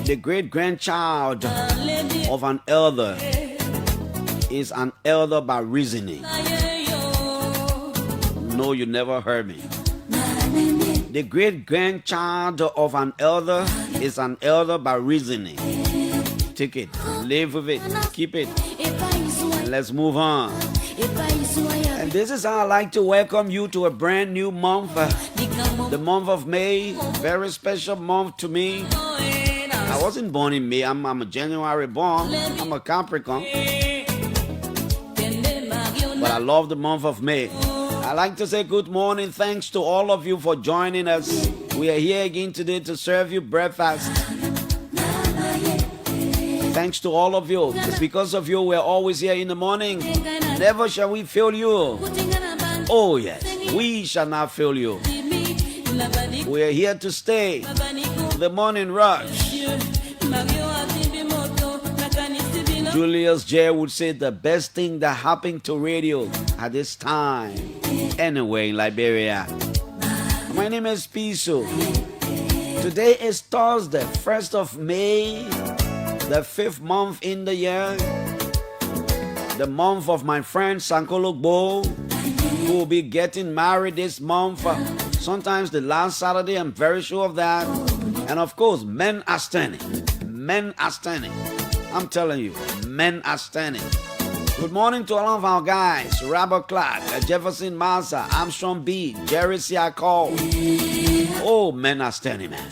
The great-grandchild of an elder is an elder by reasoning. No, you never heard me. The great-grandchild of an elder is an elder by reasoning. Take it, live with it, keep it, and let's move on. And this is how I like to welcome you to a brand new month, the month of May, very special month to me. I wasn't born in May, I'm a January born, I'm a Capricorn. But I love the month of May. I like to say good morning, thanks to all of you for joining us. We are here again today to serve you breakfast. Thanks to all of you. It's because of you we're always here in the morning. Never shall we fail you. Oh yes, we shall not fail you. We are here to stay. The morning rush. Julius J would say the best thing that happened to radio at this time anywhere in Liberia. My name is Piso. Today is Thursday, 1st of May, the 5th month in the year, the month of my friend Sankologbo, who will be getting married this month, sometimes the last Saturday, I'm very sure of that. And of course, men are standing. Men are standing. I'm telling you, men are standing. Good morning to all of our guys. Robert Clark, Jefferson Massa, Armstrong B, Jerry Siakol. Oh, men are standing, man.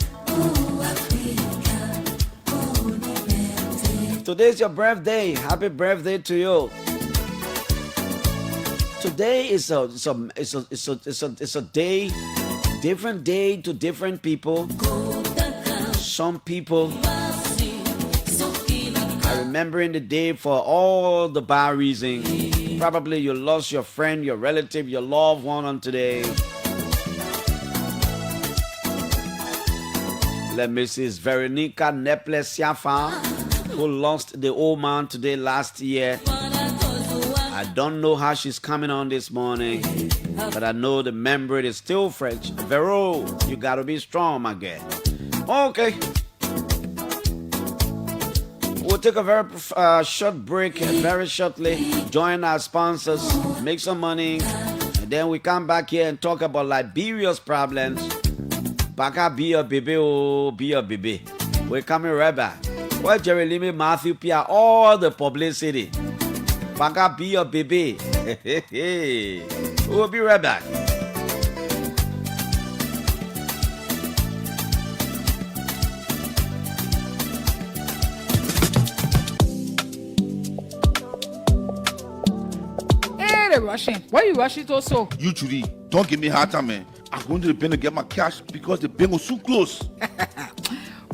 Today's your birthday. Happy birthday to you. Today is a day, different day to different people. Some people are remembering the day for all the bad reasons. Probably you lost your friend, your relative, your loved one on today. Let me see, it's Veronica Neples Siafa, who lost the old man today last year. I don't know how she's coming on this morning, but I know the memory is still fresh. Vero, you gotta be strong, my girl. Okay. We'll take a very short break very shortly. Join our sponsors, make some money, and then we come back here and talk about Liberia's problems. Baka be a baby, oh, be a baby. We're coming right back. Well, Jerry Limi, Matthew Pia, all the publicity. Baka be a baby. We'll be right back. Rushing. Why are you rushing also? You, Judy, don't give me hard time, man. I'm going to the bank to get my cash because the bank was so close.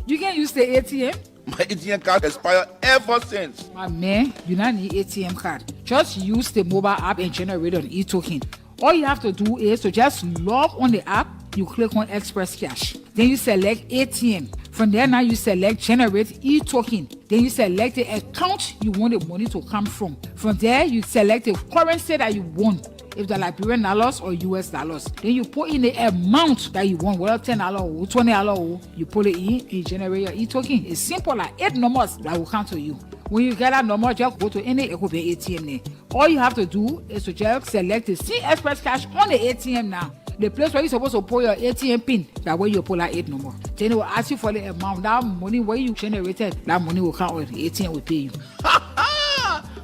You can use the ATM? My ATM card expired ever since. My man, you don't need ATM card. Just use the mobile app and generate an e-token. All you have to do is to just log on the app. You click on Express Cash. Then you select ATM. From there now you select Generate e-token. Then you select the account you want the money to come from. From there you select the currency that you want. If they're Liberian dollars or US dollars. Then you put in the amount that you want, whether $10 or $20, you put it in and you generate your e-token. It's simple, like 8 numbers that will come to you. When you get that number, just go to any ATM there. All you have to do is to just select the C Express Cash on the ATM now. The place where you're supposed to put your ATM pin, that way you pull that 8 number. Then it will ask you for the amount, that money where you generated, that money will come with the ATM will pay you.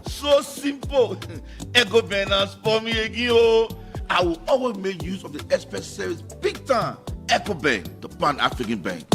So simple. Ego banners for me again. I will always make use of the express service big time. Echo Bank, the Pan-African Bank.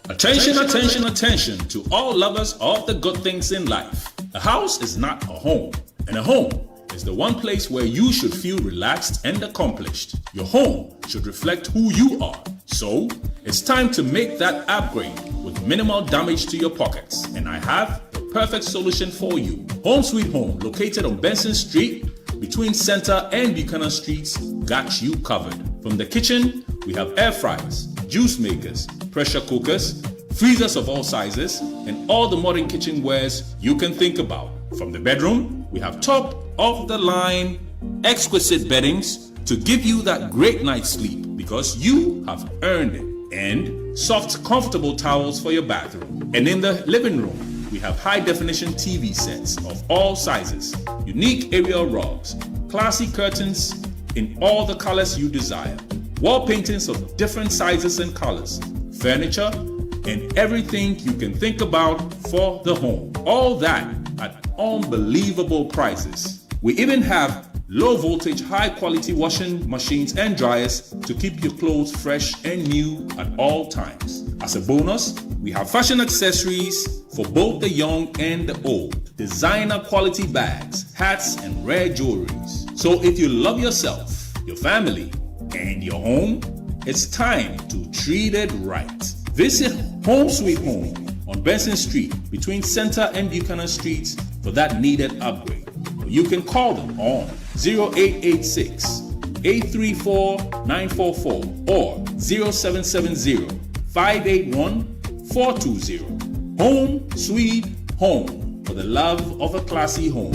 Attention, attention, attention to all lovers of the good things in life. A house is not a home, and a home is the one place where you should feel relaxed and accomplished. Your home should reflect who you are. So, it's time to make that upgrade with minimal damage to your pockets. And I have the perfect solution for you. Home Sweet Home, located on Benson Street, between Center and Buchanan Streets, got you covered. From the kitchen, we have air fryers, juice makers, pressure cookers, freezers of all sizes, and all the modern kitchenwares you can think about. From the bedroom, we have top-of-the-line, exquisite beddings to give you that great night's sleep because you have earned it, and soft, comfortable towels for your bathroom. And in the living room, we have high-definition TV sets of all sizes, unique aerial rugs, classy curtains in all the colors you desire, wall paintings of different sizes and colors, furniture, and everything you can think about for the home. All that at unbelievable prices. We even have low voltage, high quality washing machines and dryers to keep your clothes fresh and new at all times. As a bonus, we have fashion accessories for both the young and the old, designer quality bags, hats, and rare jewelries. So if you love yourself, your family, and your home, it's time to treat it right. Visit Home Sweet Home on Benson Street between Center and Buchanan Streets for that needed upgrade. You can call them on 0886 834 944 or 0770 581 420. Home Sweet Home, for the love of a classy home.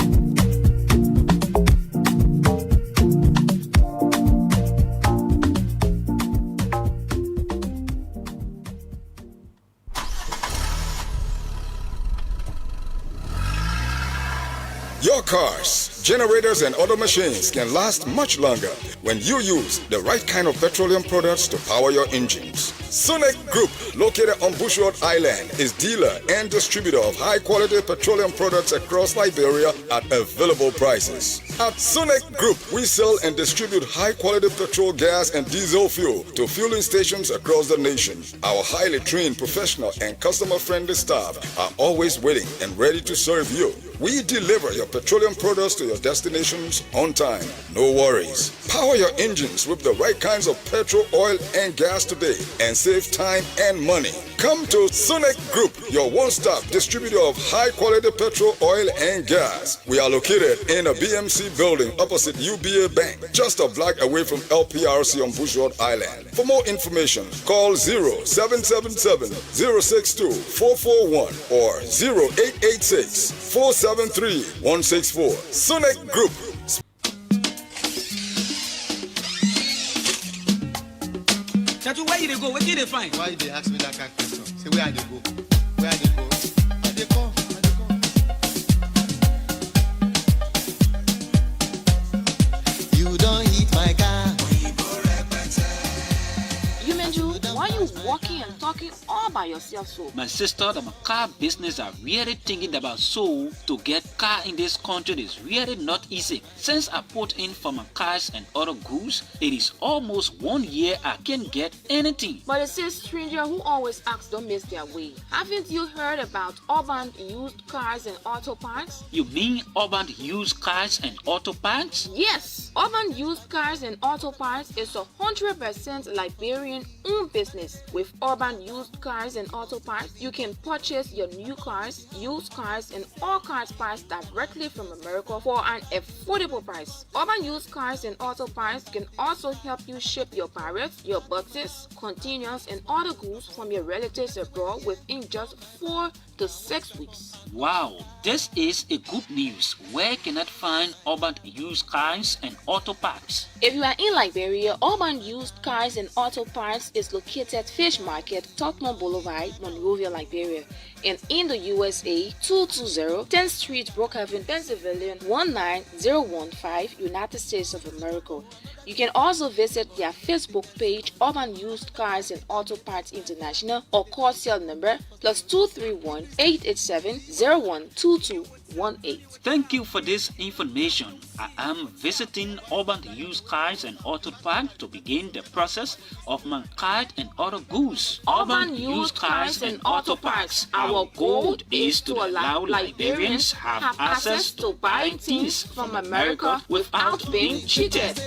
Your cars, generators, and other machines can last much longer when you use the right kind of petroleum products to power your engines. Sunek Group, located on Bushwood Island, is dealer and distributor of high-quality petroleum products across Liberia at available prices. At Sunek Group, we sell and distribute high-quality petrol, gas, and diesel fuel to fueling stations across the nation. Our highly trained, professional, and customer-friendly staff are always waiting and ready to serve you. We deliver your petroleum products to your destinations on time. No worries. Power your engines with the right kinds of petrol, oil, and gas today and save time and money. Come to Sunek Group, your one-stop distributor of high-quality petrol, oil, and gas. We are located in a BMC building opposite UBA Bank, just a block away from LPRC on Bushwood Island. For more information, call 0777-062-441 or 0886-473-164. Sunek Group. Tatu, where you go? Where did they find? Why they ask me that kind of question? Say where they go? Where they go? Where they come? Where they come? You don't hit my car. You Menju, why you walking and talking all by yourself so? My sister, the car business are really thinking about so to get car in this country is really not easy. Since I put in for my cars and other goods, it is almost 1 year I can't get anything. But it says stranger who always asks don't miss their way. Haven't you heard about urban used cars and auto parts? You mean urban used cars and auto parts? Yes, urban used cars and auto parts is 100% Liberian owned business. With urban used cars and auto parts, you can purchase your new cars, used cars, and all cars parts directly from America for an affordable price. Urban used cars and auto parts can also help you ship your parrots, your boxes, containers, and other goods from your relatives abroad within just 4 to 6 weeks. Wow, this is a good news. Where can I find urban used cars and auto parts? If you are in Liberia, urban used cars and auto parts is located Fish Market, Tottenham Boulevard, Monrovia, Liberia. And in the USA, 220 10th Street, Brookhaven, Pennsylvania, 19015, United States of America. You can also visit their Facebook page, Urban Used Cars and Auto Parts International, or call cell number +231 887 012218. Thank you for this information. I am visiting urban used cars and auto parts to begin the process of my card and other goods. Urban used cars and auto parts. Our goal is to allow Liberians have access to buying things from America without being cheated.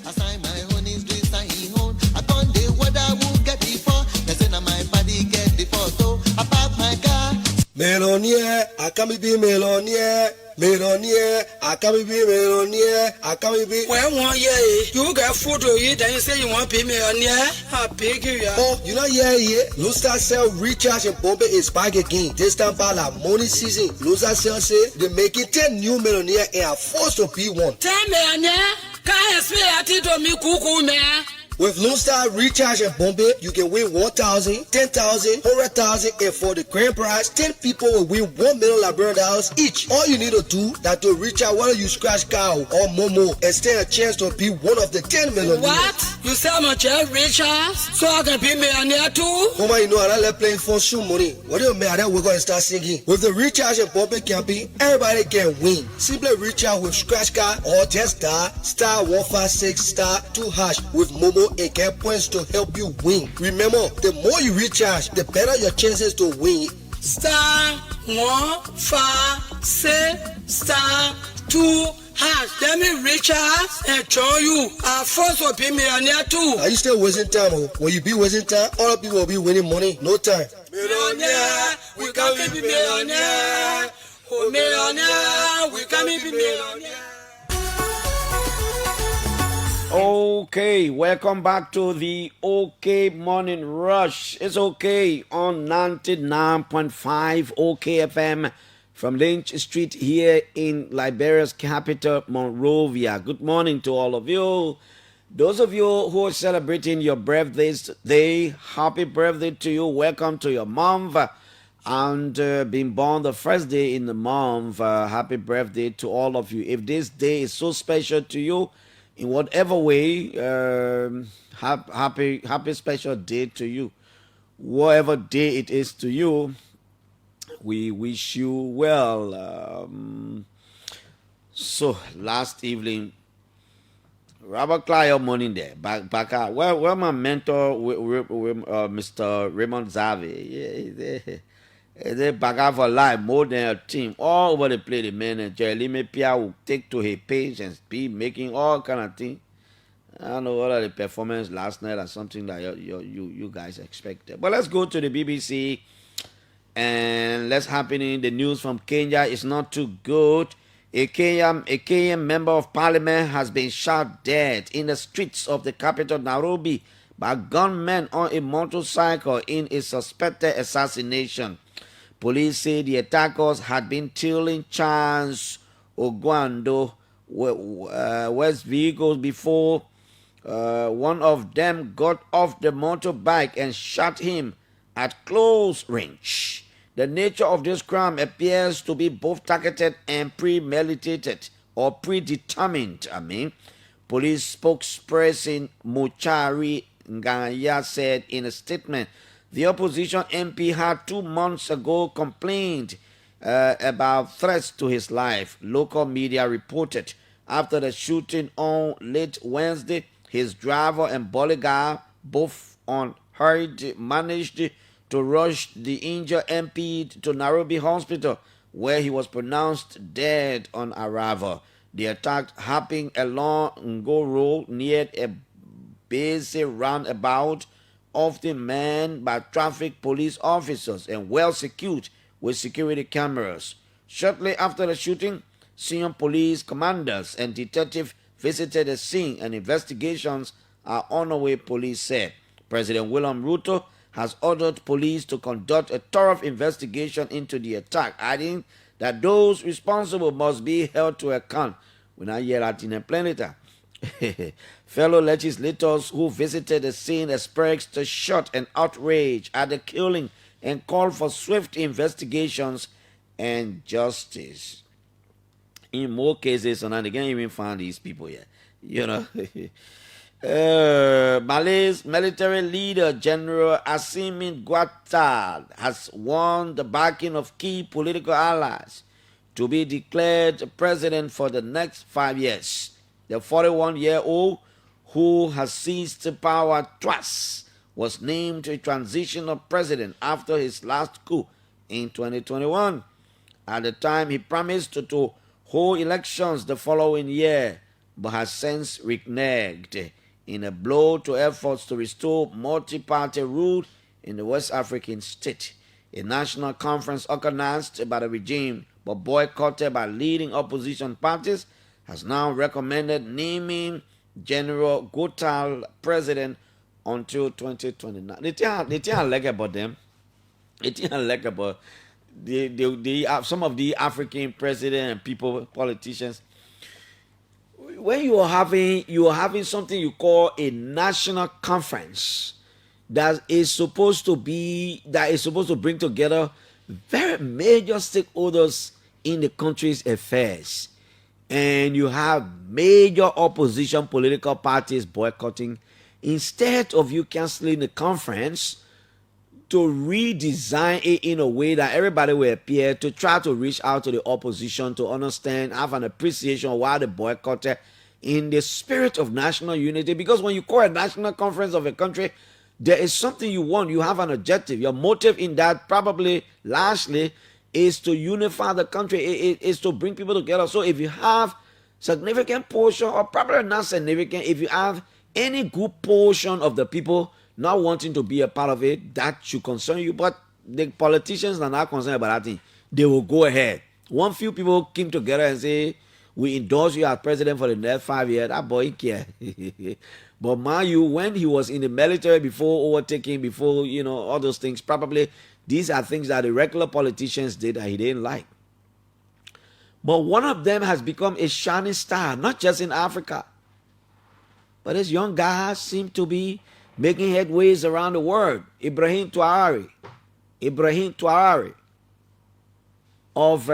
Assign my own is this I own. I can't do what I will get before. They say my body get the photo. I park my car. Millionaire, I can't be millionaire. Millionaire, I can't be millionaire. I can't be. Well, 1 year, you got food to eat, then you say you want to be millionaire. I pick you. Oh, you know, yeah. Lusa sell recharge and Bombay is back again. This time by la money season. Lusa sell say they make it 10 new millionaire and are forced to be one. 10 millionaire? Can't expect it to me, cuckoo, man. With Lone Star Recharge and Bombay, you can win 1,000, 10,000, 100,000, and for the grand prize, 10 people will win $1 million Liberian dollars each. All you need to do is to recharge whether you scratch cow or Momo and stand a chance to be one of the 10 millionaires. What? You sell my child recharge so I can be millionaire too? Mama, you know I let playing for shoe money. What do you mean? We're going to start singing. With the Recharge and Bombay campaign, everybody can win. Simply recharge with scratch card or just star 156 star 2 hash with Momo and get points to help you win. Remember, the more you recharge, the better your chances to win. Star 156 star 2 hash. Let me recharge and join you. Our first will be millionaire too. Are you still wasting time? When you be wasting time, all people will be winning money. No time. Millionaire, we can be millionaire. Oh, millionaire, we can be millionaire. Okay, welcome back to the OK Morning Rush. It's OK on 99.5 OK FM from Lynch Street here in Liberia's capital, Monrovia. Good morning to all of you. Those of you who are celebrating your birthdays today, happy birthday to you. Welcome to your month. And being born the first day in the month, happy birthday to all of you. If this day is so special to you, in whatever way, happy special day to you. Whatever day it is to you, we wish you well. So last evening, Robert Clive morning there, back out. Where my mentor, Mr. Raymond Zavi, they back out for life, more than a team, all over the place. The manager, Jeremy Pia will take to his page and be making all kind of things. I don't know what the performance last night or something that you guys expected. But let's go to the BBC and let's happening. The news from Kenya is not too good. A Kenyan member of parliament has been shot dead in the streets of the capital Nairobi by gunmen on a motorcycle in a suspected assassination. Police say the attackers had been tailing Charles Ogwando West vehicles before one of them got off the motorbike and shot him at close range. The nature of this crime appears to be both targeted and premeditated or predetermined. Police spokesperson Muchari Ngaya said in a statement. The opposition MP had 2 months ago complained about threats to his life, local media reported. After the shooting on late Wednesday, his driver and bodyguard, both unhurt, managed to rush the injured MP to Nairobi Hospital, where he was pronounced dead on arrival. The attack happened along Ngo Road near a busy roundabout, often manned by traffic police officers and well secured with security cameras. Shortly after the shooting, senior police commanders and detectives visited the scene and investigations are underway, police said. President William Ruto has ordered police to conduct a thorough investigation into the attack, adding that those responsible must be held to account. We now hear that in a planeta. Fellow legislators who visited the scene expressed shock and outrage at the killing and called for swift investigations and justice. In more cases, and they can't even find these people yet. You know. Malay's military leader, General Assimi Goitia, has won the backing of key political allies to be declared president for the next 5 years. The 41-year-old, who has seized power twice, was named a transitional president after his last coup in 2021. At the time, he promised to hold elections the following year, but has since reneged in a blow to efforts to restore multi-party rule in the West African state. A national conference organized by the regime but boycotted by leading opposition parties has now recommended naming General Goitia president until 2029. The thing I like about them, the thing I like about some of the African president and people, politicians, when you are having something you call a national conference that is supposed to bring together very major stakeholders in the country's affairs, and you have major opposition political parties boycotting, instead of you canceling the conference to redesign it in a way that everybody will appear, to try to reach out to the opposition to understand, have an appreciation of why they boycotted in the spirit of national unity. Because when you call a national conference of a country, there is something you want, you have an objective. Your motive in that probably largely is to unify the country, it is to bring people together. So if you have significant portion, or probably not significant, if you have any good portion of the people not wanting to be a part of it, that should concern you. But the politicians are not concerned about that thing. They will go ahead. One few people came together and say, we endorse you as president for the next 5 years. That boy care. But mind you, when he was in the military, before overtaking, before, all those things, probably these are things that the regular politicians did that he didn't like. But one of them has become a shining star, not just in Africa. But this young guy seems to be making headways around the world. Ibrahim Traoré of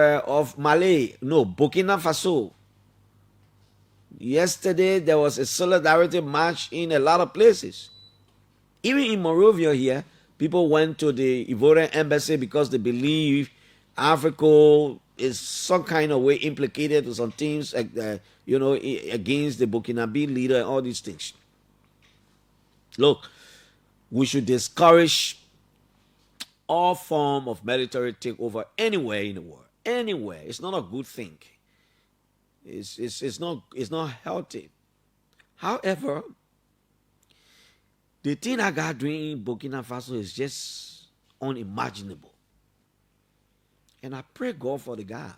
Burkina Faso. Yesterday there was a solidarity march in a lot of places. Even in Monrovia here, people went to the Ivorian embassy because they believe Africa is some kind of way implicated with some things, against the Burkinabe leader and all these things. Look, we should discourage all form of military takeover anywhere in the world. Anywhere. It's not a good thing. It's not healthy. However, the thing I got doing in Burkina Faso is just unimaginable. And I pray God for the guy.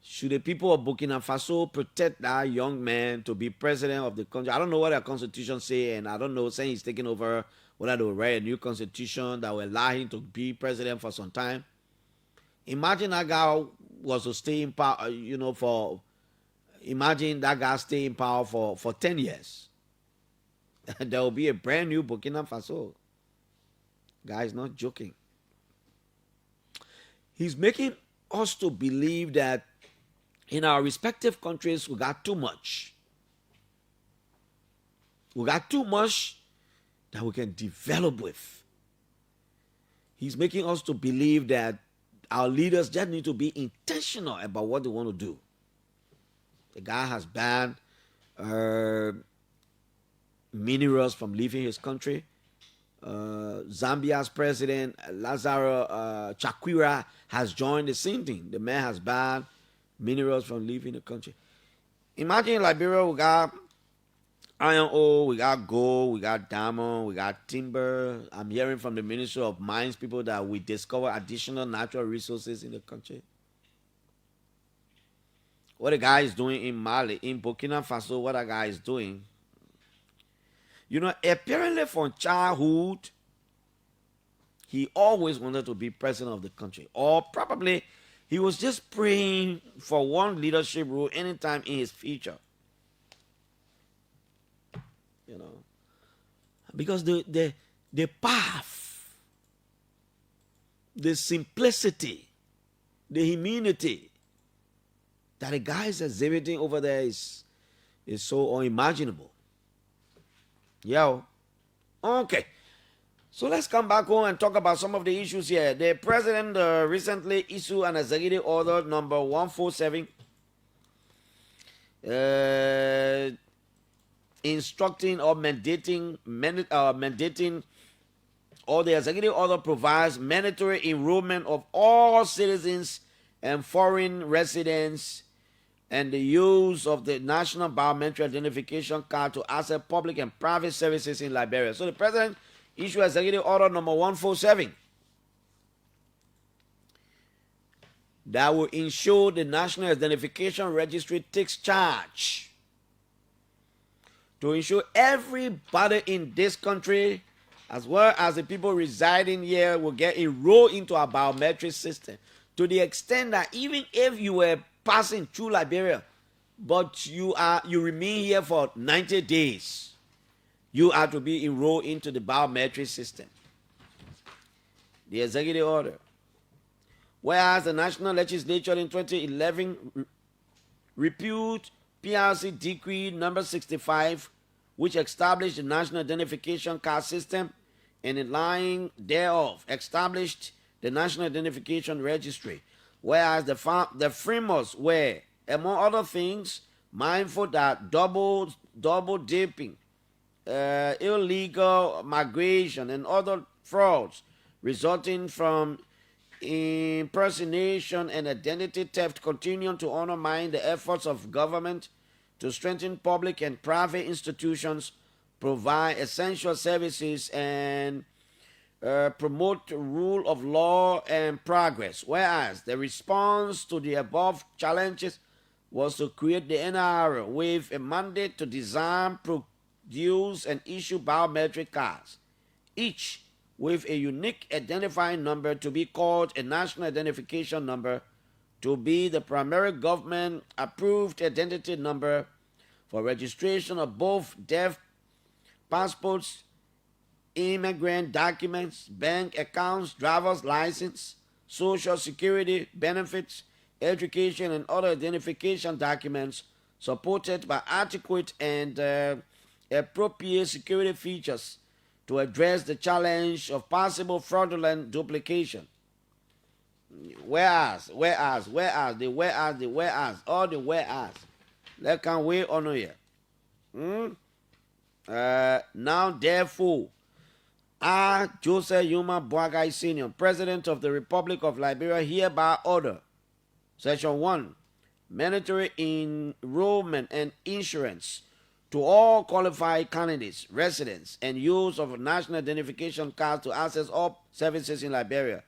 Should the people of Burkina Faso protect that young man to be president of the country? I don't know what their constitution say, and I don't know, saying he's taking over, whether they will write a new constitution that will allow him to be president for some time. Imagine that guy was to stay in power, imagine that guy stay in power for 10 years. There will be a brand new Burkina Faso. Guy is not joking. He's making us to believe that in our respective countries, we got too much. We got too much that we can develop with. He's making us to believe that our leaders just need to be intentional about what they want to do. The guy has banned minerals from leaving his country. Zambia's president, Lazaro Chakwera, has joined the same thing. The man has banned minerals from leaving the country. Imagine in Liberia, we got iron ore, we got gold, we got diamond, we got timber. I'm hearing from the Ministry of Mines people that we discover additional natural resources in the country. What the guy is doing in Mali, in Burkina Faso, what that guy is doing. You know, apparently from childhood, he always wanted to be president of the country. Or probably he was just praying for one leadership role anytime in his future. You know, because the path, the simplicity, the humility that the guy is exhibiting over there is so unimaginable. Yo, okay. So let's come back home and talk about some of the issues here. The president recently issued an executive order number 147 instructing or mandating, or the executive order provides mandatory enrollment of all citizens and foreign residents and the use of the National Biometric Identification Card to access public and private services in Liberia. So the president issued executive order number 147 that will ensure the National Identification Registry takes charge to ensure everybody in this country, as well as the people residing here, will get enrolled into our biometric system, to the extent that even if you were passing through Liberia, but you remain here for 90 days, you are to be enrolled into the biometric system. The executive order. Whereas the National Legislature in 2011 repealed PRC Decree number 65, which established the National Identification Card System, and in line thereof established the National Identification Registry. Whereas the framers were, among other things, mindful that double dipping, illegal migration, and other frauds resulting from impersonation and identity theft continue to undermine the efforts of government to strengthen public and private institutions, provide essential services, and promote rule of law and progress. Whereas the response to the above challenges was to create the NRO with a mandate to design, produce, and issue biometric cards, each with a unique identifying number to be called a national identification number, to be the primary government-approved identity number for registration of both deaf passports, immigrant documents, bank accounts, driver's license, social security benefits, education, and other identification documents, supported by adequate and appropriate security features to address the challenge of possible fraudulent duplication. Whereas, all the whereas. Let can we honor here. Now, therefore, I, Joseph Yuma Boagai Sr., President of the Republic of Liberia, hereby order, Section 1, mandatory enrollment and insurance to all qualified candidates, residents, and use of national identification cards to access all services in Liberia,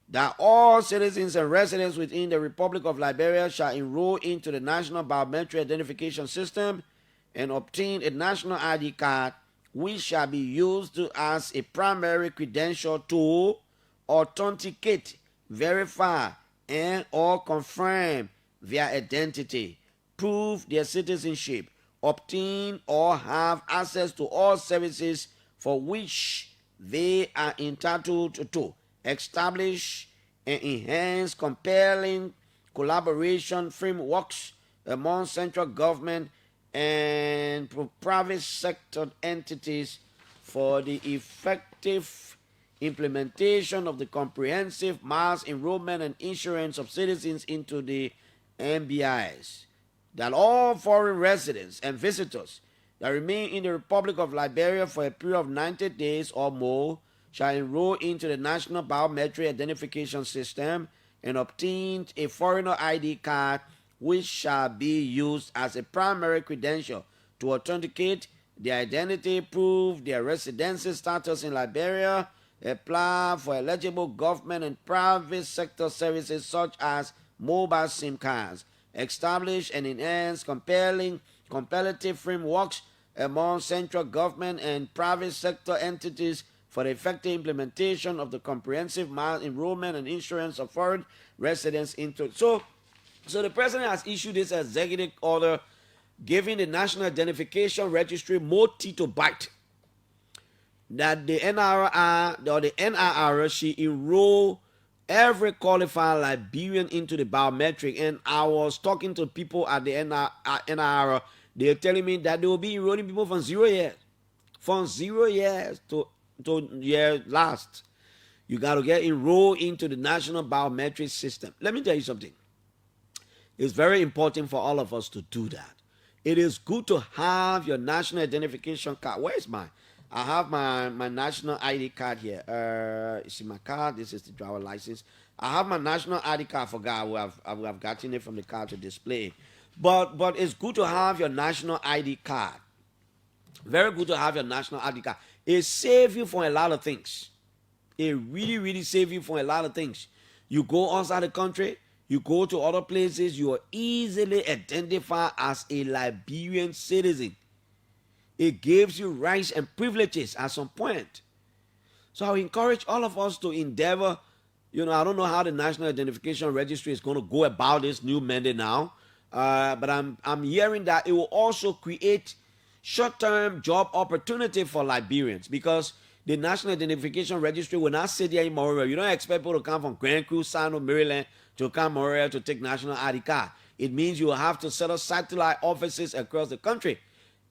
that all citizens and residents within the Republic of Liberia shall enroll into the National Biometric Identification System and obtain a national ID card, which shall be used as a primary credential to authenticate, verify, and or confirm their identity, prove their citizenship, obtain or have access to all services for which they are entitled to, establish and enhance compelling collaboration frameworks among central government and private sector entities for the effective implementation of the comprehensive mass enrollment and insurance of citizens into the MBIs, that all foreign residents and visitors that remain in the Republic of Liberia for a period of 90 days or more shall enroll into the National Biometric Identification System and obtain a foreigner ID card, which shall be used as a primary credential to authenticate their identity, prove their residency status in Liberia, apply for eligible government and private sector services such as mobile SIM cards, establish and enhance competitive frameworks among central government and private sector entities for the effective implementation of the comprehensive mass enrollment and insurance of foreign residents into. So the president has issued this executive order giving the National Identification Registry more teeth to bite. That the NRR or the NIR should enroll every qualified Liberian into the biometric. And I was talking to people at the NIR. They're telling me that they will be enrolling people from 0 years. From 0 years to year last. You got to get enrolled into the national biometric system. Let me tell you something. It's very important for all of us to do that. It is good to have your national identification card. Where is mine? I have my national ID card here. You see my card? This is the driver license. I have my national ID card. I forgot. I've gotten it from the card to display. But it's good to have your national ID card. Very good to have your national ID card. It saves you from a lot of things. It really, really saves you from a lot of things. You go outside the country, you go to other places, you are easily identified as a Liberian citizen. It gives you rights and privileges at some point. So I encourage all of us to endeavor. I don't know how the National Identification Registry is going to go about this new mandate now, but I'm hearing that it will also create short-term job opportunity for Liberians, because the National Identification Registry will not sit there in Monrovia. You don't expect people to come from Grand Cruz, Sano, Maryland to come Monrovia to take national ID card. It means you will have to set up satellite offices across the country.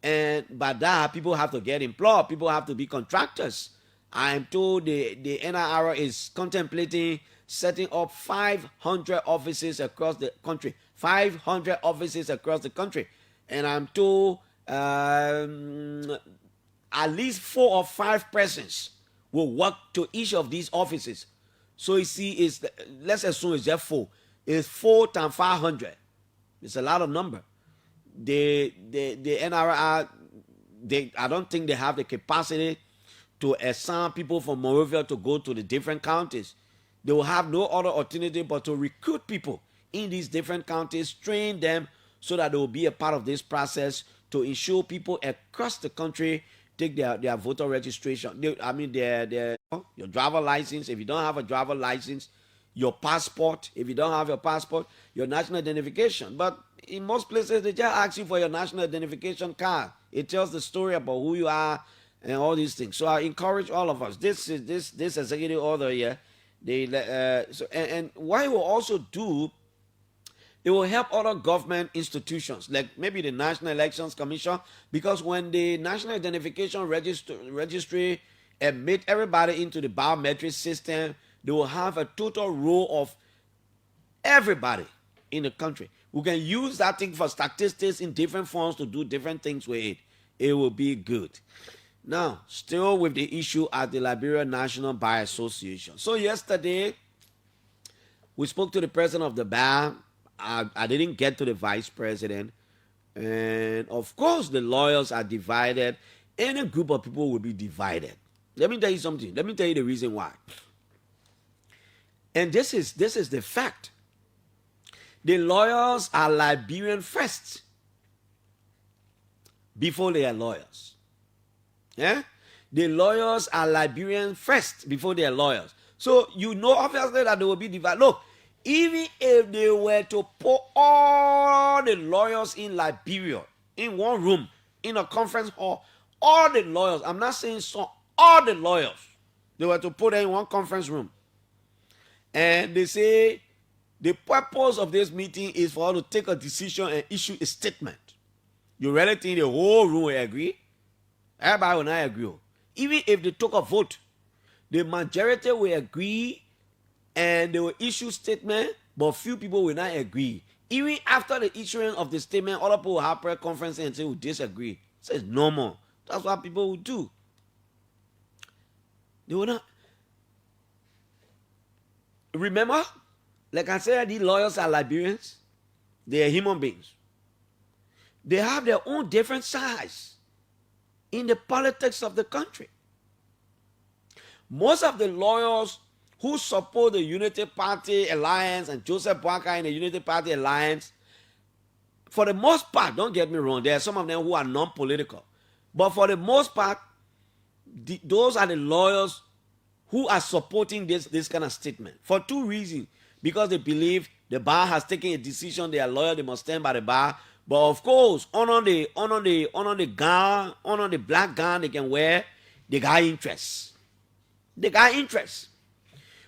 And by that, people have to get employed. People have to be contractors. I'm told the NIR is contemplating setting up 500 offices across the country. 500 offices across the country. And I'm told at least 4 or 5 persons will work to each of these offices. So you see, let's assume it's just 4. It's 4 times 500. It's a lot of number. The NRI, I don't think they have the capacity to assign people from Monrovia to go to the different counties. They will have no other alternative but to recruit people in these different counties, train them so that they will be a part of this process to ensure people across the country take their voter registration. Your driver license. If you don't have a driver license, your passport. If you don't have your passport, your national identification. But in most places, they just ask you for your national identification card. It tells the story about who you are and all these things. So I encourage all of us. This executive order here. And what it will also do, it will help other government institutions, like maybe the National Elections Commission, because when the National Identification Registry admit everybody into the biometric system, they will have a total roll of everybody in the country. We can use that thing for statistics in different forms to do different things with it. It will be good. Now, still with the issue at the Liberian National Bar Association. So yesterday, we spoke to the president of the bar. I didn't get to the vice president. And of course, the lawyers are divided. Any group of people will be divided. Let me tell you something. Let me tell you the reason why. And this is the fact. The lawyers are Liberian first before they are lawyers. Yeah? The lawyers are Liberian first before they are lawyers. So you know obviously that they will be divided. Look, even if they were to put all the lawyers in Liberia in one room, in a conference hall, all the lawyers, I'm not saying so, all the lawyers, they were to put them in one conference room. And they say the purpose of this meeting is for us to take a decision and issue a statement. You really think the whole room will agree? Everybody will not agree. even if they took a vote, the majority will agree and they will issue statement, but few people will not agree. Even after the issuing of the statement, other people will have press conference and say we disagree. So it's normal. That's what people will do. They will not. Remember, like I said, these lawyers are Liberians. They are human beings. They have their own different sides in the politics of the country. Most of the lawyers who support the Unity Party Alliance and Joseph Boakai in the Unity Party Alliance, for the most part, don't get me wrong, there are some of them who are non-political. But for the most part, those are the lawyers who are supporting this kind of statement. For two reasons. Because they believe the bar has taken a decision, they are loyal, they must stand by the bar. But of course, on the gown, on the black gown they can wear, they got interest. They got interest.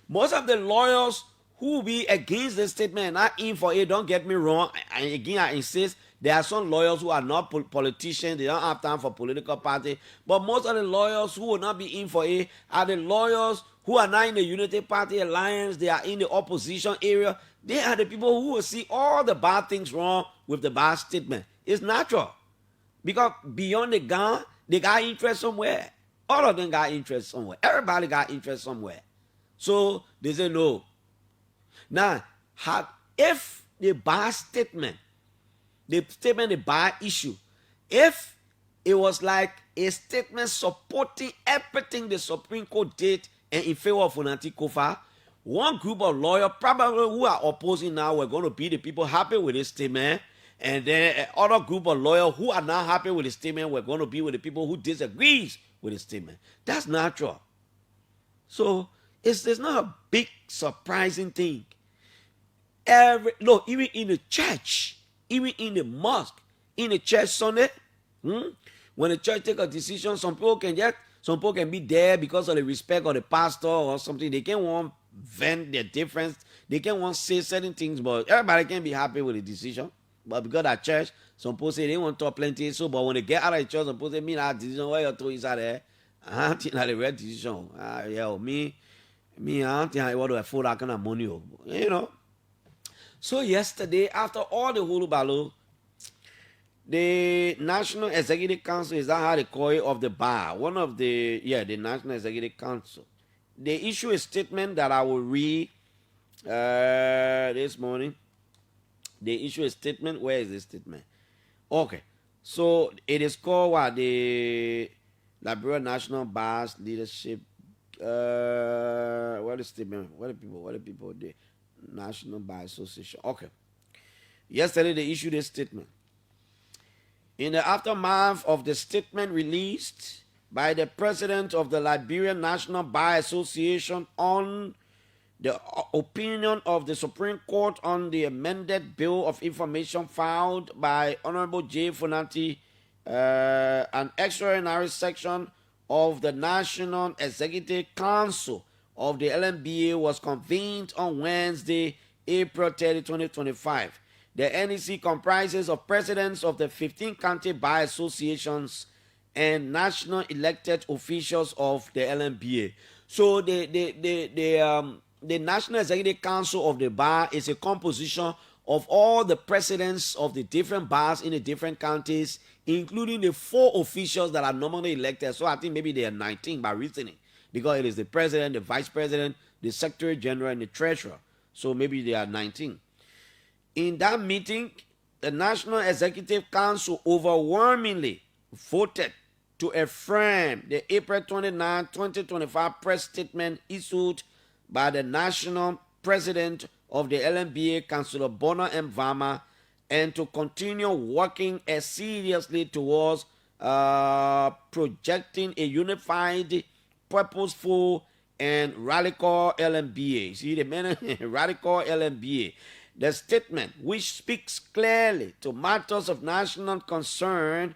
Most of the lawyers who be against this statement and not in for it, don't get me wrong, and again I insist, there are some lawyers who are not politicians, they don't have time for political party, but most of the lawyers who will not be in for it are the lawyers who are not in the Unity Party Alliance, they are in the opposition area. They are the people who will see all the bad things wrong with the bad statement. It's natural. Because beyond the gun, they got interest somewhere. All of them got interest somewhere. Everybody got interest somewhere. So they say no. Now, if the bar statement, the bar issue, if it was like a statement supporting everything the Supreme Court did and in favor of Funanti Kofa, one group of lawyers probably who are opposing now were going to be the people happy with this statement, and then other group of lawyers who are not happy with the statement were going to be with the people who disagrees with the statement. That's natural. So it's not a big surprising thing. Even in the church, even in the mosque, in the church Sunday, when the church take a decision, some people can be there because of the respect of the pastor or something. They can want vent their difference. They can want say certain things, but everybody can be happy with the decision. But because at church, some people say they want to talk plenty. So, but when they get out of the church, some people say, me that decision, why you throw inside there? I don't think that's the right decision. Me, I don't think I want to afford that kind of money. You know. So yesterday, after all the hullabaloo, the National Executive Council, is that how they call it, of the bar, the National Executive Council, they issue a statement that I will read this morning. They issue a statement. Where is this statement? Okay. So it is called what? The Liberian National Bar's Leadership. What is statement? What are people? The National Bar Association. Okay. Yesterday they issued a statement. In the aftermath of the statement released by the president of the Liberian National Bar Association on the opinion of the Supreme Court on the amended Bill of Information filed by Honorable J. Funanti, an extraordinary section of the National Executive Council of the LMBA was convened on Wednesday, April 30, 2025. The NEC comprises of presidents of the 15 county bar associations and national elected officials of the LMBA. So the National Executive Council of the bar is a composition of all the presidents of the different bars in the different counties, including the 4 officials that are normally elected. So I think maybe they are 19 by reasoning, because it is the president, the vice president, the secretary general, and the treasurer. So maybe they are 19. In that meeting, the National Executive Council overwhelmingly voted to affirm the April 29, 2025 press statement issued by the national president of the LMBA, Councilor Bona M. Vama, and to continue working as seriously towards projecting a unified, purposeful, and radical LMBA. See the man, radical LMBA. The statement, which speaks clearly to matters of national concern,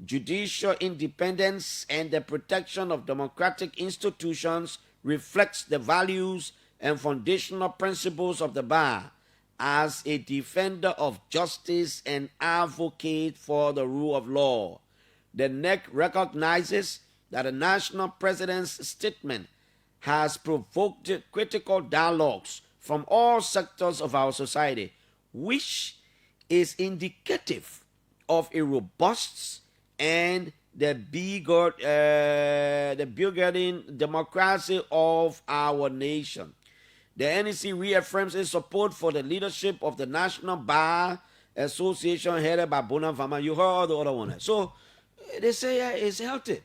judicial independence, and the protection of democratic institutions, reflects the values and foundational principles of the bar as a defender of justice and advocate for the rule of law. The NEC recognizes that the national president's statement has provoked critical dialogues from all sectors of our society, which is indicative of a robust and the burgeoning democracy of our nation. The NEC reaffirms its support for the leadership of the National Bar Association headed by Bonavama. You heard all the other one. So they say it's healthy.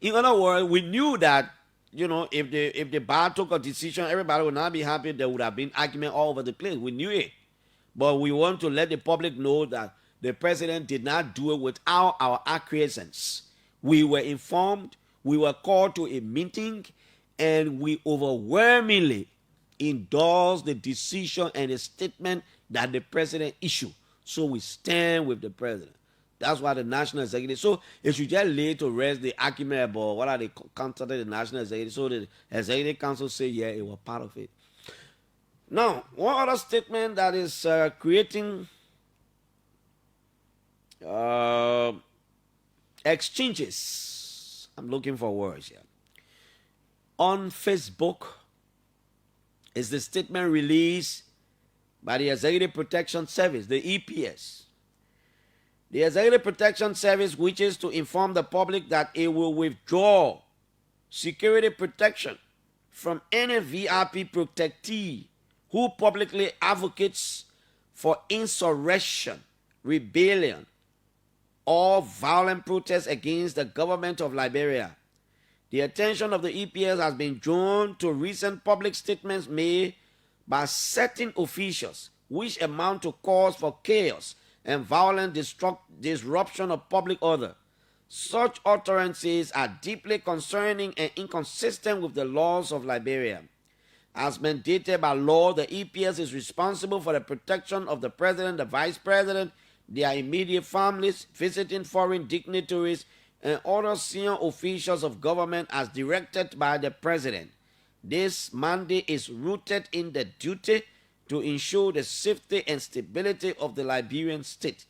In other words, we knew that, if the bar took a decision, everybody would not be happy. There would have been argument all over the place. We knew it. But we want to let the public know that the president did not do it without our acquiescence. We were informed, we were called to a meeting, and we overwhelmingly endorsed the decision and the statement that the president issued. So we stand with the president. That's why the National Executive, so it should just lay to rest the argument about what are they contacted the National Executive. So the Executive Council say, yeah, it was part of it. Now, one other statement that is creating exchanges, I'm looking for words here, on Facebook is the statement released by the Executive Protection Service, the EPS. The Executive Protection Service wishes to inform the public that it will withdraw security protection from any VIP protectee who publicly advocates for insurrection, rebellion, or violent protest against the government of Liberia. The attention of the EPS has been drawn to recent public statements made by certain officials which amount to cause for chaos and violent disruption of public order. Such utterances are deeply concerning and inconsistent with the laws of Liberia. As mandated by law, the EPS is responsible for the protection of the president, the vice president, their immediate families, visiting foreign dignitaries, and other senior officials of government as directed by the president. This mandate is rooted in the duty to ensure the safety and stability of the Liberian state.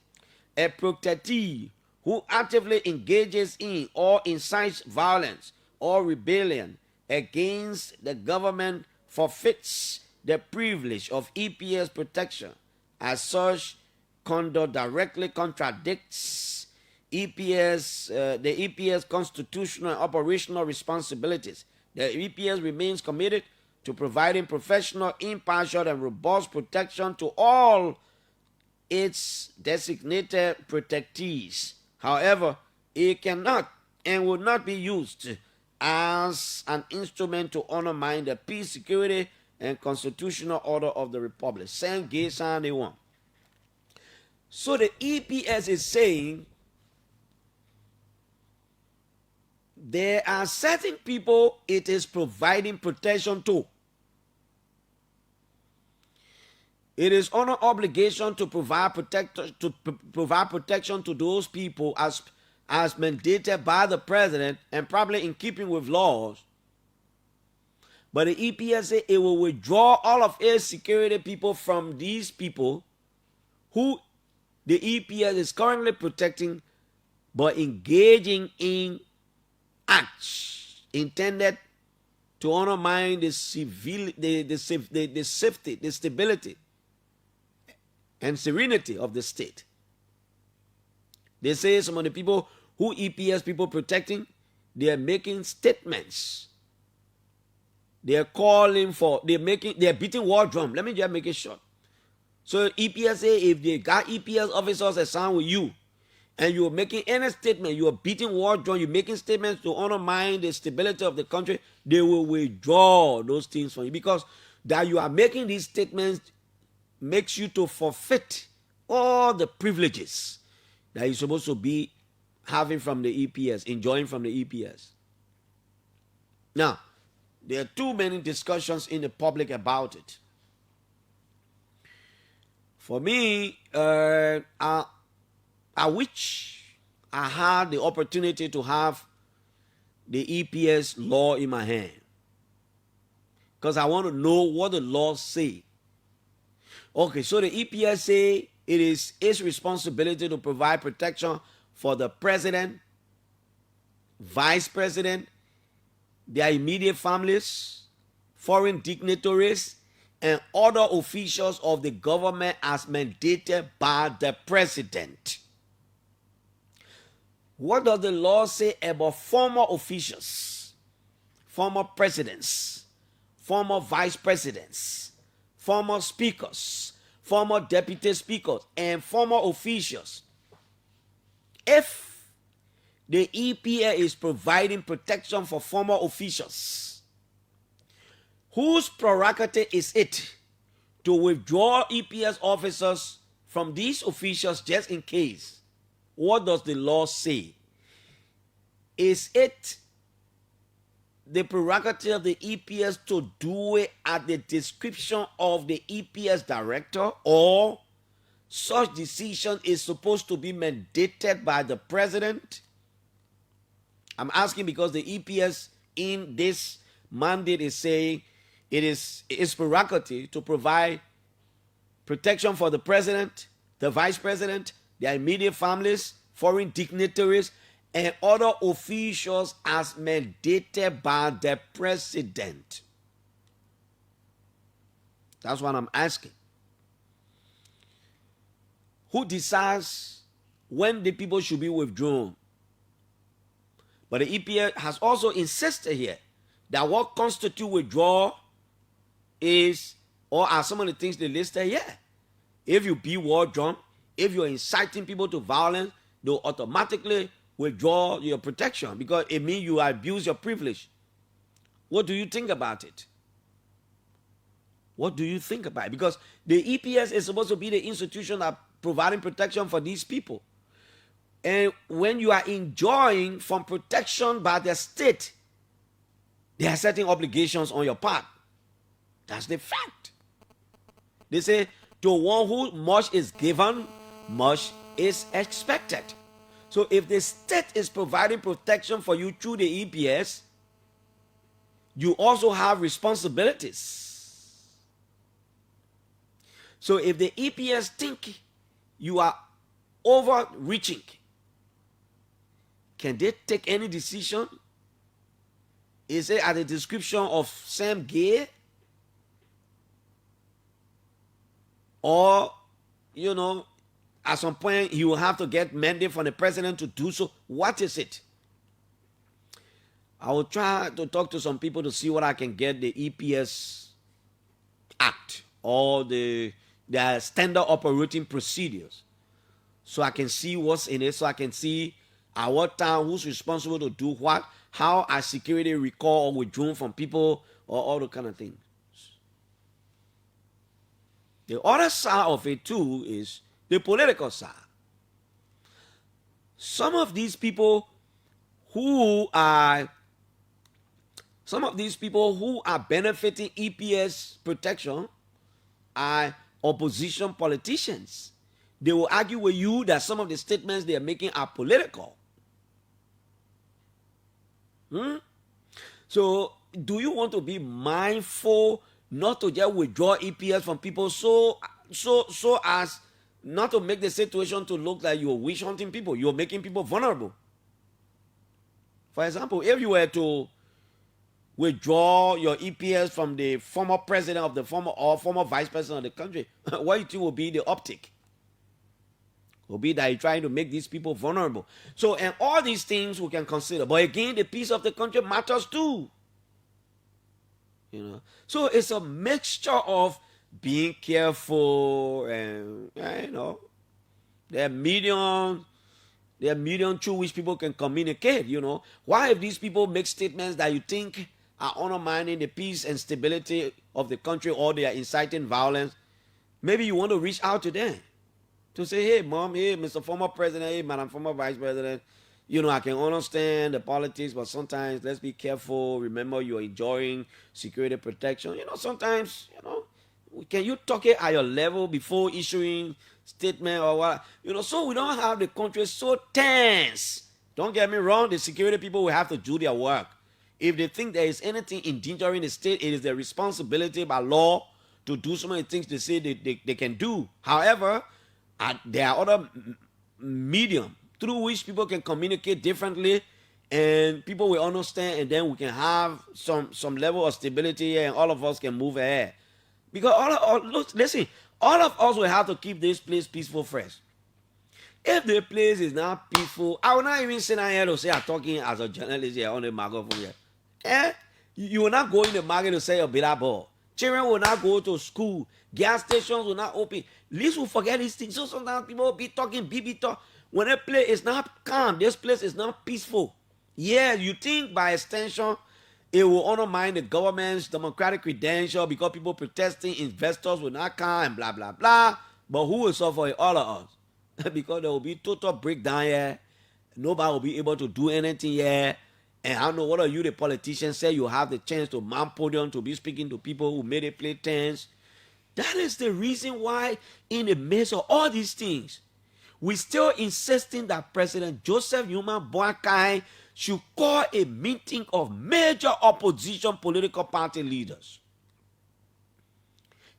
A protectee who actively engages in or incites violence or rebellion against the government forfeits the privilege of EPS protection. As such, conduct directly contradicts the EPS constitutional and operational responsibilities. The EPS remains committed to providing professional, impartial, and robust protection to all its designated protectees. However, it cannot and will not be used as an instrument to undermine the peace, security, and constitutional order of the Republic. So the EPS is saying there are certain people it is providing protection to. It is on our obligation to provide protection to those people as mandated by the president and probably in keeping with laws. But the EPS says it will withdraw all of its security people from these people who the EPS is currently protecting, but engaging in acts intended to undermine the safety, the stability, and serenity of the state. They say some of the people who EPS people protecting, they are making statements. They are calling for, they are beating war drum. Let me just make it short. So EPS say if they got EPS officers assigned with you, and you're making any statement, you're beating war drum, you're making statements to undermine the stability of the country, they will withdraw those things from you, because that you are making these statements makes you to forfeit all the privileges that you're supposed to be having from the EPS, enjoying from the EPS. Now, there are too many discussions in the public about it. For me, I wish I had the opportunity to have the EPS law in my hand, because I want to know what the laws say. Okay, so the EPS say it is its responsibility to provide protection for the president, vice president, their immediate families, foreign dignitaries, and other officials of the government as mandated by the president. What does the law say about former officials, former presidents, former vice presidents, former speakers, former deputy speakers, and former officials? If the EPA is providing protection for former officials, whose prerogative is it to withdraw EPS officers from these officials just in case? What does the law say? Is it the prerogative of the EPS to do it at the discretion of the EPS director, or such decision is supposed to be mandated by the president? I'm asking because the EPS in this mandate is saying it is its prerogative to provide protection for the president, the vice president, their immediate families, foreign dignitaries, and other officials as mandated by the president. That's what I'm asking. Who decides when the people should be withdrawn? But the EPA has also insisted here that what constitutes withdrawal is, or are some of the things they listed here. If you be war drunk, if you're inciting people to violence, they'll automatically withdraw your protection because it means you abuse your privilege. What do you think about it? What do you think about it? Because the EPS is supposed to be the institution that providing protection for these people. And when you are enjoying from protection by the state, there are certain obligations on your part. That's the fact. They say, to one who much is given, much is expected. So if the state is providing protection for you through the EPS, you also have responsibilities. So if the EPS think you are overreaching, can they take any decision? Is it at the description of Sam Gay? Or, at some point he will have to get mandate from the president to do so. What is it? I will try to talk to some people to see what I can get the EPS Act or the standard operating procedures, so I can see what's in it, so I can see at what time who's responsible to do what, how are security recall or withdrawn from people, or all the kind of things. The other side of it too is the political side. Some of these people who are benefiting EPS protection are opposition politicians. They will argue with you that some of the statements they are making are political. So do you want to be mindful not to just withdraw EPS from people so as not to make the situation to look like you're witch hunting people, you're making people vulnerable? For example, if you were to withdraw your EPS from the former president of the former vice president of the country, what do you think will be the optic? Will be that you're trying to make these people vulnerable. So, and all these things we can consider. But again, the peace of the country matters too. So it's a mixture of being careful and, there are medium through which people can communicate, Why if these people make statements that you think are undermining the peace and stability of the country, or they are inciting violence, maybe you want to reach out to them to say, hey, mom, hey, Mr. Former President, hey, Madam Former Vice President, I can understand the politics, but sometimes let's be careful. Remember, you're enjoying security protection. Sometimes, can you talk it at your level before issuing statement or what? So we don't have the country so tense. Don't get me wrong, the security people will have to do their work. If they think there is anything endangering the state, it is their responsibility by law to do so many things they say they can do. However, there are other medium through which people can communicate differently and people will understand, and then we can have some level of stability here, and all of us can move ahead. Because listen, all of us will have to keep this place peaceful first. If the place is not peaceful, I will not even sit down here to say I'm talking as a journalist here on the microphone here. You will not go in the market to sell your bitter ball. Children will not go to school. Gas stations will not open. At least we forget these things. So sometimes people will be talking, BB talk. When a place is not calm, this place is not peaceful. Yeah, you think by extension it will undermine the government's democratic credential because people protesting, investors will not come and blah, blah, blah. But who will suffer it? All of us. Because there will be total breakdown here. Nobody will be able to do anything here. And I don't know what are you, the politicians, say you have the chance to mount podium to be speaking to people who made it play tense. That is the reason why in the midst of all these things, we still insisting that President Joseph Newman Boakai should call a meeting of major opposition political party leaders.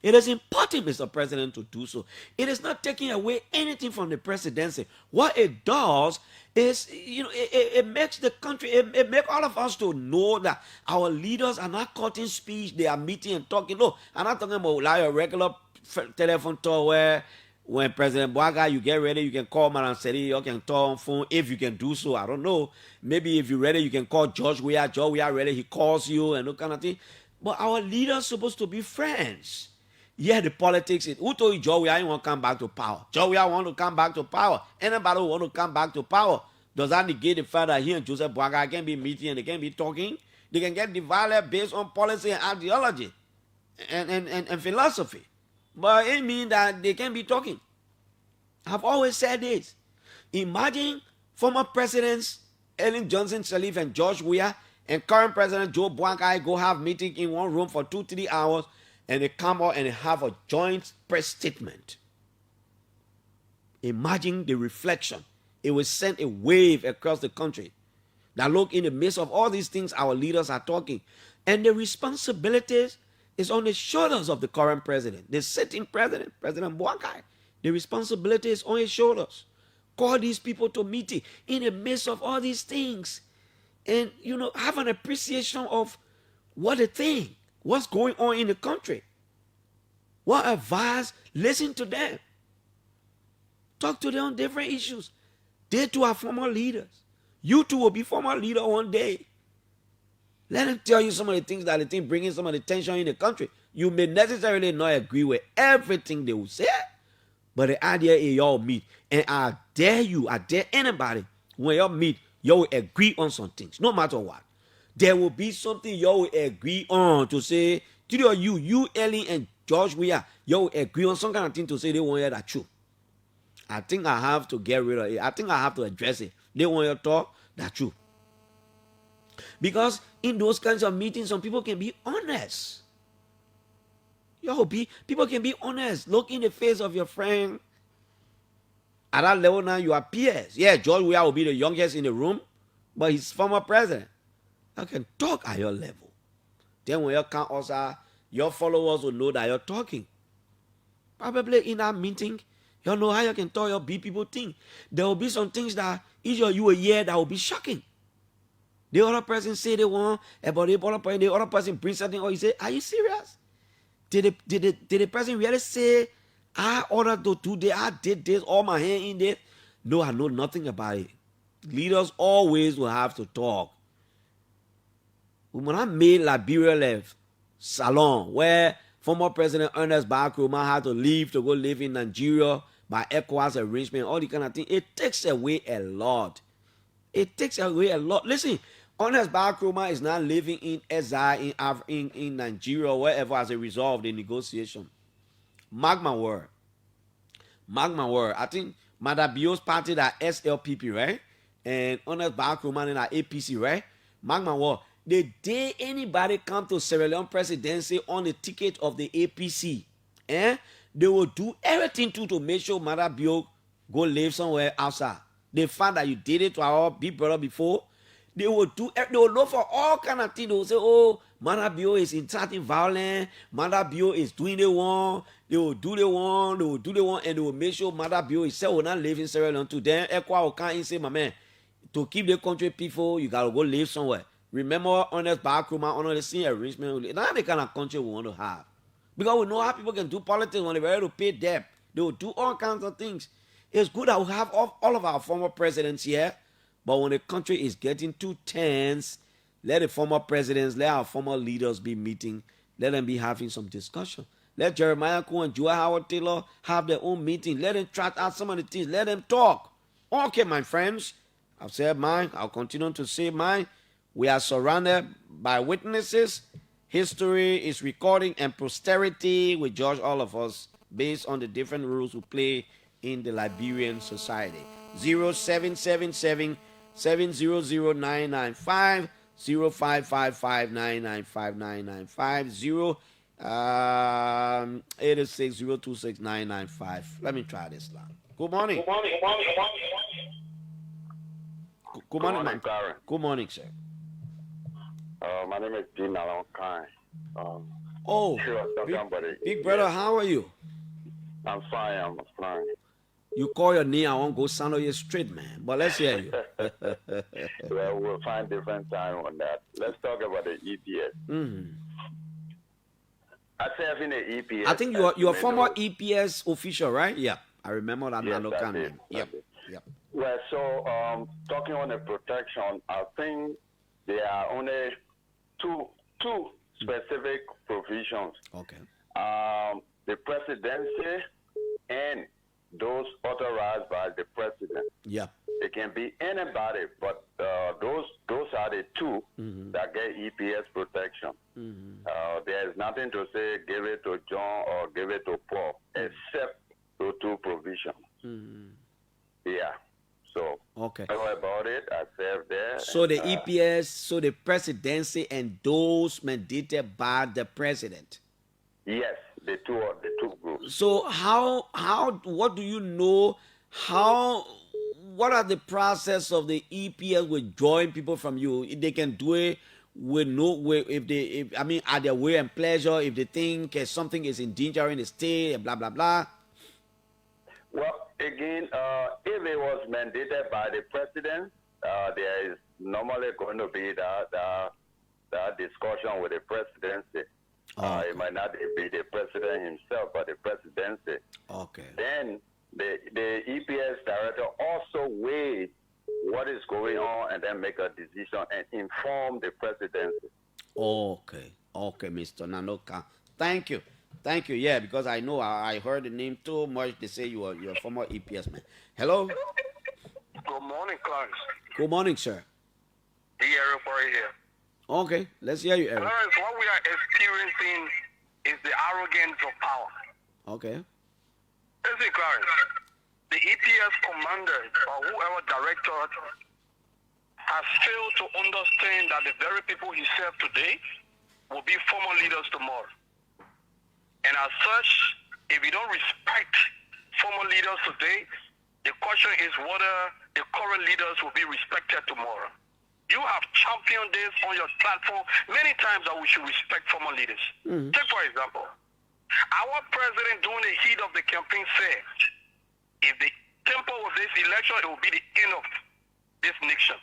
It is important, Mr. President, to do so. It is not taking away anything from the presidency. What it does is, it makes the country, it makes all of us to know that our leaders are not cutting speech, they are meeting and talking. No, I'm not talking about like a regular telephone talk where when President Boakai, you get ready, you can call Madam Seri, you can talk on phone, if you can do so, I don't know. Maybe if you're ready, you can call George Weah. George Weah ready, he calls you and that kind of thing. But our leaders are supposed to be friends. Yeah, the politics. Who told you George Weah want to come back to power? George Weah want to come back to power. Anybody who want to come back to power, does that negate the fact that he and Joseph Boakai can be meeting and they can be talking? They can get divided based on policy and ideology and philosophy. But it means that they can be talking. I've always said this. Imagine former presidents Ellen Johnson Sirleaf and George Weah and current President Joe Boakai go have meeting in one room for 2-3 hours and they come out and they have a joint press statement. Imagine the reflection. It will send a wave across the country. That look, in the midst of all these things, our leaders are talking. And the responsibilities is on the shoulders of the current president, the sitting president, President Boakai. The responsibility is on his shoulders. Call these people to meeting in the midst of all these things. And, have an appreciation of what they think, what's going on in the country. What advice? Listen to them. Talk to them on different issues. They too are former leaders. You too will be former leader one day. Let them tell you some of the things that they think bringing some of the tension in the country. You may necessarily not agree with everything they will say, but the idea is y'all meet. And I dare anybody, when y'all meet, y'all will agree on some things, no matter what. There will be something y'all will agree on to say, you, Ellen, and George Weah, y'all will agree on some kind of thing to say they want to hear that truth. I think I have to get rid of it. I think I have to address it. They want you to talk that truth. Because in those kinds of meetings, some people can be honest. People can be honest. Look in the face of your friend. At that level now, you are peers. Yeah, George Weah will be the youngest in the room, but he's former president. You can talk at your level. Then when you come outside, your followers will know that you're talking. Probably in that meeting, you know how you can tell your big people think. There will be some things that each of you will hear that will be shocking. The other person say they want about the other person brings something, or you say, are you serious? Did the person really say, I ordered to do this, I did this, all my hand in this? No, I know nothing about it. Leaders always will have to talk. When I made Liberia Live Salon, where former President Ernest Bai Koroma had to leave to go live in Nigeria by ECOWAS arrangement, all the kind of thing, it takes away a lot. It takes away a lot. Listen, Ernest Bai Koroma is not living in exile in Nigeria or wherever as a result of the negotiation. Mark my word. Mark my word. I think Madam Bio's party that SLPP, right? And Ernest Bai Koroma in that APC, right? Mark my word. The day anybody come to Sierra Leone presidency on the ticket of the APC, they will do everything to make sure Madam Bio go live somewhere outside. The fact that you did it to our big brother before, they will look for all kind of things. They will say, oh, Madam Bio is inciting violence, Madam Bio is doing the one, they will do the one, and they will make sure Madam Bio itself will not live in Sierra Leone. To them, ECOWAS will come and say, my man, To keep the country peaceful, you gotta go live somewhere. Remember, honest backroom, honest scene arrangement. That's the kind of country we want to have. Because we know how people can do politics when they're ready to pay debt. They will do all kinds of things. It's good that we have all of our former presidents here, but when the country is getting too tense, let the former presidents, let our former leaders be meeting, let them be having some discussion. Let Jeremiah Cohen and Joel Howard Taylor have their own meeting. Let them try out some of the things. Let them talk. Okay, my friends, I've said mine. I'll continue to say mine. We are surrounded by witnesses. History is recording, and posterity will judge all of us based on the different rules we play in the Liberian society. 0777 700 995 0555 995 995 86 026 995. Let me try this line. Good morning. Good morning, Karen. Good morning, sir. My name is Dean Alonkai. Big brother, how are you? I'm fine. You call your name, I won't go sound on you straight, man. But let's hear you. Well, we'll find different time on that. Let's talk about the EPS. Mm-hmm. I serve in the EPS. I think you're a former EPS official, right? Yeah, I remember that. Yes, I name. did. Yep. Well, so talking on the protection, I think there are only two specific provisions. Okay. The presidency and those authorized by the president. Yeah. It can be anybody, but those are the two that get EPS protection. There is nothing to say give it to John or give it to Paul, except those two provisions. Yeah. So, okay. I know about it. I served there. So the EPS, so the presidency endorsement mandated by the president. Yes, the two groups. So what do you know? What are the process of the EPS withdrawing people from you? If they can do it with no way, at their will and pleasure, if they think something is in danger in the state, and blah blah blah. Well, again, if it was mandated by the president, there is normally going to be that discussion with the presidency. It might not be the president himself, but the presidency. Okay. Then the EPS director also weigh what is going on and then make a decision and inform the presidency. Okay, Mr. Nanoka. Thank you. Yeah, because I know I heard the name too much. They say you're a former EPS man. Hello. Good morning, Clarence. Good morning, sir. Eric right here. Okay, let's hear you, Eric. Clarence, what we are experiencing is the arrogance of power. Okay. Listen, Clarence, the EPS commander or whoever director has failed to understand that the very people he served today will be former leaders tomorrow. And as such, if you don't respect former leaders today, the question is whether the current leaders will be respected tomorrow. You have championed this on your platform many times that we should respect former leaders. Take, for example, our president during the heat of the campaign said, if the tempo of this election, it will be the end of this nation.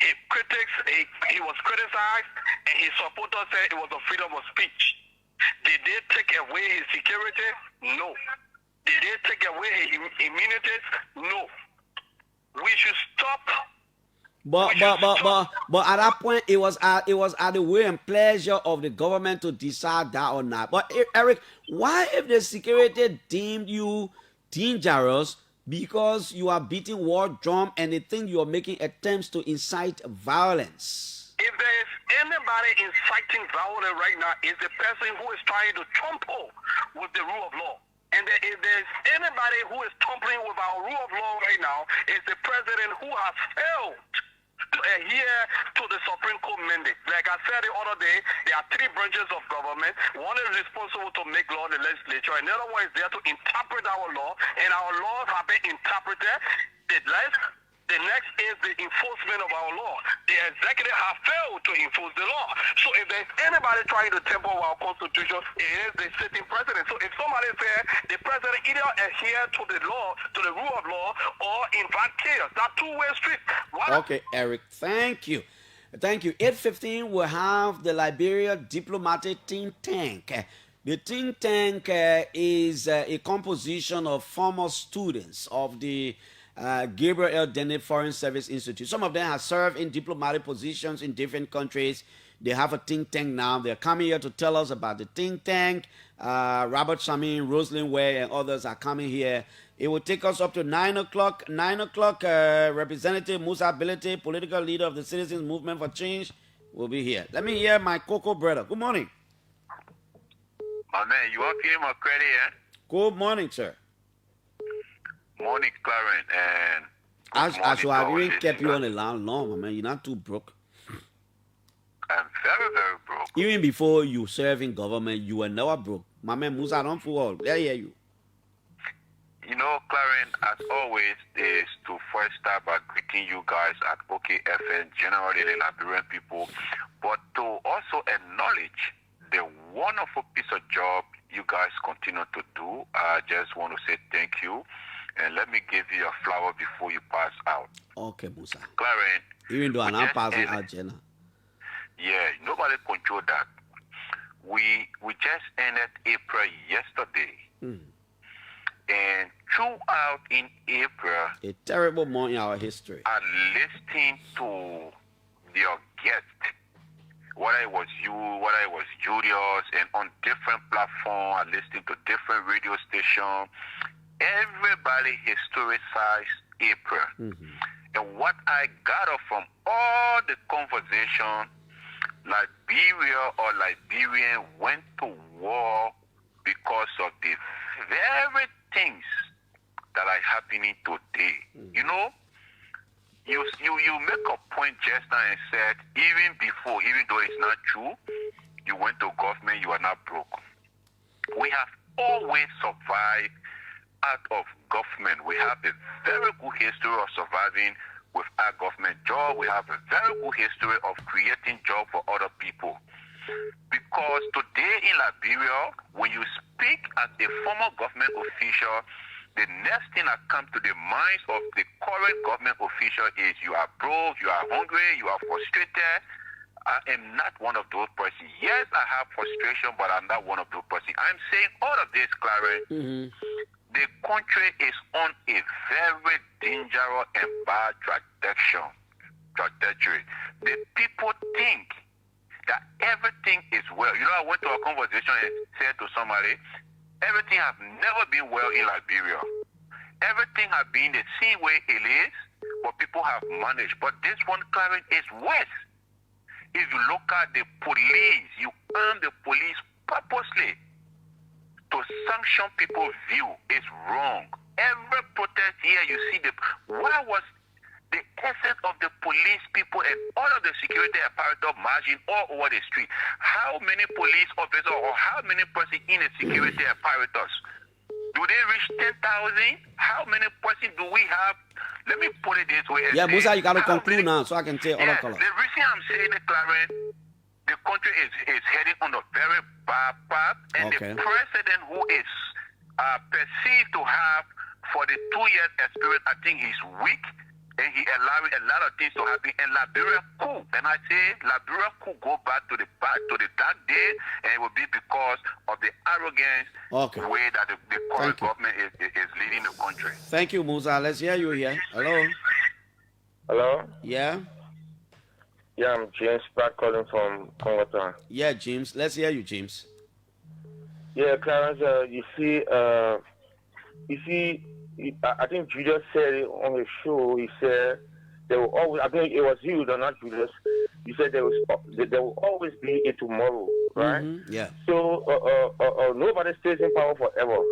He was criticized, and his supporters said it was a freedom of speech. Did they take away his security? No. Did they take away his immunity? No. We should stop. But at that point, it was at the will and pleasure of the government to decide that or not. But Eric, why if the security deemed you dangerous because you are beating war drum and they think you are making attempts to incite violence? If there is anybody inciting violence right now, it's the person who is trying to trample with the rule of law. And if there's anybody who is tumbling with our rule of law right now, it's the president who has failed to adhere to the Supreme Court mandate. Like I said the other day, there are three branches of government. One is responsible to make law, the legislature, and the other one is there to interpret our law, and our laws have been interpreted. The next is the enforcement of our law. The executive have failed to enforce the law. So if there's anybody trying to temper our constitution, it is the sitting president. So if somebody says the president either adhere to the law, to the rule of law, or invite chaos, that's two-way street. Okay, Eric, thank you. Thank you. 8:15, we'll have the Liberia Diplomatic Think Tank. The think tank is a composition of former students of the Gabriel L. Dennett Foreign Service Institute. Some of them have served in diplomatic positions in different countries. They have a think tank now. They're coming here to tell us about the think tank. Robert Shamin, Rosalind Way, and others are coming here. It will take us up to 9 o'clock. 9 o'clock, Representative MUSA BILITY, political leader of the Citizens Movement for Change, will be here. Let me hear my Coco brother. Good morning. My man, you want to give him a credit, eh? Good morning, sir. Morning, Clarence, and I should have even kept you on the line long, my man. You're not too broke. I'm very, very broke. Even before you serve in government, you were never broke. My man Musa, don't fool. Let hear you. You know, Clarence, as always, is to first start by greeting you guys at OKFN, generally the Liberian people, but to also acknowledge the wonderful piece of job you guys continue to do. I just want to say thank you, and let me give you a flower before you pass out. Okay, Musa. Clarence, even though I'm not passing out, Jenna. Yeah, nobody control that. We just ended April yesterday. And throughout in April, a terrible month in our history. I listened to your guest, whether it was you, whether it was Julius, and on different platforms, I listened to different radio stations. Everybody historicized April. And what I got from all the conversation, Liberia or Liberian went to war because of the very things that are happening today. You know, you make a point just now and said, even before, even though it's not true, you went to government, you are not broke. We have always survived out of government. We have a very good history of surviving with our government job. We have a very good history of creating jobs for other people. Because today in Liberia, when you speak as a former government official, the next thing that comes to the minds of the current government official is you are broke, you are hungry, you are frustrated. I am not one of those persons. Yes, I have frustration, but I'm not one of those persons. I'm saying all of this, Clarence. The country is on a very dangerous and bad trajectory. The people think that everything is well. You know, I went to a conversation and said to somebody, everything has never been well in Liberia. Everything has been the same way it is, but people have managed. But this one, Clarence, is worse. If you look at the police, you arm the police purposely to sanction people's view is wrong. Every protest here, you see where was the essence of the police people and all of the security apparatus marching all over the street? How many police officers or how many persons in the security apparatus? Do they reach 10,000? How many persons do we have? Let me put it this way. Yeah, Musa, you got to conclude now so I can tell other colors. The reason I'm saying it, Clarence, the country is heading on a very bad path, and the president who is perceived to have for the 2 years experience, I think he's weak, and he allowing a lot of things to happen. And Liberia could, and I say Liberia could go back to the dark days, and it will be because of the arrogance way that the current government is leading the country. Thank you, Musa. Let's hear you here. Hello. Hello. Yeah. Yeah, I'm James back calling from Congo. Yeah, James. Let's hear you, James. Yeah, Clarence. You see, I think Julius said it on his show. He said there will always. I think it was you, not Julius. You said there will always be a tomorrow, right? Yeah. So nobody stays in power forever.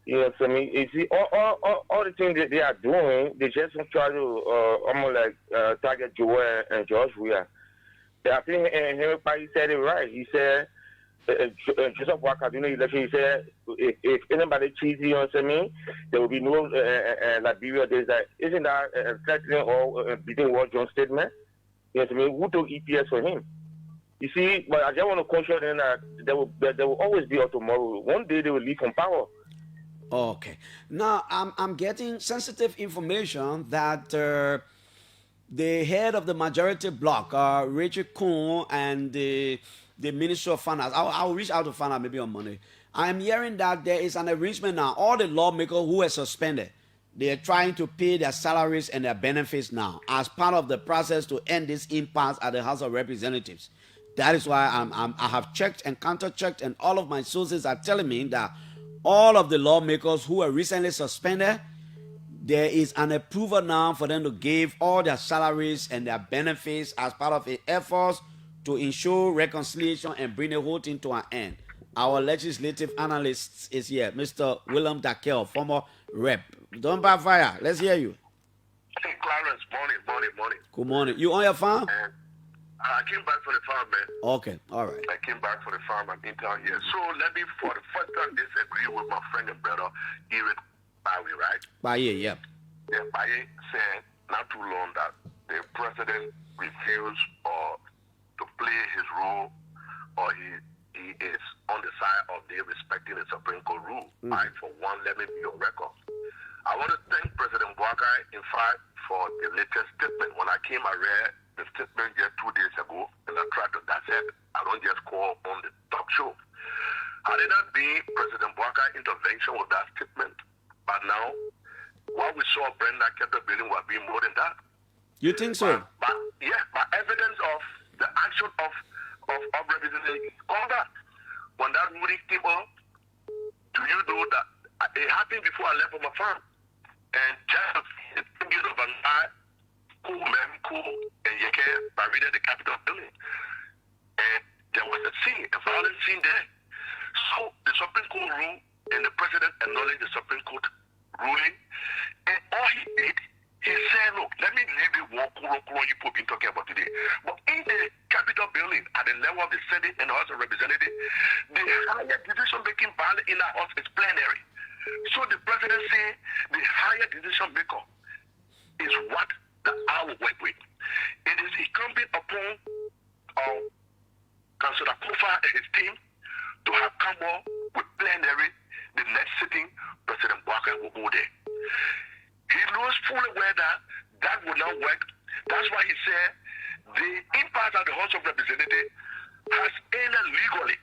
You know what I mean? You see, all the things that they are doing, they just try to almost like target Joel and George Weah. I think everybody said it right. He said Joseph Walker during the election, he said if anybody cheats, you know what I mean, there will be no Liberia. There's that, isn't that threatening or beating Ward John's statement? You know what I mean? Who took EPS for him? You see, but I just want to caution them that there will always be a tomorrow. One day they will leave from power. Okay. Now I'm getting sensitive information that the head of the majority bloc, Rachel Kuhn, and the Minister of Finance. I'll reach out to find out maybe on Monday. I am hearing that there is an arrangement now. All the lawmakers who were suspended, they are trying to pay their salaries and their benefits now as part of the process to end this impasse at the House of Representatives. That is why I have checked and counter-checked, and all of my sources are telling me that all of the lawmakers who were recently suspended, there is an approval now for them to give all their salaries and their benefits as part of the efforts to ensure reconciliation and bring the whole thing to an end. Our legislative analyst is here, Mr. William Dakel, former rep. Don't backfire. Let's hear you. Hey, Clarence, morning. Good morning. You on your farm? I came back for the farm, man. Okay, all right. I came back for the farm. I'm in town here. So let me, for the first time, disagree with my friend and brother, Eric Bawi, right? Baye, yeah. Yeah, Baye said not too long that the president refused or to play his role, or he is on the side of the respecting the Supreme Court rule. I, for one, let me be on record. I want to thank President Buakai, in fact, for the latest statement. When I came, I read the statement just 2 days ago, and I tried to dissect. I don't just call on the talk show. Had it not been President Buakai's intervention with that statement, but now, what we saw Brenda Keter building will be more than that. You think so? But evidence of the action of Representative Congress. When that ruling came up, do you know that it happened before I left for my farm? And just thinking of an eye, cool, and you can by reading the Capitol building. And there was a scene, a violent scene there. So the Supreme Court ruled, and the president acknowledged the Supreme Court ruling. And all he did, he said, look, let me leave the war you people been talking about today. But in the Capitol building, at the level of the Senate and the House of Representatives, the higher decision-making power in the House is plenary. So the president said the higher decision maker is what I will work with. It is incumbent upon Councillor Kofa and his team to have come up with plenary. The next sitting, President Buakai will go there. He knows fully well that will not work. That's why he said the impasse at the House of Representatives has ended legally,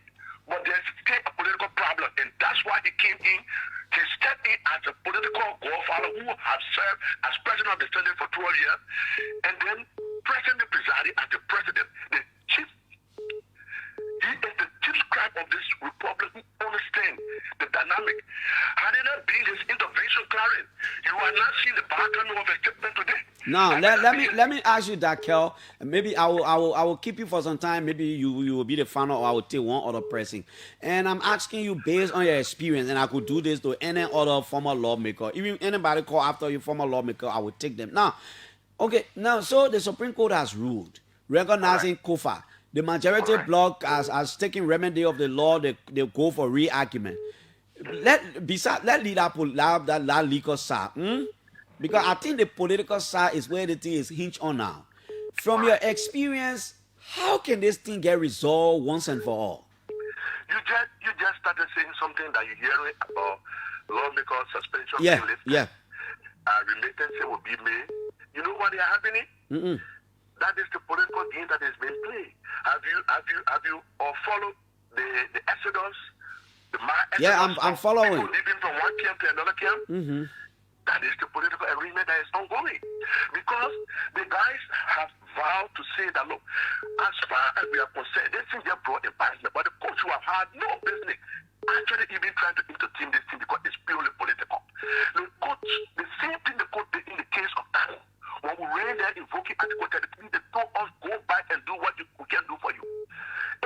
but there's still a political problem, and that's why he came in. He stepped in as a political godfather who has served as president of the Senate for 12 years, and then presently presiding as the president, the chief. He is the chief scribe of this republic who understands the dynamic. Had it not been his intervention, Clarence, you are not seeing the background of a statement today. Now let me ask you that, Kel. Maybe I will keep you for some time. Maybe you will be the final, or I will take one other person. And I'm asking you based on your experience, and I could do this to any other former lawmaker. Even anybody call after you former lawmaker, I will take them. Now, okay, so the Supreme Court has ruled, recognizing Kofa. The majority bloc has taken remedy of the law. They go for re-argument. Let that legal side. Because I think the political side is where the thing is hinged on now. From your experience, how can this thing get resolved once and for all? You just started saying something that you hear about lawmaker suspension. Yeah. Remittance will be made. You know what is happening? That is the political game that is being played. Have you followed the exodus? I'm following. People leaving from one camp to another camp. That is the political agreement that is ongoing. Because the guys have vowed to say that, look, as far as we are concerned, this thing just brought embarrassment, but the coach who have had no business actually even trying to intertwine this thing because it's purely political. The coach, the same thing the coach did in the case of Tano. When we ran there invoking Article 33, they told us go back and do what we can do for you.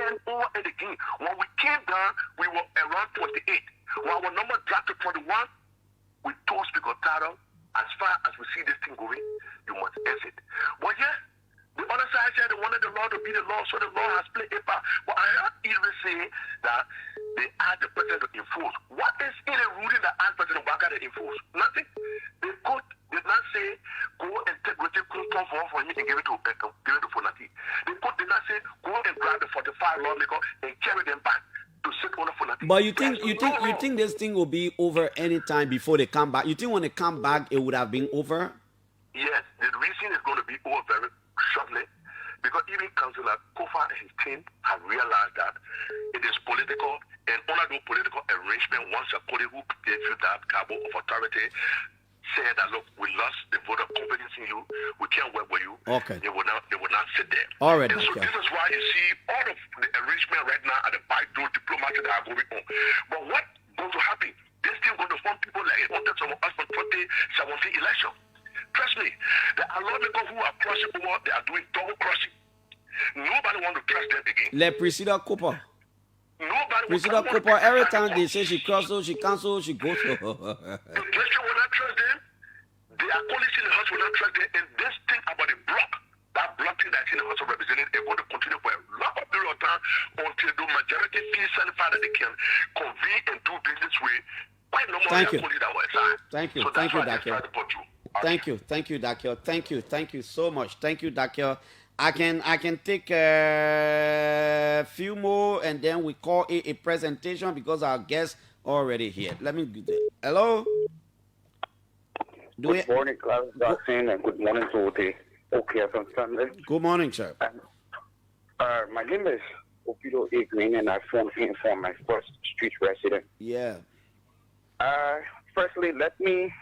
And over and again, when we came down, we were around 28. When our number dropped to 21, we told Speaker Taro, as far as we see this thing going, you must exit. But yeah, The other side said they wanted the law to be the law, so the law has played a part. But I heard even say that they asked the president to enforce. What is in a ruling that asked President Waka to enforce? Nothing. The court did not say go and take for him and give it to Fonati. The court did not say go and grab the 45 lawmaker and carry them back to sit on the Fonati. But you think this thing will be over any time before they come back? You think when they come back it would have been over? Yes, the reason is going to be over very shortly, because even Councillor Kofa and his team have realized that it is political, and under the political arrangement, once a colleague who gave you that cabo of authority said that, look, we lost the vote of confidence in you, we can't work with you, okay, they will not sit there. All right, and so this is why you see all of the arrangement right now at the back door diplomacy that are going on. But what going to happen? This thing going to form people like it wanted some of us for 2017 election. Trust me, there are lawmakers who are crossing over, they are doing double crossing. Nobody want to trust them again. Let Priscilla Cooper. Nobody Priscilla Cooper, every time they say she crosses, she cancels, she goes to the president will not trust them. Their colleagues in the House will not trust them. And this thing about the block, that block thing that's in the House of Representatives, they're going to continue for a long period of time until the majority feels satisfied that they can convene and do business with quite normal. Thank you. Thank you. So thank you, Dakio. Thank you, Dakio. Thank you so much. Thank you, Dakio. I can take a few more and then we call it a presentation because our guests already here. Let me do that. Hello. Good morning, Clarence Dawson, and good morning to the OKFM family. Good morning, sir. My name is Opido A. Green, and I phoned in for my first street resident. Yeah. Firstly, let me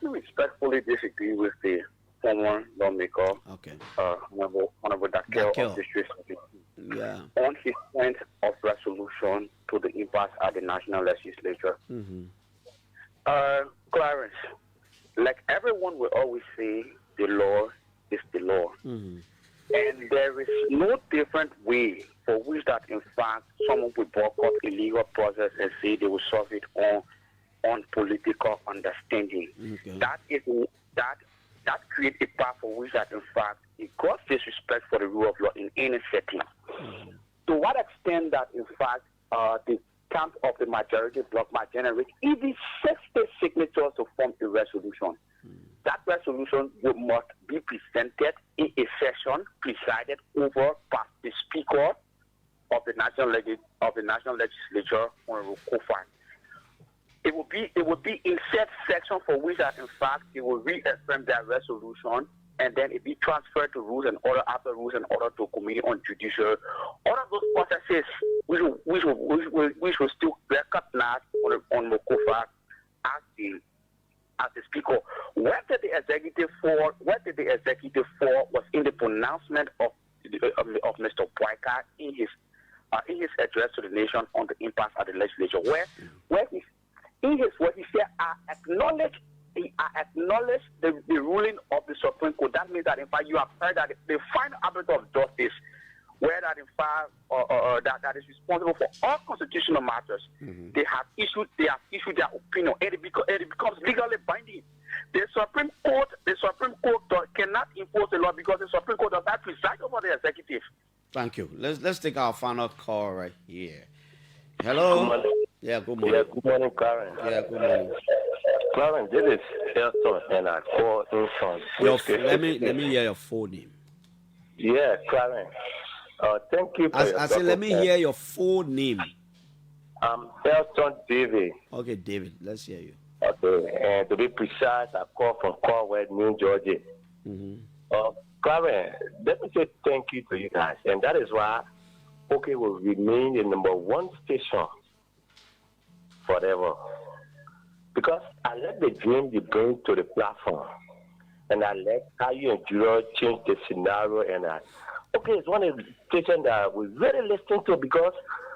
respectfully disagree with the former lawmaker, Honorable Dakio of the street. Yeah. On his point of resolution to the impasse at the National Legislature. Mm-hmm. Clarence, like everyone will always say, the law is the law. Mm-hmm. And there is no different way for which that, in fact, someone will boycott a legal process and say they will solve it on political understanding. Okay. That creates a path for which that, in fact, it gross disrespect for the rule of law in any setting. Mm-hmm. To what extent that, in fact, the camp of the majority bloc might generate even 60 signatures to form a resolution. That resolution must be presented in a session presided over by the Speaker of the National Legislature, Honorable Kofa. It will be in set section for which that, in fact, it will reaffirm that resolution, and then it be transferred to rules and order after rules and order to committee on judicial. All of those processes which will still recognize on Mokofa as the speaker. What did the executive for was in the pronouncement of Mr. Boyka in his address to the nation on the impasse at the legislature, where he said, I acknowledge the ruling of the Supreme Court. That means that, in fact, you have heard that the final arbiter of justice, where that, in fact, that is responsible for all constitutional matters, they have issued their opinion, and it becomes legally binding. The Supreme Court cannot enforce the law because the Supreme Court does not preside over the executive. Thank you. Let's take our final call right here. Hello. Good morning. Yeah, good morning. Yeah, good morning, Karen. Yeah, good morning. Karen, this is Elton, and I call in from. Let me hear your full name. Yeah, Karen. Thank you for I said, let me hear your full name. Elton David. Okay, David, let's hear you. Okay, and to be precise, I call from Cornwall, New Georgia. Karen, let me say thank you to you guys, and that is why OK will remain the number one station forever. Because I like the dream you bring to the platform, and I like how you and Juro change the scenario, and OK, it's one of the stations that we really listen to, because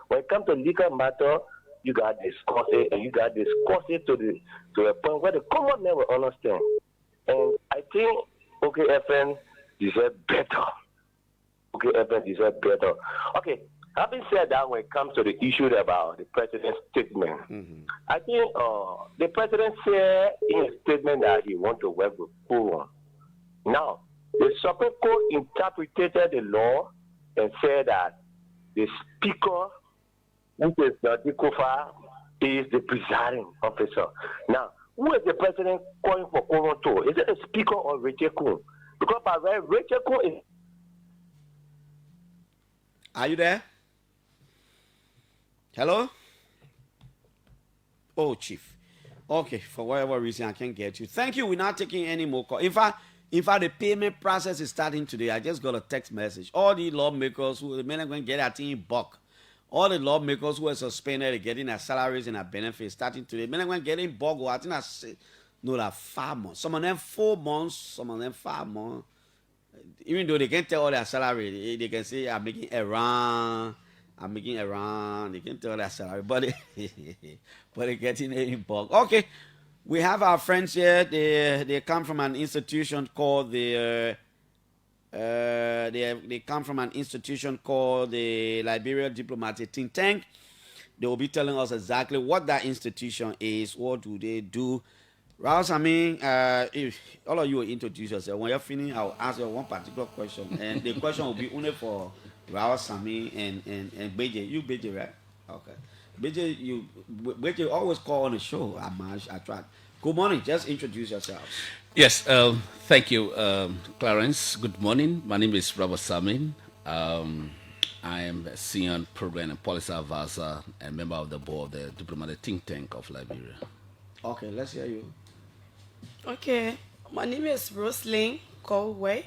when it comes to legal matter, you got to discuss it, and you got to discuss it to a point where the common man will understand. And I think OKFN deserves better. OKFN deserves better. Okay, having said that, when it comes to the issue about the president's statement, I think the president said in his statement that he wants to work with Kuron. Now, The Supreme Court interpreted the law and said that the speaker, which is the Dikofa, is the presiding officer. Now, who is the president calling for quorum to? Is it the speaker or Rachel Kuhn? Because by the way, Rachel Kuhn is. Are you there? Hello? Oh, Chief. Okay, for whatever reason, I can't get you. Thank you. We're not taking any more calls. In fact, the payment process is starting today. I just got a text message. All the lawmakers who the men are going to get a team buck. All the lawmakers who are suspended are getting their salaries and their benefits starting today. Men are going to get in bulk. I think I say, no, like 5 months. Some of them 4 months. Some of them 5 months. Even though they can't tell all their salary, they can say, I'm making around. They can tell their salary, but they're getting it in bulk. Okay, we have our friends here. They come from an institution called the Liberia Diplomatic Think Tank. They will be telling us exactly what that institution is. What do they do? Rouse, I mean, if all of you will introduce yourself. When you're finished, I'll ask you one particular question, and the question will be only for Raul, Sami, and BJ. You BJ, right? Okay. BJ always call on the show. I tried. Good morning. Just introduce yourself. Yes. Thank you, Clarence. Good morning. My name is Robert Samin. I am a senior program and policy advisor and member of the board of the Diplomatic Think Tank of Liberia. Okay, let's hear you. Okay, my name is Roslyn Colway.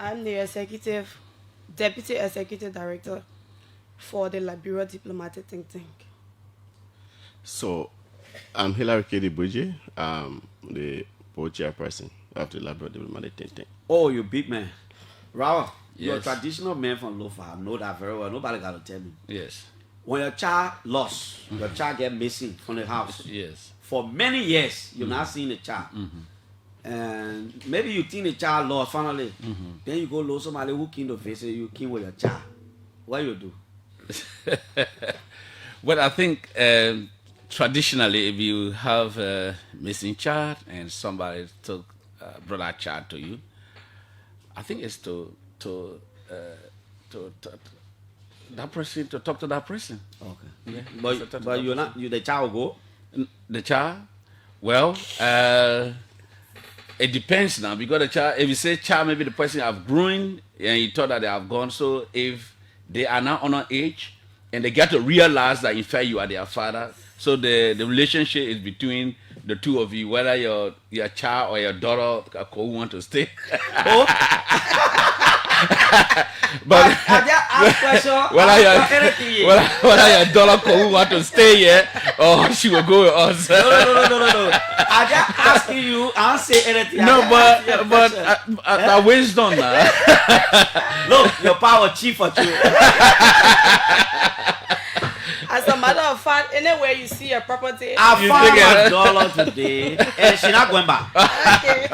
I'm the Deputy Executive Director for the Liberia Diplomatic Think Tank. So, I'm Hilary Kedi Buji. I'm the board chairperson of the Liberia Diplomatic Think Tank. Oh, you big man. Raul, you're a Yes. traditional man from Lofa. I know that very well. Nobody got to tell me. Yes. When your child lost, your child get missing from the house. Yes. For many years, you're not seeing the child. And maybe you think the child lost finally. Then you go lose somebody who came to visit you, came with your child. What you do? Well, I think traditionally, if you have a missing child and somebody brought that child to you, I think it's to that person, to talk to that person. Okay. Yeah. But you're not, the child will go? The child? Well, it depends now, because the child, if you say child, maybe the person have grown and you thought that they have gone. So if they are now on age and they get to realize that in fact you are their father, so the relationship is between the two of you, whether your child or your daughter who want to stay. But whether your daughter who want to stay here or she will go with us. No. I just asking you. I don't say anything. No, but that wisdom now. Look, your power chief for you. As a matter of fact, anywhere you see a property, I found my $1 today, and she's not going back. Okay.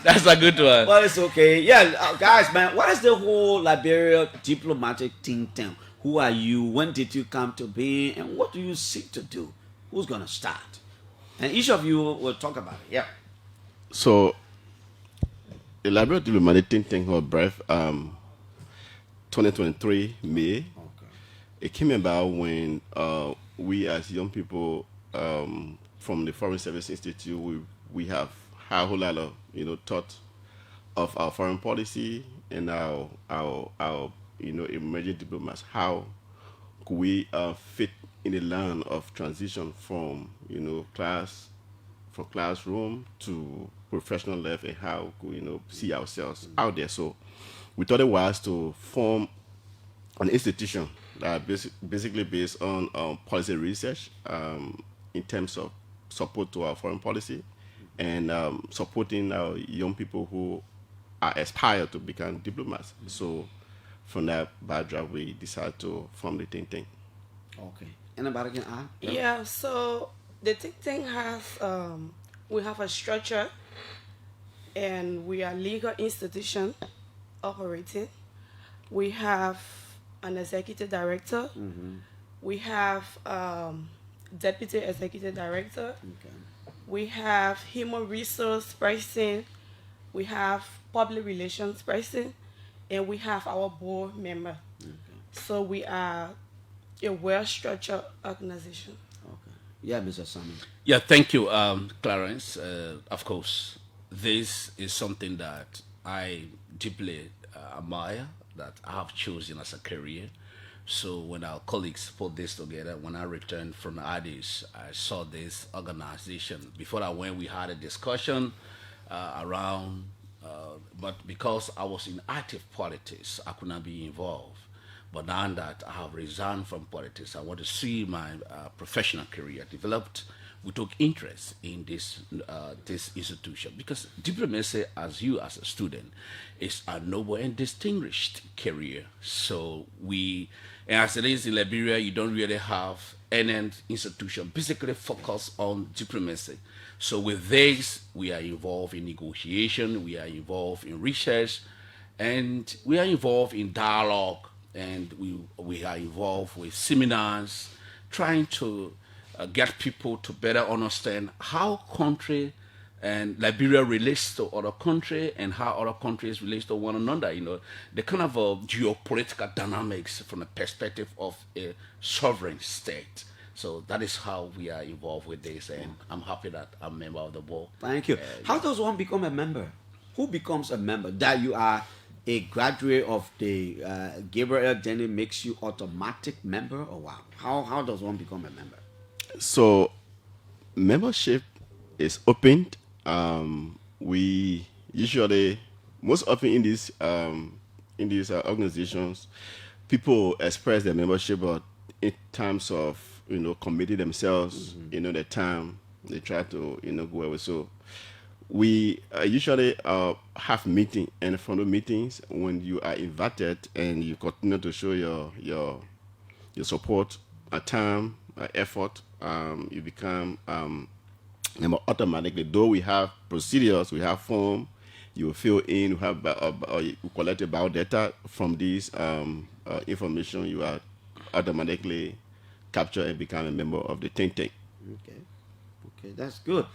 That's a good one. Well, it's okay. Yeah, guys, man, what is the whole Liberia Diplomatic Think Tank? Who are you? When did you come to be? And what do you seek to do? Who's going to start? And each of you will talk about it. Yeah. So, the Liberia Diplomatic Think Tank was birth 2023 May. It came about when we as young people from the Foreign Service Institute, we have a whole lot of thought of our foreign policy and our emerging diplomats. How could we fit in the line of transition from classroom to professional level, and how could we see ourselves out there? So we thought it was to form an institution that basically based on policy research in terms of support to our foreign policy and supporting our young people who are aspire to become diplomats. So from that backdrop, we decided to form the think tank. Okay. Anybody can add? Yeah, so the think tank has, we have a structure and we are a legal institution operating. We have an executive director. We have deputy executive director. We have human resource person we have public relations person, and we have our board member. So we are a well-structured organization. Yeah, Mr. Simon. Yeah, thank you, Clarence. Of course, this is something that I deeply admire, that I have chosen as a career. So when our colleagues put this together, when I returned from Addis, I saw this organization. Before I went, we had a discussion around, but because I was in active politics, I could not be involved. But now that I have resigned from politics, I want to see my professional career developed. We took interest in this institution because diplomacy, as a student, is a noble and distinguished career. So and as it is in Liberia, you don't really have any institution basically focused on diplomacy. So with this, we are involved in negotiation, we are involved in research, and we are involved in dialogue, and we are involved with seminars, trying to get people to better understand how country and Liberia relates to other country and how other countries relate to one another. The kind of geopolitical dynamics from the perspective of a sovereign state. So that is how we are involved with this, and I'm happy that I'm a member of the board. Thank you. How does one become a member? Who becomes a member? That you are a graduate of the Gabriel Denny makes you automatic member, or wow? How does one become a member? So membership is opened. We usually, most often in these organizations, people express their membership, but in terms of committing themselves, the time they try to go away. So we usually have meeting, and from the meetings, when you are invited and you continue to show your support, time, effort, you become automatically. Though we have procedures, we have form, you fill in, you have you collect about data from this information, you are automatically captured and become a member of the think tank. Okay, that's good.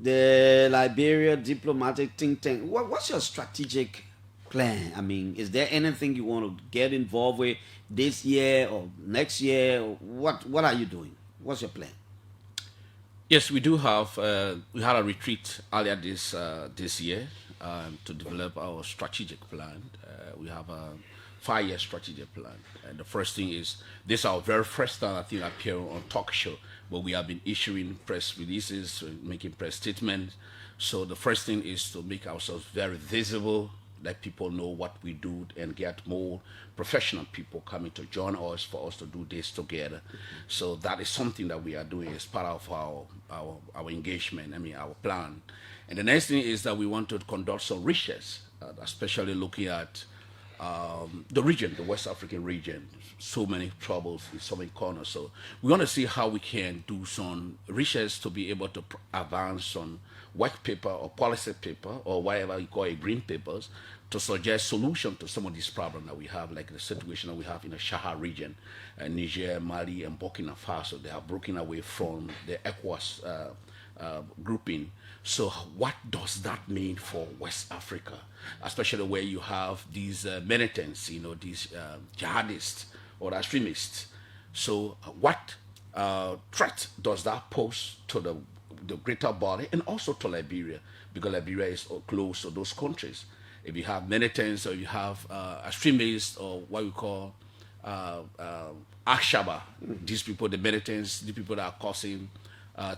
The Liberia Diplomatic Think Tank. What's your strategic plan? I mean, is there anything you want to get involved with this year or next year? Or what are you doing? What's your plan? Yes, we do have. We had a retreat earlier this year to develop our strategic plan. We have a 5-year strategic plan. And the first thing is, this is our very first time, I think, appearing on talk show, where we have been issuing press releases, making press statements. So the first thing is to make ourselves very visible, let people know what we do, and get more professional people coming to join us for us to do this together. So that is something that we are doing as part of our engagement, our plan. And the next thing is that we want to conduct some research, especially looking at the region, the West African region. So many troubles in so many corners. So we want to see how we can do some research to be able to advance some white paper or policy paper or whatever you call it, green papers, to suggest solution to some of these problems that we have, like the situation that we have in the Sahel region, Niger, Mali, and Burkina Faso. They are broken away from the ECOWAS grouping. So what does that mean for West Africa, especially where you have these militants, these jihadists or extremists? So what threat does that pose to the greater body and also to Liberia, because Liberia is close to those countries? If you have militants or you have extremists or what we call Akshaba, these people, the militants, the people that are causing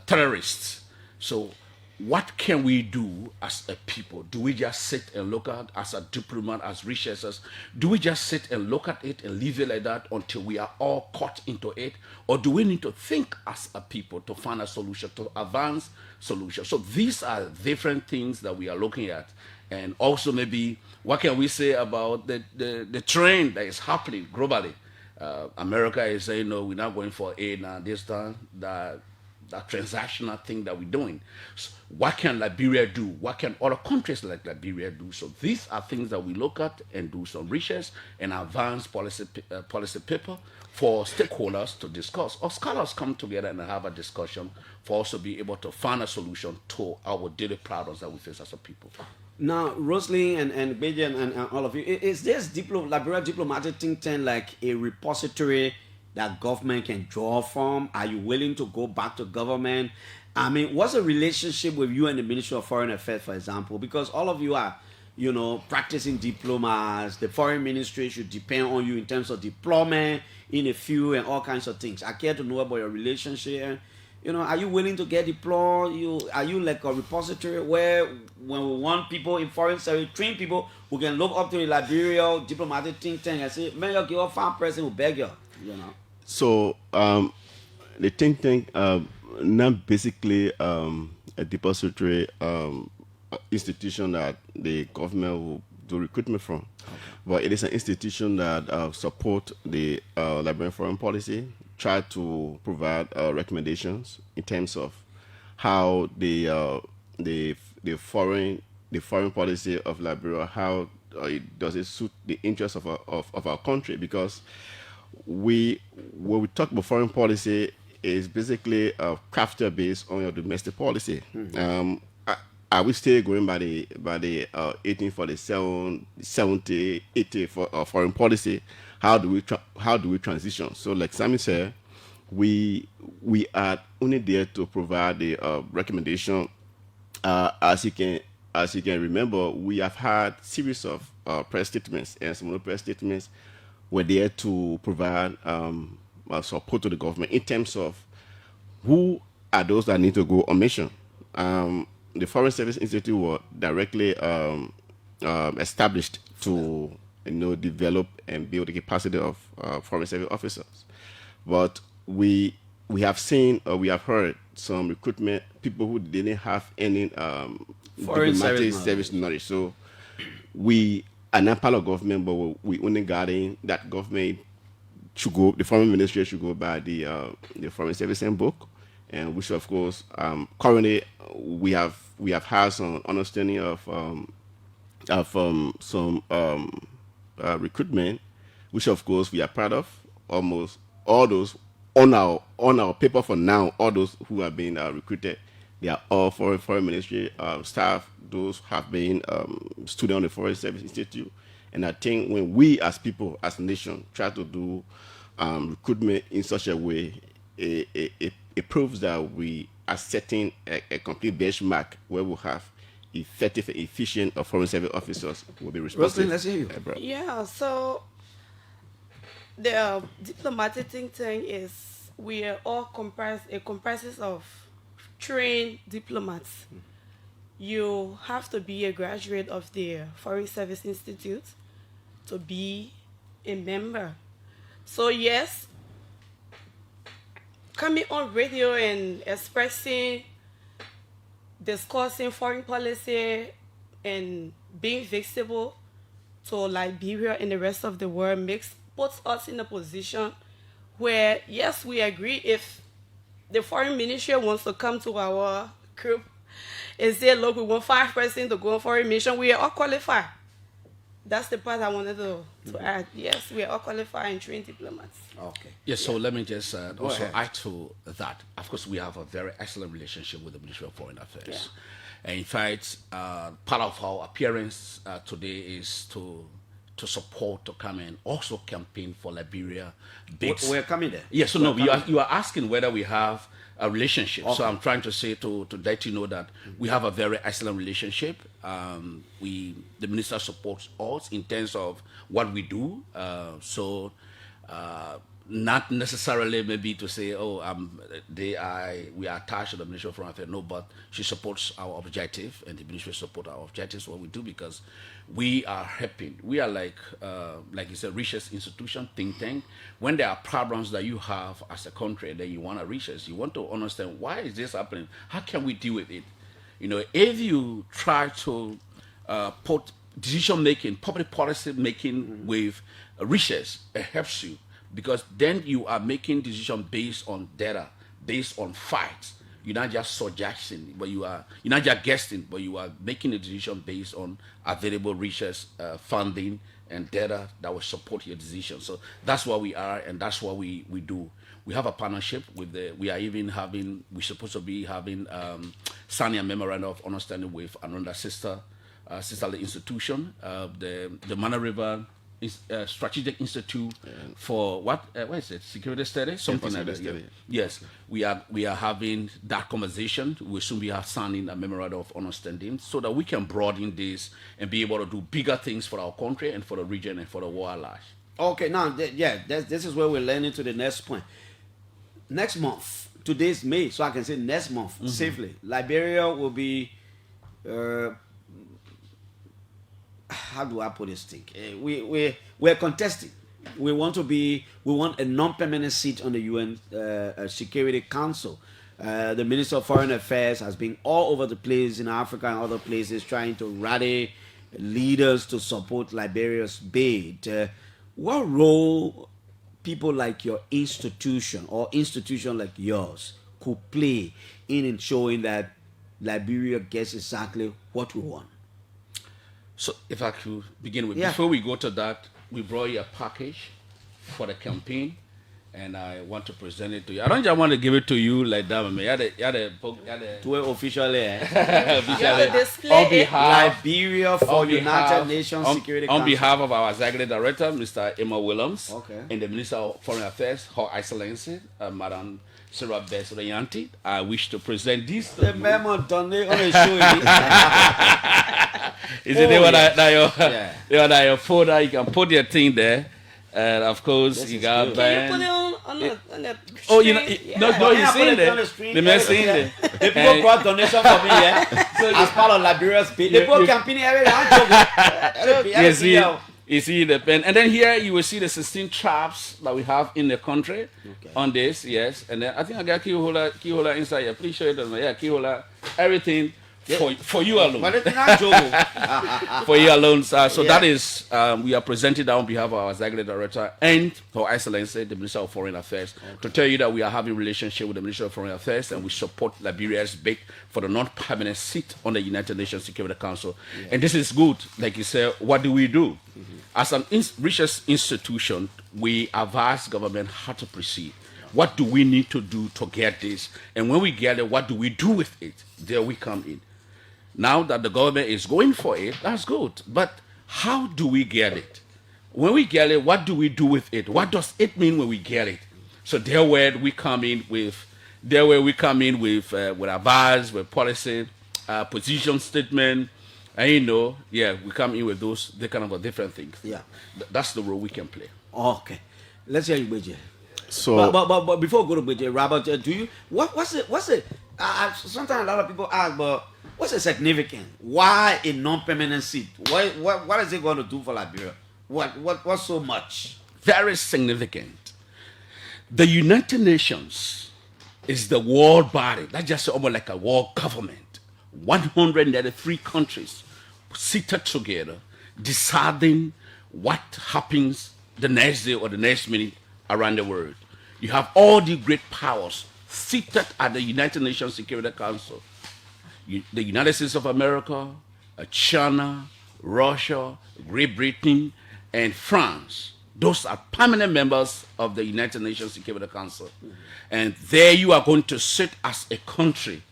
terrorists. So what can we do as a people? Do we just sit and look at, as a diplomat, as researchers, do we just sit and look at it and leave it like that until we are all caught into it? Or do we need to think as a people to find a solution, to advance solutions? So these are different things that we are looking at. And also maybe, what can we say about the trend that is happening globally? America is saying, no, we're not going for aid now, this time, that transactional thing that we're doing. So what can Liberia do? What can other countries like Liberia do? So these are things that we look at and do some research and advance policy paper for stakeholders to discuss. Or scholars come together and have a discussion for us to be able to find a solution to our daily problems that we face as a people. Now, Rosalie and Bejan and all of you, is this Liberia diplomatic think tank like a repository that government can draw from? Are you willing to go back to government? I mean, what's the relationship with you and the Ministry of Foreign Affairs, for example? Because all of you are, practicing diplomas. The foreign ministry should depend on you in terms of deployment in a few and all kinds of things. I care to know about your relationship. Are you willing to get deployed? Are you like a repository where when we want people in foreign service, train people who can look up to the Liberia diplomatic think tank and say, man, you give a farm president who beg you, So the think tank not basically a depository institution that the government will do recruitment from, but it is an institution that support the Liberian foreign policy, try to provide recommendations in terms of how the foreign policy of Liberia, how does it suit the interests of our country, because when we talk about foreign policy, is basically crafted based on your domestic policy. Are we still going by the 1847, 70, 80 for foreign policy? How do we transition? So, like Sammy said, we are only there to provide the recommendation. As you can remember, we have had series of press statements, and some of the press statements were there to provide support to the government in terms of who are those that need to go on mission. The Foreign Service Institute was directly established to develop and build the capacity of foreign service officers. But we have seen or we have heard some recruitment people who didn't have any foreign diplomatic service knowledge. So we are not part of government, but we only guarding that government should go. The foreign ministry should go by the foreign service handbook, and which of course currently we have had some understanding of some recruitment, which of course we are proud of. Almost all those on our paper for now, all those who have been recruited, they are all foreign ministry staff. Those have been students on the Foreign Service Institute, and I think when we as people, as a nation, try to do recruitment in such a way, it proves that we are setting a complete benchmark where we have effective and efficient foreign service officers will be responsible. Roslyn, let's hear you. Yeah, so the diplomatic think tank we are all comprises of trained diplomats. You have to be a graduate of the Foreign Service Institute to be a member. So yes, coming on radio and discussing foreign policy and being visible to Liberia and the rest of the world puts us in a position where, yes, we agree if the foreign ministry wants to come to our group and say, look, we want 5% to go on foreign mission, we are all qualified. That's the part I wanted to add. Yes, we are all qualified and trained diplomats. Okay. Yes, so let me just also add to that. Of course, we have a very excellent relationship with the Ministry of Foreign Affairs. Yeah. And in fact, part of our appearance today is to support, to come and also campaign for Liberia. We're coming there. Yes, so no, you are asking whether we have a relationship. Okay. So I'm trying to say to let you know that we have a very excellent relationship. The minister supports us in terms of what we do. Not necessarily maybe to say, we are attached to the Ministry of Foreign Affairs. No, but she supports our objective, and the ministry supports our objectives, what we do, because we are helping. We are like you said, research institution, think tank. When there are problems that you have as a country that you want to research, you want to understand why is this happening? How can we deal with it? If you try to put decision making, public policy making with research, it helps you, because then you are making decisions based on data, based on facts. You're not just suggesting, but you're not just guessing, but you are making a decision based on available research, funding, and data that will support your decision. So that's what we are, and that's what we do. We have a partnership with we're supposed to be having signing a memorandum of understanding with another sister sisterly institution, the Mana River Strategic Institute for what is it? Security studies, something like that. Study. Yes, we are having that conversation. We soon be signing a memorandum of understanding so that we can broaden this and be able to do bigger things for our country and for the region and for the world at large. Okay, now, this is where we're learning to the next point. Next month, today's May, so I can say next month safely, Liberia will be, how do I put this thing? We're contesting. We want a non-permanent seat on the UN Security Council. The Minister of Foreign Affairs has been all over the place in Africa and other places trying to rally leaders to support Liberia's bid. What role people like your institution or institution like yours could play in ensuring that Liberia gets exactly what we want? So if I could begin with, before we go to that, we brought you a package for the campaign, and I want to present it to you. I don't just want to give it to you like that, man. To it officially, on behalf Liberia for United Nations Security Council. On behalf of our executive director, Mr. Emma Williams, Okay. and the Minister of Foreign Affairs, Her Excellency, Madam Sarah Besrayanti, I wish to present this. The memo done it on the show. Is it the one that your folder? You can put your thing there, and of course you got Can you put it on the Oh, you know, screen? no, you see it. The man seen it. The people brought donation for me, as part of Liberia's bid. The people campaigning every You see the pen, and then here you will see the 16 traps that we have in the country on this, yes. And then I think I got key holder inside here. Please show it to me. Yeah, key holder, everything for you alone. For you alone, sir. So that is, we are presenting that on behalf of our executive director and Her Excellency, the Minister of Foreign Affairs, to tell you that we are having a relationship with the Minister of Foreign Affairs and we support Liberia's bid for the non-permanent seat on the United Nations Security Council. And this is good. Like you said, what do we do? As an research institution, we advise government how to proceed. What do we need to do to get this? And when we get it, what do we do with it? There we come in. Now that the government is going for it, that's good. But how do we get it? When we get it, what do we do with it? What does it mean when we get it? So there where we come in with advice, with policy, position statement, and we come in with those kind of different things. Yeah, that's the role we can play. Okay, let's hear you, Beje. So, but before we go to Beje, Robert, do you what's it? Sometimes a lot of people ask, but what's the significance? Why a non-permanent seat? What is it going to do for Liberia? What's so much? Very significant. The United Nations is the world body. That's just almost like a world government. 193 countries seated together, deciding what happens the next day or the next minute around the world. You have all the great powers seated at the United Nations Security Council. The United States of America, China, Russia, Great Britain, and France. Those are permanent members of the United Nations Security Council. And there you are going to sit as a country.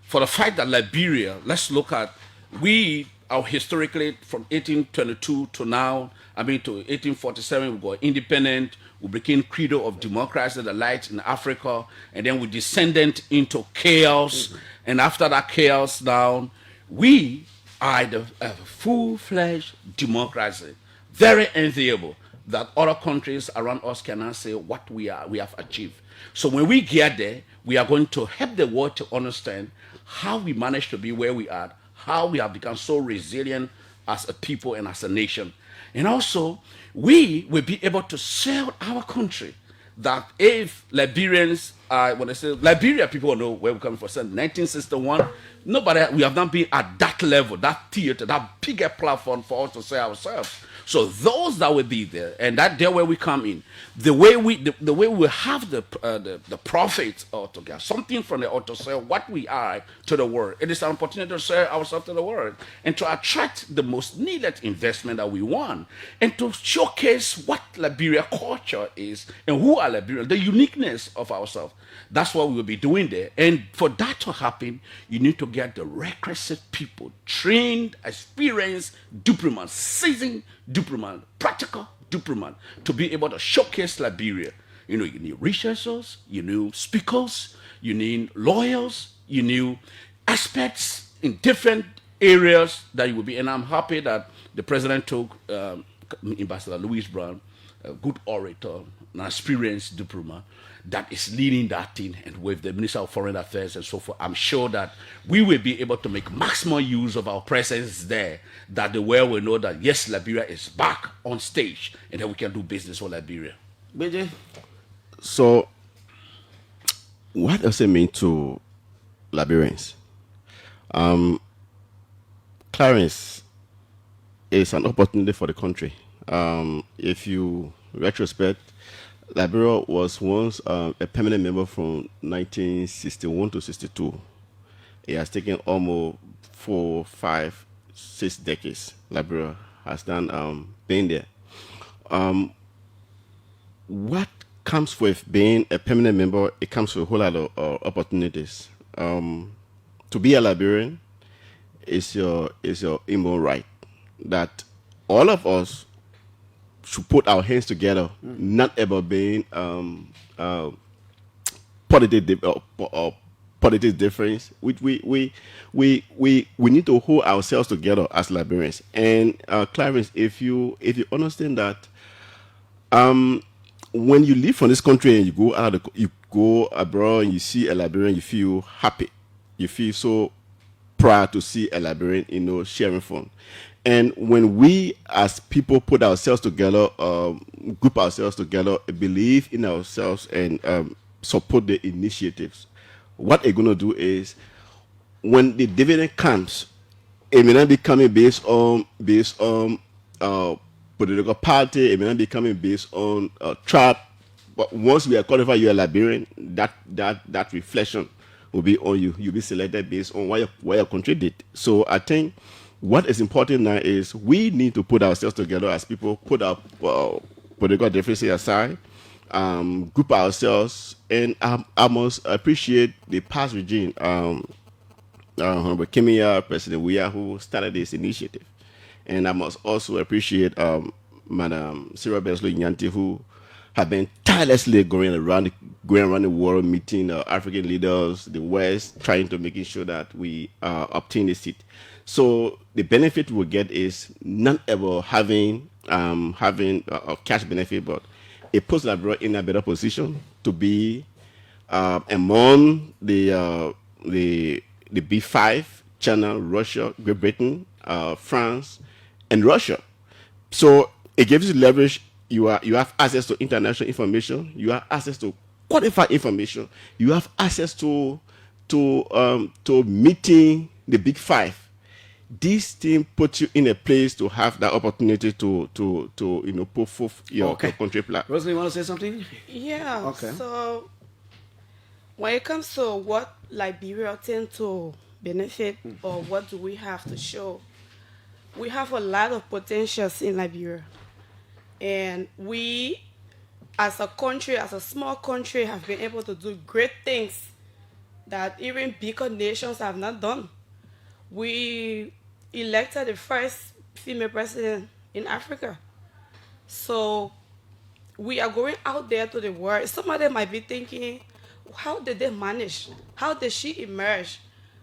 For the fact that Liberia, let's look at, we are historically from 1822 to now, to 1847, we got independent, we became cradle of democracy, the light in Africa, and then we descended into chaos, and after that chaos now, we are the full-fledged democracy, very enviable that other countries around us cannot say what we have achieved. So when we get there, we are going to help the world to understand how we managed to be where we are, how we have become so resilient as a people and as a nation. And also, we will be able to sell our country that if Liberians, when I say Liberia, people know where we come from. Since 1961, we have not been at that level, that theater, that bigger platform for us to sell ourselves. So those that will be there, and that there where we come in, the way we have the profits or to get something from the or to sell what we are to the world. It is an opportunity to sell ourselves to the world and to attract the most needed investment that we want, and to showcase what Liberia culture is and who are Liberians, the uniqueness of ourselves. That's what we will be doing there. And for that to happen, you need to get the requisite people, trained, experienced diplomats, seasoned diplomats, practical diplomats, to be able to showcase Liberia. You know, you need researchers, you need speakers, you need lawyers, you need experts in different areas that you will be. And I'm happy that the president took Ambassador Louis Brown, a good orator, an experienced diplomat that is leading that thing, and with the Minister of Foreign Affairs and so forth, I'm sure that we will be able to make maximum use of our presence there, that the world will know that yes, Liberia is back on stage, and that we can do business for Liberia. BJ? So, what does it mean to Liberians? Clarence is an opportunity for the country. If you retrospect, Liberia was once a permanent member from 1961 to 62. It has taken almost 4, 5, 6 decades. Liberia has done being there. What comes with being a permanent member? It comes with a whole lot of opportunities. To be a Liberian is your inborn right that all of us should put our hands together, not about being politics difference. Which we need to hold ourselves together as Liberians. And Clarence, if you understand that, when you leave from this country and you go abroad and you see a Liberian, you feel happy, you feel so proud to see a Liberian, sharing fun. And when we as people put ourselves together, group ourselves together, believe in ourselves and support the initiatives, what it's going to do is when the dividend comes, it may not be coming based on political party, it may not be coming based on tribe, but once we are qualified, you're a Liberian, that reflection will be on you. You'll be selected based on what your country did. So I think what is important now is we need to put ourselves together as people, put our political differences aside, group ourselves, and I must appreciate the past regime, Honorable Kimia, President Weah, who started this initiative. And I must also appreciate Madam Sarah Beslo Nyanti, who have been tirelessly going around the world, meeting African leaders, the West, trying to making sure that we obtain a seat. So the benefit we get is not ever having a cash benefit, but it puts Liberia in a better position to be among the B5, China, Russia, Great Britain, France, and Russia. So it gives you leverage. You have access to international information. You have access to qualified information. You have access to meeting the big five. This thing puts you in a place to have that opportunity to put forth your country plan. Rosalie, you want to say something? Yeah. Okay. So when it comes to what Liberia tend to benefit or what do we have to show, we have a lot of potentials in Liberia. And we, as a country, as a small country, have been able to do great things that even bigger nations have not done. We elected the first female president in Africa. So we are going out there to the world. Some of them might be thinking, how did they manage? How did she emerge?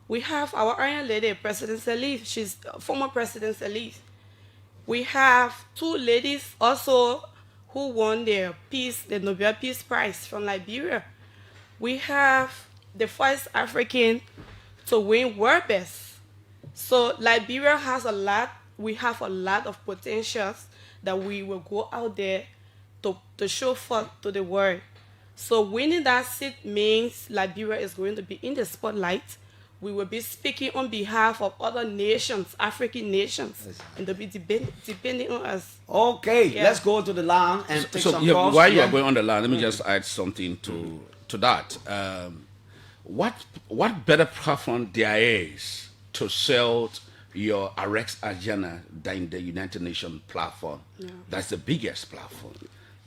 We have our Iron Lady, President Salif. She's former President Salif. We have 2 ladies also who won their the Nobel Peace Prize from Liberia. We have the first African to win World Best. So Liberia has a lot. We have a lot of potentials that we will go out there to show forth to the world. So winning that seat means Liberia is going to be in the spotlight. We will be speaking on behalf of other nations, African nations, and they'll be depending on us. Okay, let's go to the line and take some calls. While you are going on the line, let me just add something to that. What better platform there is to sell your Arrest agenda than the United Nations platform? Yeah. That's the biggest platform.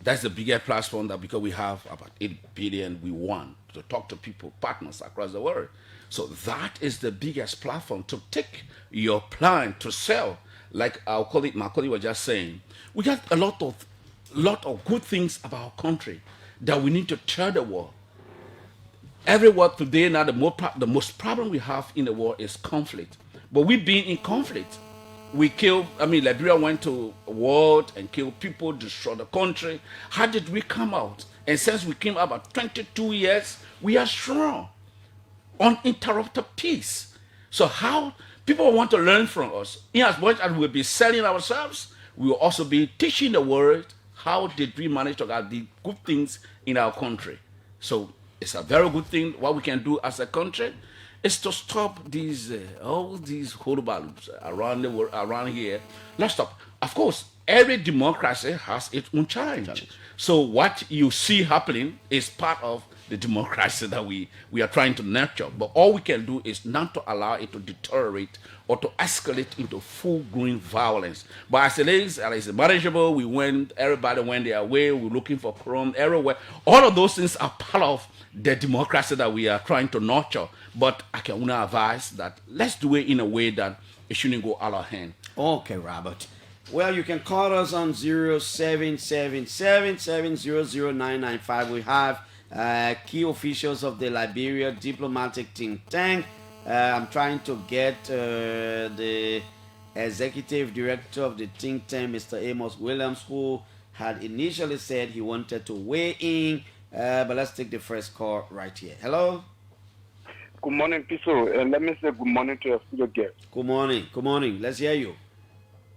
That's the biggest platform that because we have about 8 billion, we want to talk to people, partners across the world. So that is the biggest platform to take your plan to sell. Like our colleague, my colleague was just saying, we got a lot of good things about our country that we need to tell the world. Everywhere today now, the most problem we have in the world is conflict. But we've been in conflict. We killed, Liberia went to war and killed people, destroyed the country. How did we come out? And since we came out about 22 years, we are strong. Uninterrupted peace. So how people want to learn from us. In as much as we'll be selling ourselves, we will also be teaching the world how did we manage to get the good things in our country. So it's a very good thing. What we can do as a country is to stop these all these hullabaloo's around the world, around here. Let's stop. Of course, every democracy has its own challenge. So what you see happening is part of the democracy that we are trying to nurture. But all we can do is not to allow it to deteriorate or to escalate into full-grown violence. But as it is manageable. Everybody went their way. We're looking for crime everywhere. All of those things are part of the democracy that we are trying to nurture. But I can only advise that let's do it in a way that it shouldn't go out of hand. Okay, Robert. Well, you can call us on 0777700995. We have key officials of the Liberia Diplomatic Think Tank. I'm trying to get the executive director of the think tank, Mr. Amos Williams, who had initially said he wanted to weigh in. But let's take the first call right here. Hello? Good morning, Piso. And let me say good morning to your studio guest. Good morning. Good morning. Let's hear you.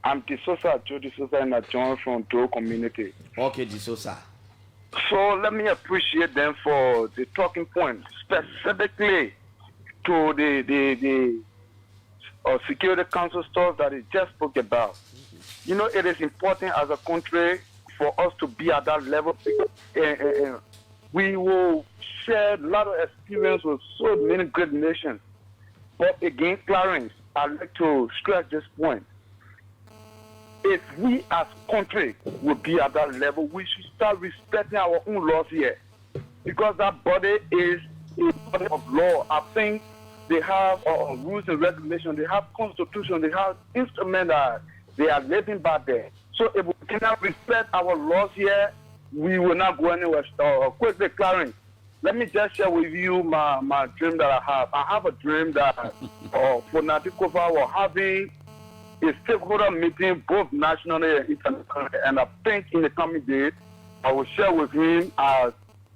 I'm D'Souza, Joe D'Souza, and I join from Doe community. Okay, D'Souza. So let me appreciate them for the talking point, specifically to the Security Council stuff that he just spoke about. You know, it is important as a country for us to be at that level. We will share a lot of experience with so many great nations. But again, Clarence, I'd like to stress this point. If we as country will be at that level, we should start respecting our own laws here. Because that body is a body of law. I think they have rules and regulations, they have constitution, they have instruments that they are living by there. So if we cannot respect our laws here, we will not go anywhere. Quickly, Clarence, let me just share with you my dream that I have. I have a dream that for Natikova we're having a stakeholder meeting both nationally and internationally. And I think in the coming days, I will share with him as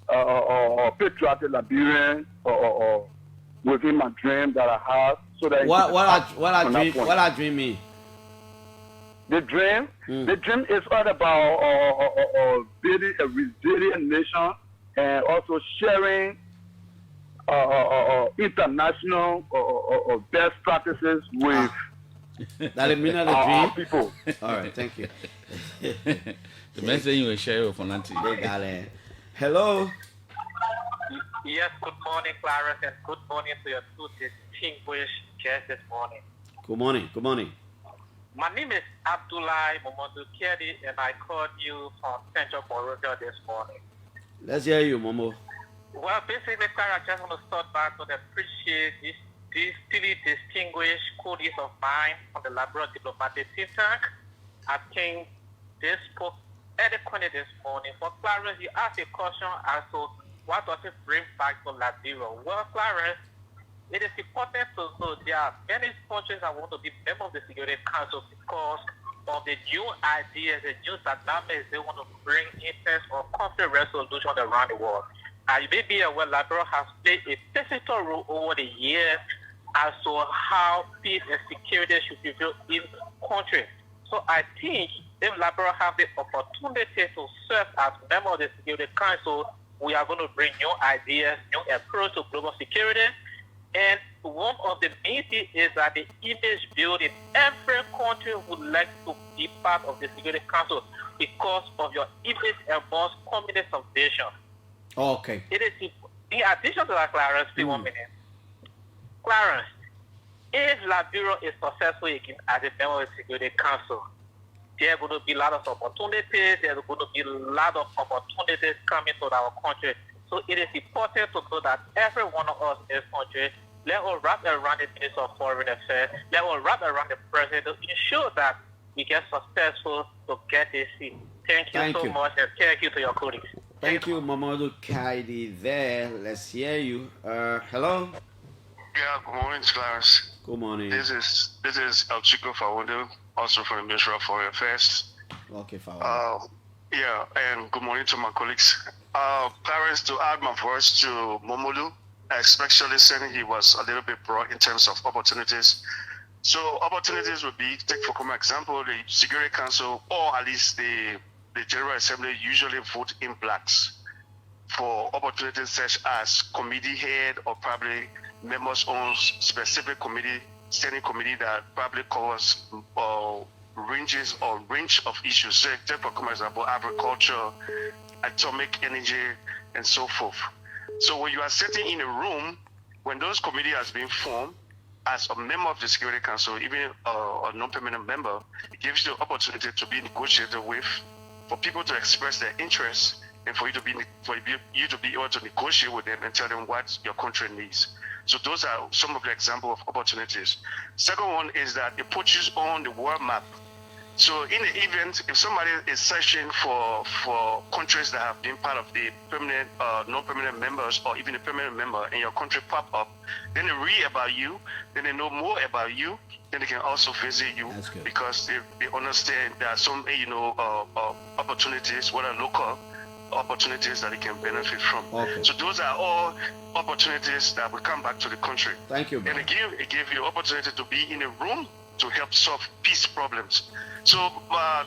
a patriotic Liberian with him my dream that I have. So that what I dream mean? The dream is all about building a resilient nation and also sharing international best practices with that mean the dream people. All right, thank you. The message you will share for Nancy. Hello. Yes, good morning, Clarence, and good morning to your two distinguished guests this morning. Good morning. Good morning. My name is Abdullah Momodu Kedi, and I called you from Central Monrovia this morning. Let's hear you, Momo. Well, basically, Clarence, I just want to start back to appreciate these three distinguished colleagues of mine from the Liberia Diplomatic Think Tank. I think they spoke eloquently this morning. For Clarence, you asked a question as to what does it bring back to Liberia? Well, Clarence, it is important to know there are many countries that want to be members of the Security Council because of the new ideas, the new dynamics they want to bring in terms of conflict resolution around the world. And you may be aware Liberia has played a pivotal role over the years as to how peace and security should be built in the country. So I think if Liberia have the opportunity to serve as member of the Security Council, we are going to bring new ideas, new approach to global security. And one of the main things is that the image building, every country would like to be part of the Security Council because of your image amongst communist of nations. Okay. It is in addition to that, Clarence, 1 minute. Clarence, if Liberia is successful again as a member of the Security Council, there are going to be a lot of opportunities. There are going to be a lot of opportunities coming to our country. So it is important to know that every one of us in this country, let us wrap around the Minister of Foreign Affairs, let us wrap around the President to ensure that we get successful to get this seat. Thank you so much, and thank you to your colleagues. Thank you, Mamadou Kaidi there. Let's hear you. Hello? Yeah, good morning, Clarence. Good morning. This is El Chico Fawundo, also from the Ministry of Foreign Affairs. Okay, Fawundo. Yeah, and good morning to my colleagues. Clarence, to add my voice to Momolu, especially saying he was a little bit broad in terms of opportunities. So opportunities would be, take for common example, the Security Council, or at least the General Assembly usually vote in blacks for opportunities such as committee head or probably members on specific committee, standing committee that probably covers range of issues. So take for example, agriculture, atomic energy, and so forth. So when you are sitting in a room, when those committee has been formed, as a member of the Security Council, even a non-permanent member, it gives you the opportunity to be negotiated with, for people to express their interests, and for you to be able to negotiate with them and tell them what your country needs. So those are some of the examples of opportunities. Second one is that it puts you on the world map. So in the event, if somebody is searching for countries that have been part of the permanent, non-permanent members, or even a permanent member, and your country pop up, then they read about you, then they know more about you, then they can also visit you, because they understand there are some opportunities, what are local opportunities that they can benefit from. Okay. So those are all opportunities that will come back to the country. Thank you, and again, it gives you opportunity to be in a room to help solve peace problems. So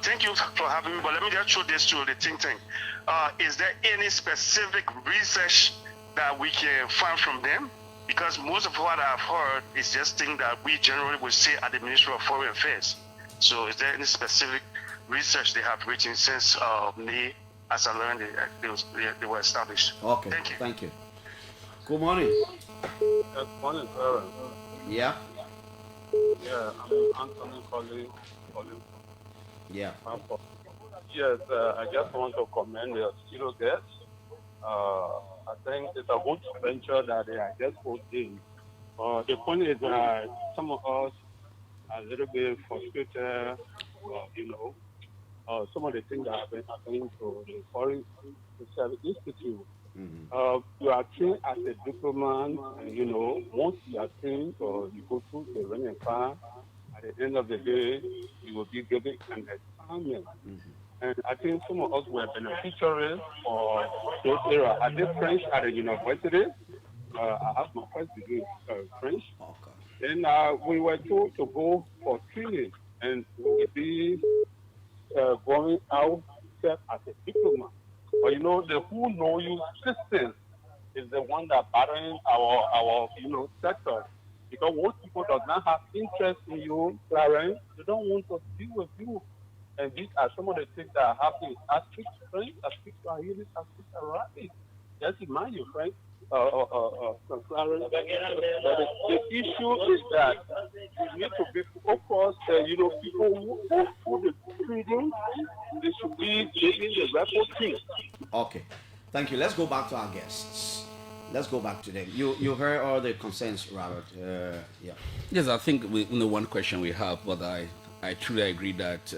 thank you for having me, but let me just show this to the think tank. Is there any specific research that we can find from them? Because most of what I've heard is just things that we generally would say at the Ministry of Foreign Affairs. So is there any specific research they have written since May, as I learned they were established? Okay, thank you. Good morning. Good morning, Clarence. Yeah? Yeah, I'm Anthony calling. Yeah. Yes, I just want to commend the studio guests. I think it's a good venture that they are just put in. The point is that some of us are a little bit frustrated, some of the things that have been happening to the Foreign Service Institute. You are trained as a diplomat, and once you are trained or you go through the rank and file, at the end of the day, you will be given an assignment. And I think some of us were beneficiaries for those areas. I did French at the university. I have my first degree in French. Then we were told to go for training, and we will be going out as a diplomat. But the who know you system is the one that battering our sector. Because most people do not have interest in you, Clarence, they don't want to deal with you. And these are some of the things that are happening. I speak French, I speak Swahili, I speak Arabic. Just imagine, Frank, Clarence. The issue is that you need to be focused. People who the trading, they should be taking the reporting. Okay, thank you. Let's go back to our guests. Let's go back to them. You heard all the concerns, Robert. Yeah. Yes, I think one question we have, but I truly agree that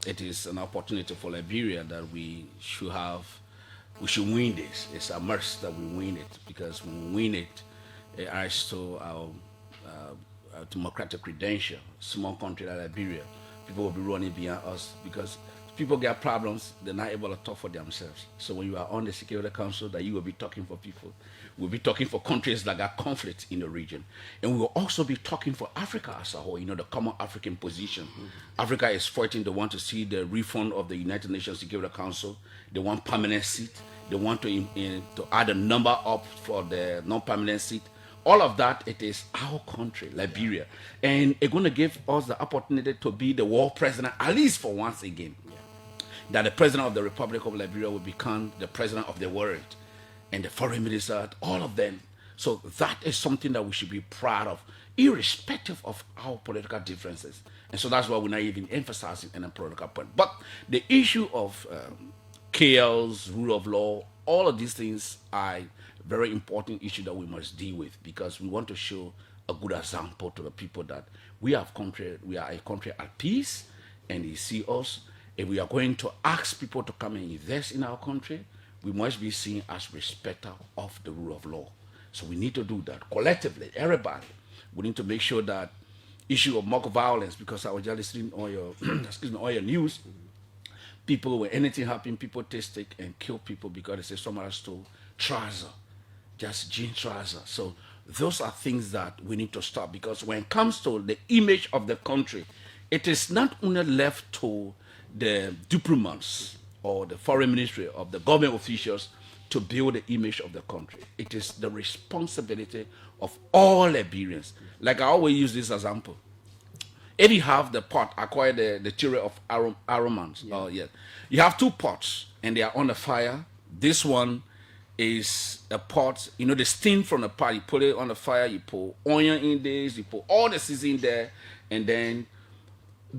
it is an opportunity for Liberia that we should win this. It's a must that we win it, because when we win it, it adds to our democratic credential. Small country like Liberia, people will be running behind us because people get problems, they're not able to talk for themselves. So when you are on the Security Council, that you will be talking for people. We'll be talking for countries that got conflict in the region. And we will also be talking for Africa as a whole, the common African position. Africa is fighting, they want to see the reform of the United Nations Security Council. They want permanent seat. They want to add a number up for the non-permanent seat. All of that, it is our country, Liberia. And it's going to give us the opportunity to be the world president, at least for once again. That the president of the Republic of Liberia will become the president of the world, and the foreign minister, all of them. So that is something that we should be proud of, irrespective of our political differences. And so that's why we're not even emphasizing any political point. But the issue of chaos, rule of law, all of these things are very important issue that we must deal with, because we want to show a good example to the people that we are a country at peace, and they see us. If we are going to ask people to come and invest in our country, we must be seen as respecter of the rule of law. So we need to do that collectively, everybody. We need to make sure that issue of mock violence, because I was just listening on your on your news. People, when anything happen, people take stick and kill people because they say somebody stole trouser, just jean trouser. So those are things that we need to stop, because when it comes to the image of the country, it is not only left to the diplomats or the foreign ministry of the government officials to build the image of the country. It is the responsibility of all Liberians. Like I always use this example. If you have the pot, acquire the theory of aromans. Yeah. You have two pots and they are on the fire. This one is a pot, the steam from the pot, you put it on the fire, you put onion in this, you put all the seasoning there, and then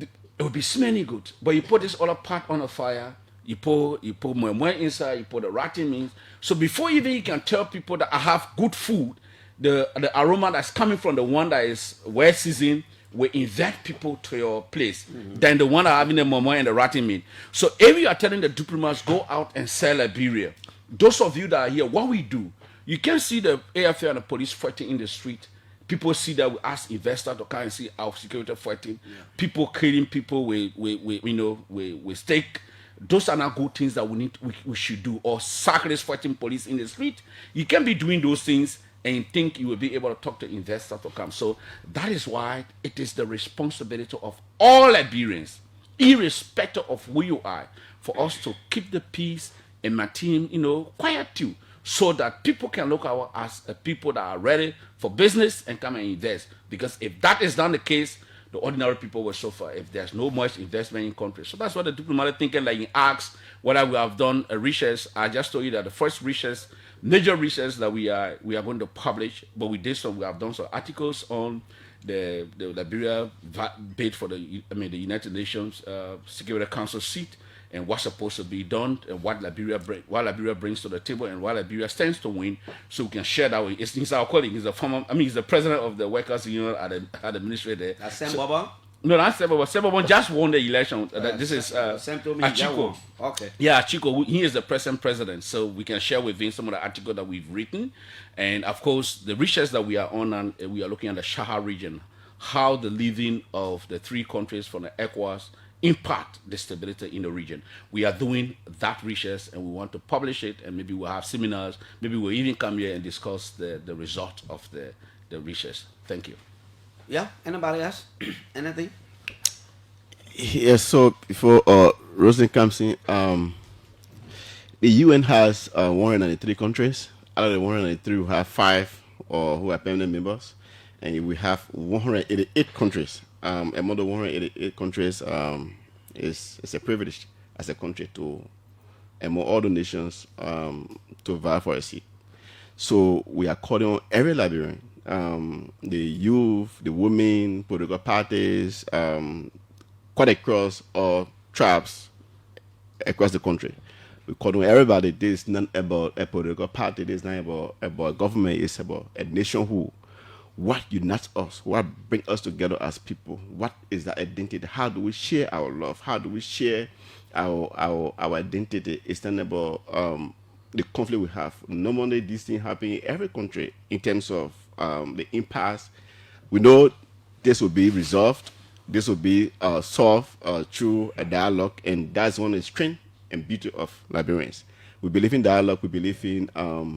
it will be smelling good. But you put this other pot on the fire, you put more inside, you put the ratting meat. So before even you can tell people that I have good food, the aroma that's coming from the one that is well seasoned will invite people to your place than the one that having the momo and the ratting meat. So if you are telling the diplomats, go out and sell Liberia, those of you that are here, what we do, you can see the AFL and the police fighting in the street. People see that we ask investors to come and see our security fighting. Yeah. People killing people with stake. Those are not good things that we should do. Or sackless fighting police in the street. You can't be doing those things and think you will be able to talk to investors to come. So that is why it is the responsibility of all Liberians, irrespective of who you are, for us to keep the peace and maintain, quiet too, so that people can look at us as a people that are ready for business and come and invest. Because if that is not the case, the ordinary people will suffer if there's no much investment in countries. So that's what the diplomatic thinking, like you asked whether we have done a research. I just told you that the first research, major research that we are going to publish, but we have done some articles on the Liberia bid for the United Nations Security Council seat, and what's supposed to be done, and what Liberia brings to the table, and what Liberia stands to win, so we can share that with. He's our colleague. He's he's the president of the Workers' Union at the ministry there. That's Sam Baba? No, that's Sam Baba. Sam Baba just won the election. This is Achiko. Okay. Yeah, Achiko. He is the present president, so we can share with him some of the articles that we've written, and of course the research that we are on, and we are looking at the Shah region, how the living of the three countries from the ECOWAS impact the stability in the region. We are doing that research and we want to publish it, and maybe we'll have seminars, maybe we'll even come here and discuss the result of the research. Thank you. Yeah, anybody else? Anything? Yes, so before Rosen comes in, the UN has 193 countries. Out of the 193, we have 5 who are permanent members, and we have 188 countries. Among the 188 countries, it's a privilege as a country to, among all the nations, to vie for a seat. So we are calling on every Liberian, the youth, the women, political parties, quite across all tribes across the country. We call on everybody. This is not about a political party. This is not about a government. It's about a nation who. What unites us? What brings us together as people? What is that identity? How do we share our love? How do we share our identity? It's not about the conflict we have. Normally, these things happen in every country in terms of the impasse. We know this will be resolved. This will be solved through a dialogue, and that's one of the strength and beauty of Liberians. We believe in dialogue. We believe in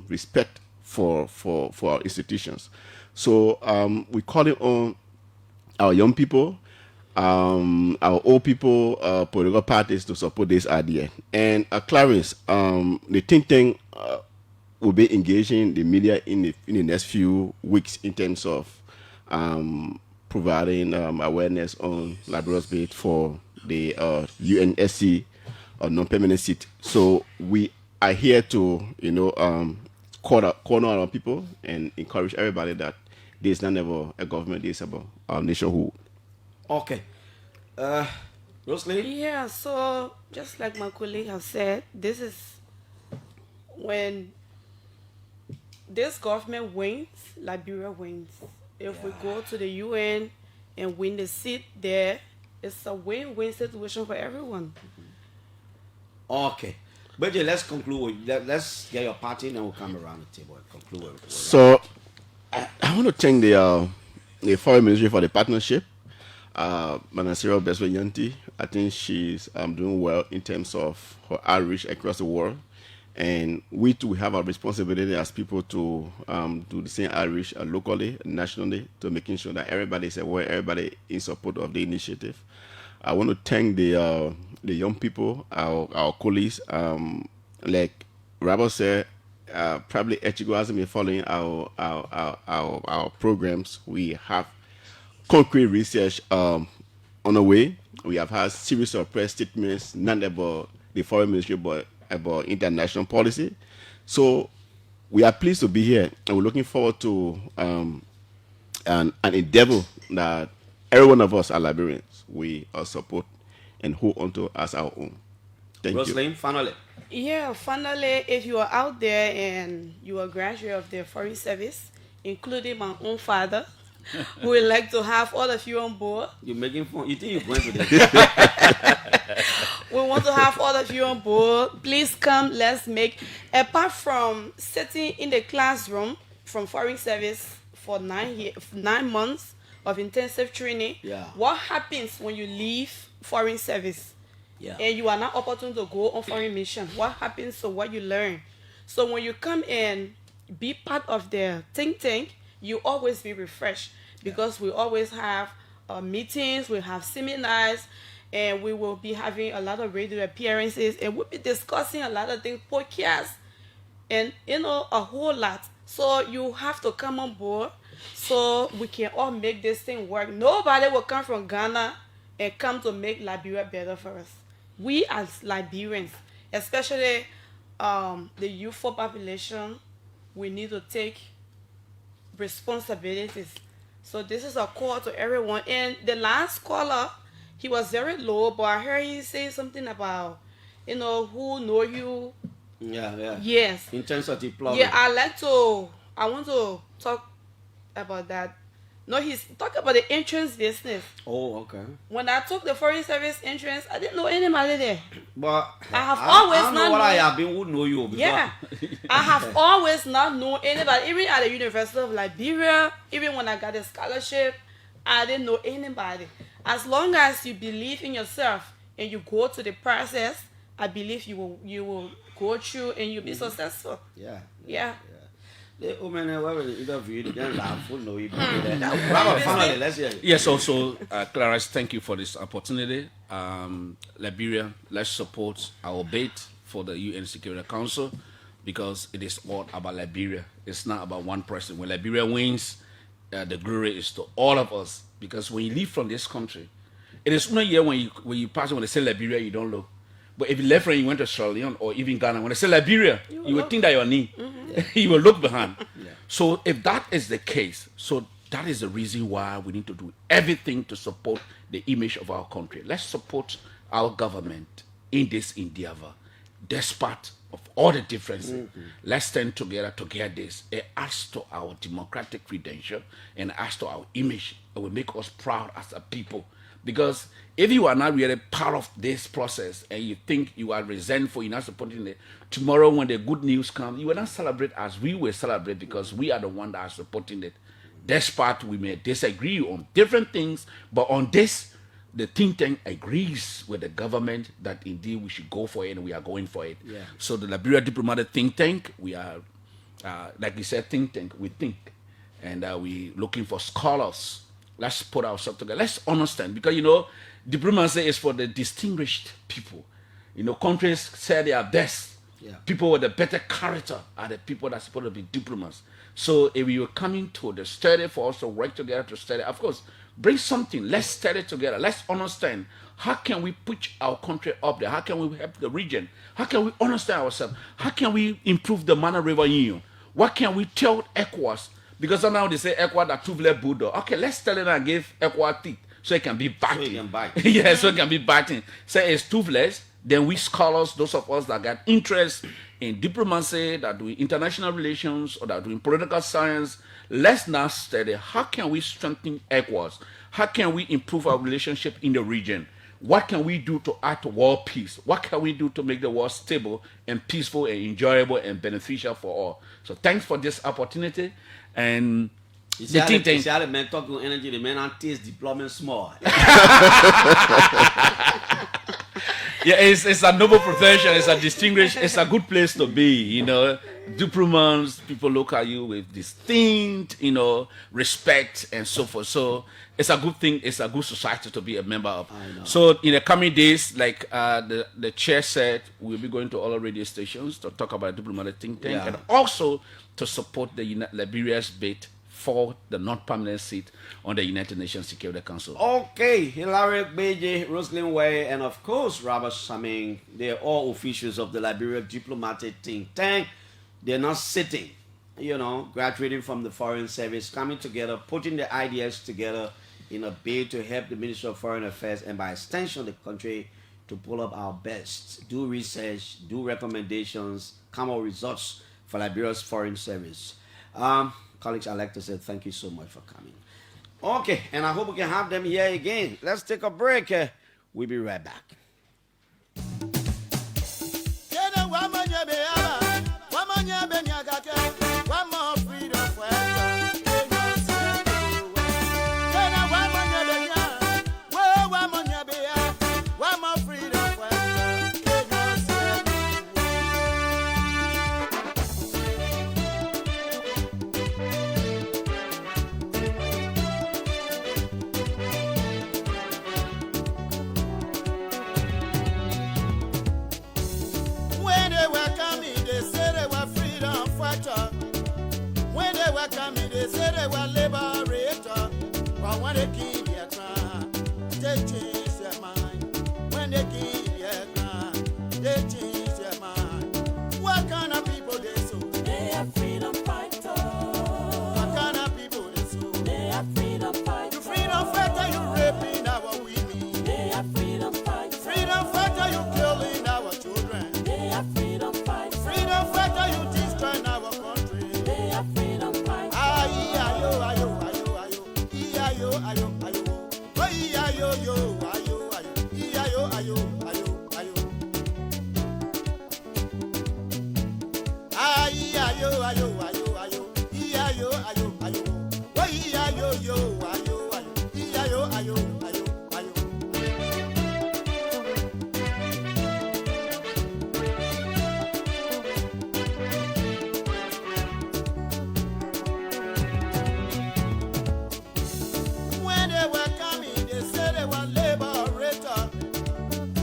respect for our institutions. So we call it on our young people, our old people, political parties to support this idea. And Clarence, the think tank will be engaging the media in the next few weeks in terms of providing awareness on Liberia's bid for the UNSC non-permanent seat. So we are here to, corner our people and encourage everybody that there's not never a government, there's about our nationhood. Okay. Rosalie? Yeah, so just like my colleague have said, this is when this government wins, Liberia wins. If we go to the UN and win the seat there, it's a win-win situation for everyone. Okay. But let's conclude. Let's get your party and then we'll come around the table and conclude. So I want to thank the foreign ministry for the partnership. Manasiro Beswe-Yanti, I think she's doing well in terms of her outreach across the world. And we too have a responsibility as people to do the same outreach locally, nationally, to making sure that everybody is aware, everybody in support of the initiative. I want to thank the young people, our colleagues. Like Robert said, probably Echigo hasn't been following our programs. We have concrete research on the way. We have had series of press statements, not about the foreign ministry, but about international policy. So we are pleased to be here, and we're looking forward to an endeavor that every one of us are Liberians. We support and hold onto as our own. Thank Rosaline, you. finally. Yeah, finally, if you are out there and you are a graduate of the foreign service, including my own father, who would like to have all of you on board. You're making fun. You think you're going to that? We want to have all of you on board. Please come. Let's make, apart from sitting in the classroom from foreign service for 9 months of intensive training, what happens when you leave foreign service? And you are not opportune to go on foreign mission? What happens to what you learn? So when you come and be part of the think tank, you always be refreshed, because we always have meetings, we have seminars, and we will be having a lot of radio appearances, and we'll be discussing a lot of things, podcasts, and a whole lot. So you have to come on board so we can all make this thing work. Nobody will come from Ghana and come to make Liberia better for us. We as Liberians, especially the youthful population, we need to take responsibilities. So this is a call to everyone. And the last caller, he was very low, but I heard he say something about, who know you. Yeah. Yes. In terms of deployment. Yeah, I want to talk about that. No, he's talking about the entrance business. Oh, okay. When I took the foreign service entrance, I didn't know anybody there. But I have always not know what I have been who know you before. Yeah. I have always not known anybody. Even at the University of Liberia, even when I got a scholarship, I didn't know anybody. As long as you believe in yourself and you go to the process, I believe you will go through and you'll be successful. Yeah. The woman who interviewed them know you. Let's hear it. Yes, also, Clarence, thank you for this opportunity. Liberia, let's support our bid for the UN Security Council, because it is all about Liberia. It's not about one person. When Liberia wins, the glory is to all of us, because when you leave from this country, it is not here when you pass, when they say Liberia, you don't look. But if you left and you went to Sierra Leone or even Ghana, when they say Liberia, you would think that you're knee. You will look behind. So if that is the case, so that is the reason why we need to do everything to support the image of our country. Let's support our government in this endeavor, despite of all the differences. Let's stand together to get this. It adds to our democratic credential and adds to our image. It will make us proud as a people. Because if you are not really part of this process and you think you are resentful, you're not supporting it, tomorrow when the good news comes, you will not celebrate as we will celebrate, because we are the one that are supporting it. Despite we may disagree on different things, but on this, the think tank agrees with the government that indeed we should go for it, and we are going for it. So the Liberia Diplomatic Think Tank, we are, like you said, think tank, we think. And we looking for scholars. Let's put ourselves together. Let's understand, because, diplomacy is for the distinguished people. Countries say they are best. People with a better character are the people that are supposed to be diplomats. So if you are coming to the study for us to work together to study, of course, bring something. Let's study together. Let's understand, how can we put our country up there? How can we help the region? How can we understand ourselves? How can we improve the Mana River Union? What can we tell ECOWAS? Because sometimes they say ECOWAS are two-leg bulldog. Okay, let's tell it and give ECOWAS teeth so it can be biting. So it can bite. Yeah, so it can be biting. Say it's toothless, then we scholars, those of us that got interest in diplomacy, that do international relations, or that do in political science, let's now study how can we strengthen ECOWAS? How can we improve our relationship in the region? What can we do to add to world peace? What can we do to make the world stable and peaceful and enjoyable and beneficial for all? So thanks for this opportunity. And you see, how the men talk to energy, the men are taste deployment small. Yeah, it's a noble profession. It's a distinguished. It's a good place to be. You know, diplomats, people look at you with distinct, respect and so forth. So it's a good thing. It's a good society to be a member of. So in the coming days, like the chair said, we'll be going to all radio stations to talk about diplomatic think tank and also to support the Liberia's bid for the non-permanent seat on the United Nations Security Council. Okay, Hilary Beje, Rosalind Way, and of course Robert Saming, they're all officials of the Liberia Diplomatic Think Tank. They're not sitting, graduating from the Foreign Service, coming together, putting the ideas together in a bid to help the Ministry of Foreign Affairs and by extension the country to pull up our best, do research, do recommendations, come up with results for Liberia's Foreign Service. Colleagues, I'd like to say thank you so much for coming. Okay, and I hope we can have them here again. Let's take a break. We'll be right back. They say they were liberator, but when they kill their crime, they change their mind. When they kill their crime, they change their mind. What kind of people they so? They are freedom fighters. What kind of people they so? They are freedom fighters. You freedom fighter, you raping our women. They are freedom fighters. Freedom fighter, you killing our children. They are freedom fighters. Freedom fighter, you destroying our country. They are freedom fighters.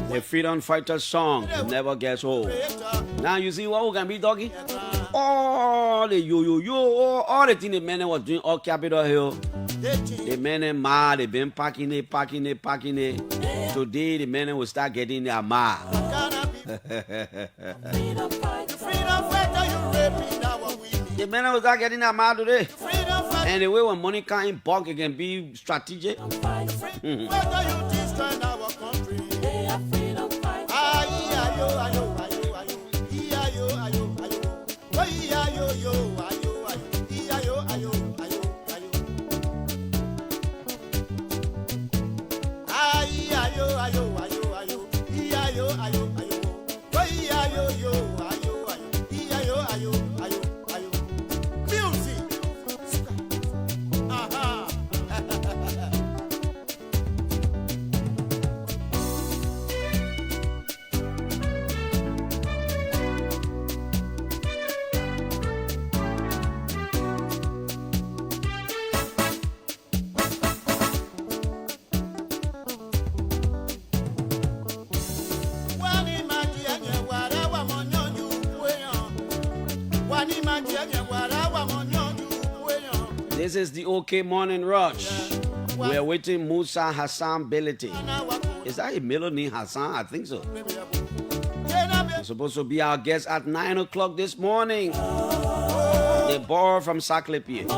The freedom fighter song never gets old. Now you see what we can be talking? All the all the things the men was doing all Capitol Hill. The men mad, they've been packing it. Today the men will start getting their mad. The men will start getting their mad today. And the way when money come in bulk, it can be strategic. This is the OK Morning Rush. We're waiting MUSA, HASSAN, BILITY. Is that a middle name, HASSAN? I think so. They're supposed to be our guest at 9 o'clock this morning. A boy from Saklepie.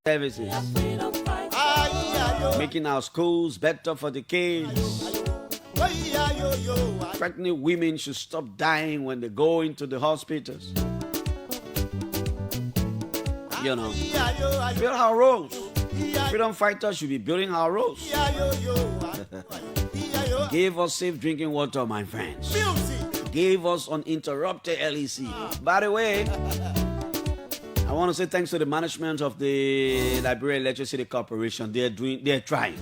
Services, making our schools better for the kids. Pregnant women should stop dying when they go into the hospitals. You know, build our roads. Freedom fighters should be building our roads. Give us safe drinking water, my friends. Give us uninterrupted LEC. By the way, I want to say thanks to the management of the Liberia Electricity Corporation. They're trying.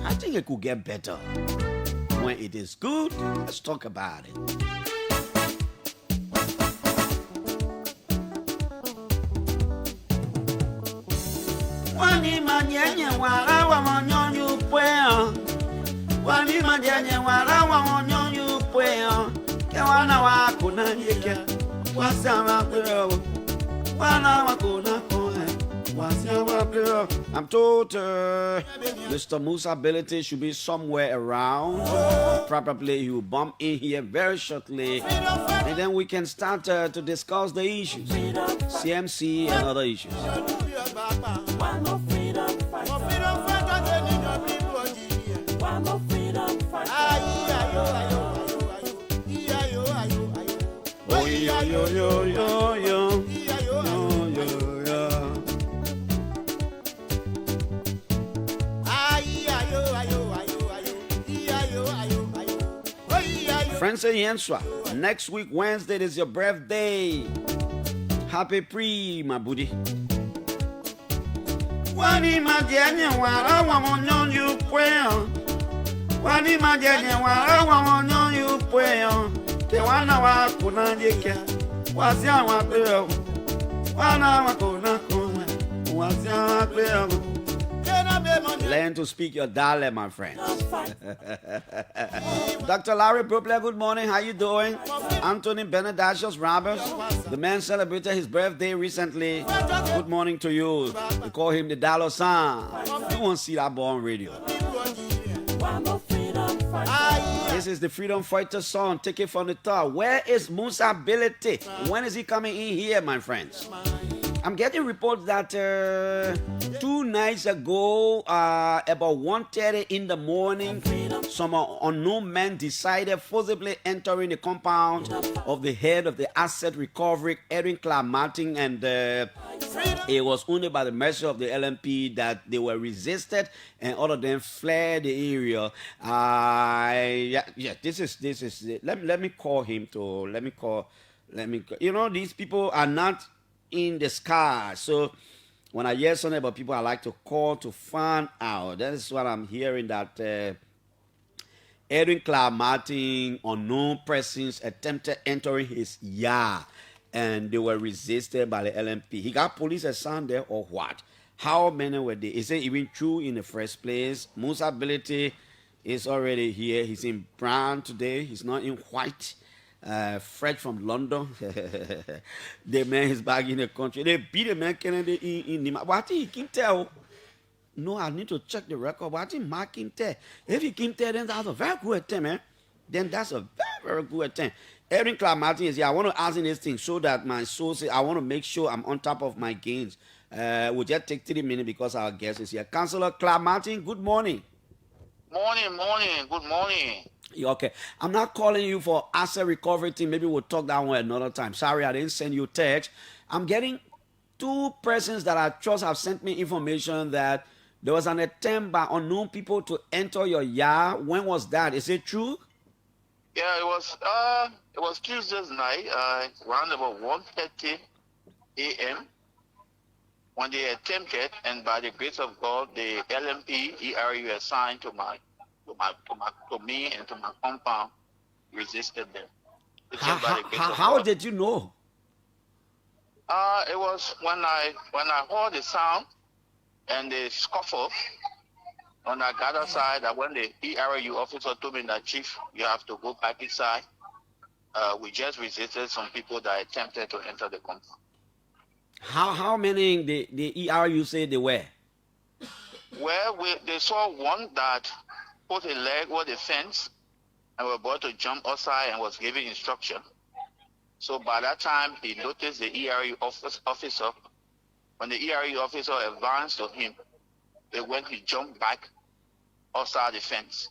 I think it could get better. When it is good, let's talk about it. I'm told Mr. MUSA BILITY should be somewhere around. Probably he will bump in here very shortly, and then we can start to discuss the issues, CMC and other issues. Oh, yo, yo, yo, yo, yo. Francis Yenswa, next week Wednesday is your birthday. Happy pre, my buddy. Wani majanya wala wamonyon yu pweyo. Wani majanya wala wamonyon yu pweyo. Ke wana wakuna jeke. Wazia wapweyo. Wana wakuna kuna. Wazia wapweyo. Learn to speak your dialect, my friends. Dr. Larry Brooklyn, good morning. How you doing? Anthony Benedaccius Roberts, the man celebrated his birthday recently. Good morning to you. We call him the Dollar Sign. You won't see that boy on radio. This is the Freedom Fighter song. Take it from the top. Where is MUSA BILITY? When is he coming in here, my friends? I'm getting reports that 2 nights ago, about 1:30 in the morning, some unknown men decided forcibly entering the compound of the head of the asset recovery, Edwin Clark Martin, and it was only by the mercy of the LMP that they were resisted, and all of them fled the area. This is. Let me call him to. Let me call. You know, these people are not in the sky. So when I hear something about people, I like to call to find out. That is what I'm hearing, that Edwin Clark Martin, unknown persons attempted entering his yard and they were resisted by the LMP. He got police assigned there or what? How many were they? Is it even true in the first place? MUSA BILITY is already here. He's in brown today. He's not in white. Fred from London. The man is back in the country. They beat the man Kennedy in Nima. But I think he can tell. No, I need to check the record. But I think Mark can tell. If he can tell, then that's a very good attempt, man. Then that's a very, very good attempt. Erin Clark Martin is here. I want to ask him this thing so that my sources, I want to make sure I'm on top of my gains. We'll just take 3 minutes because our guest is here. Councillor Clark Martin, good morning. Morning, good morning. Okay, I'm not calling you for asset recovery thing. Maybe we'll talk that one another time. Sorry, I didn't send you text. I'm getting 2 persons that I trust have sent me information that there was an attempt by unknown people to enter your yard. When was that? Is it true? Yeah, it was Tuesday's night, around about 1:30 a.m. when they attempted, and by the grace of God, the LMP ERU assigned to me and to my compound resisted them. How did you know? It was when I heard the sound and the scuffle. When I got outside, when the ERU officer told me that, Chief, you have to go back inside. We just resisted some people that attempted to enter the compound. How many the ERU say they were? Well, they saw one that put a leg over the fence and were about to jump outside and was giving instruction. So by that time, he noticed the ERU officer. When the ERU officer advanced to him, when he jumped back outside the fence.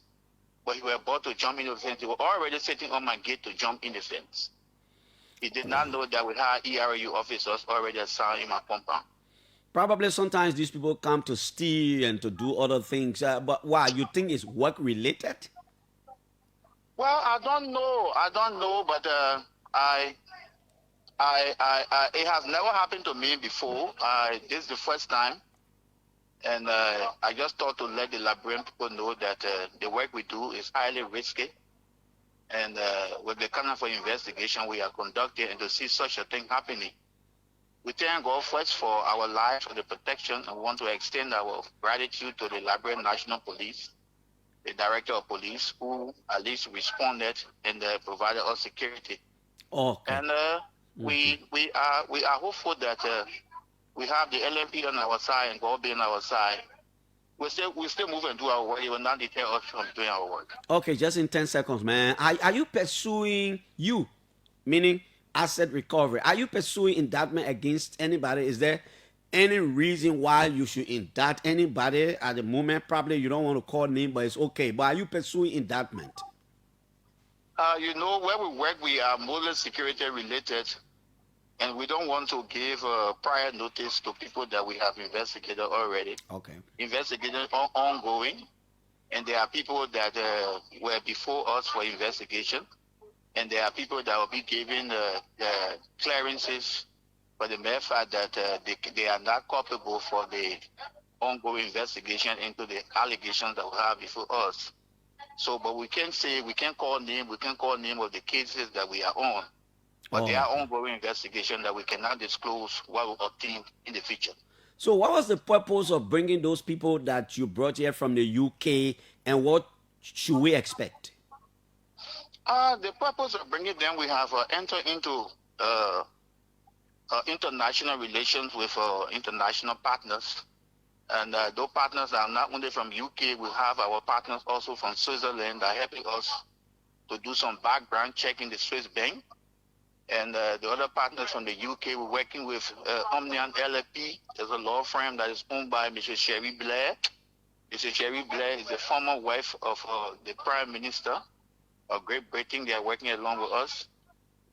But he was about to jump in the fence. He was already sitting on my gate to jump in the fence. He did not know that we had ERU officers already assigned in my compound. Probably sometimes these people come to steal and to do other things. But why? You think it's work related? Well, I don't know, but it has never happened to me before. This is the first time. And I just thought to let the Liberian people know that the work we do is highly risky. And with the kind of investigation we are conducting and to see such a thing happening, we thank God first for our lives, for the protection, and we want to extend our gratitude to the Liberian National Police, the Director of Police, who at least responded and provided us security. Okay. And we are hopeful that we have the LMP on our side and God being on our side. We still move and do our work. It will not deter us from doing our work. Okay, just in 10 seconds, man. Are you pursuing meaning asset recovery? Are you pursuing indictment against anybody? Is there any reason why you should indict anybody at the moment? Probably you don't want to call name, but it's okay. But are you pursuing indictment? Where we work, we are mostly security related. And we don't want to give prior notice to people that we have investigated already. Okay. Investigated ongoing. And there are people that were before us for investigation. And there are people that will be given the clearances for the mere fact that they are not culpable for the ongoing investigation into the allegations that we have before us. So, but we can't call name of the cases that we are on. But there are ongoing investigations that we cannot disclose what will obtain in the future. So what was the purpose of bringing those people that you brought here from the UK, and what should we expect? The purpose of bringing them, we have entered into international relations with international partners. And those partners are not only from UK, we have our partners also from Switzerland that are helping us to do some background check in the Swiss bank. And the other partners from the UK, we're working with Omnian LLP. There's a law firm that is owned by Mr. Sherry Blair. Mr. Sherry Blair is the former wife of the Prime Minister of Great Britain. They are working along with us.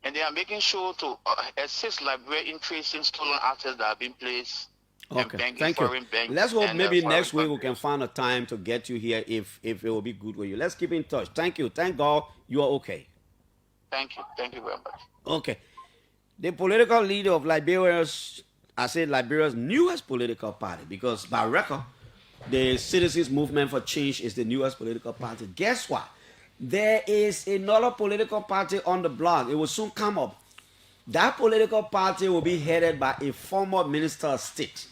And they are making sure to assist Liberia in tracing stolen assets that have been placed. Okay, thank you. Let's hope maybe next week we can find a time to get you here if it will be good with you. Let's keep in touch. Thank you. Thank God you are okay. Thank you. Thank you very much. Okay. The political leader of Liberia's newest political party, because by record, the Citizens Movement for Change is the newest political party. Guess what? There is another political party on the block. It will soon come up. That political party will be headed by a former minister of state.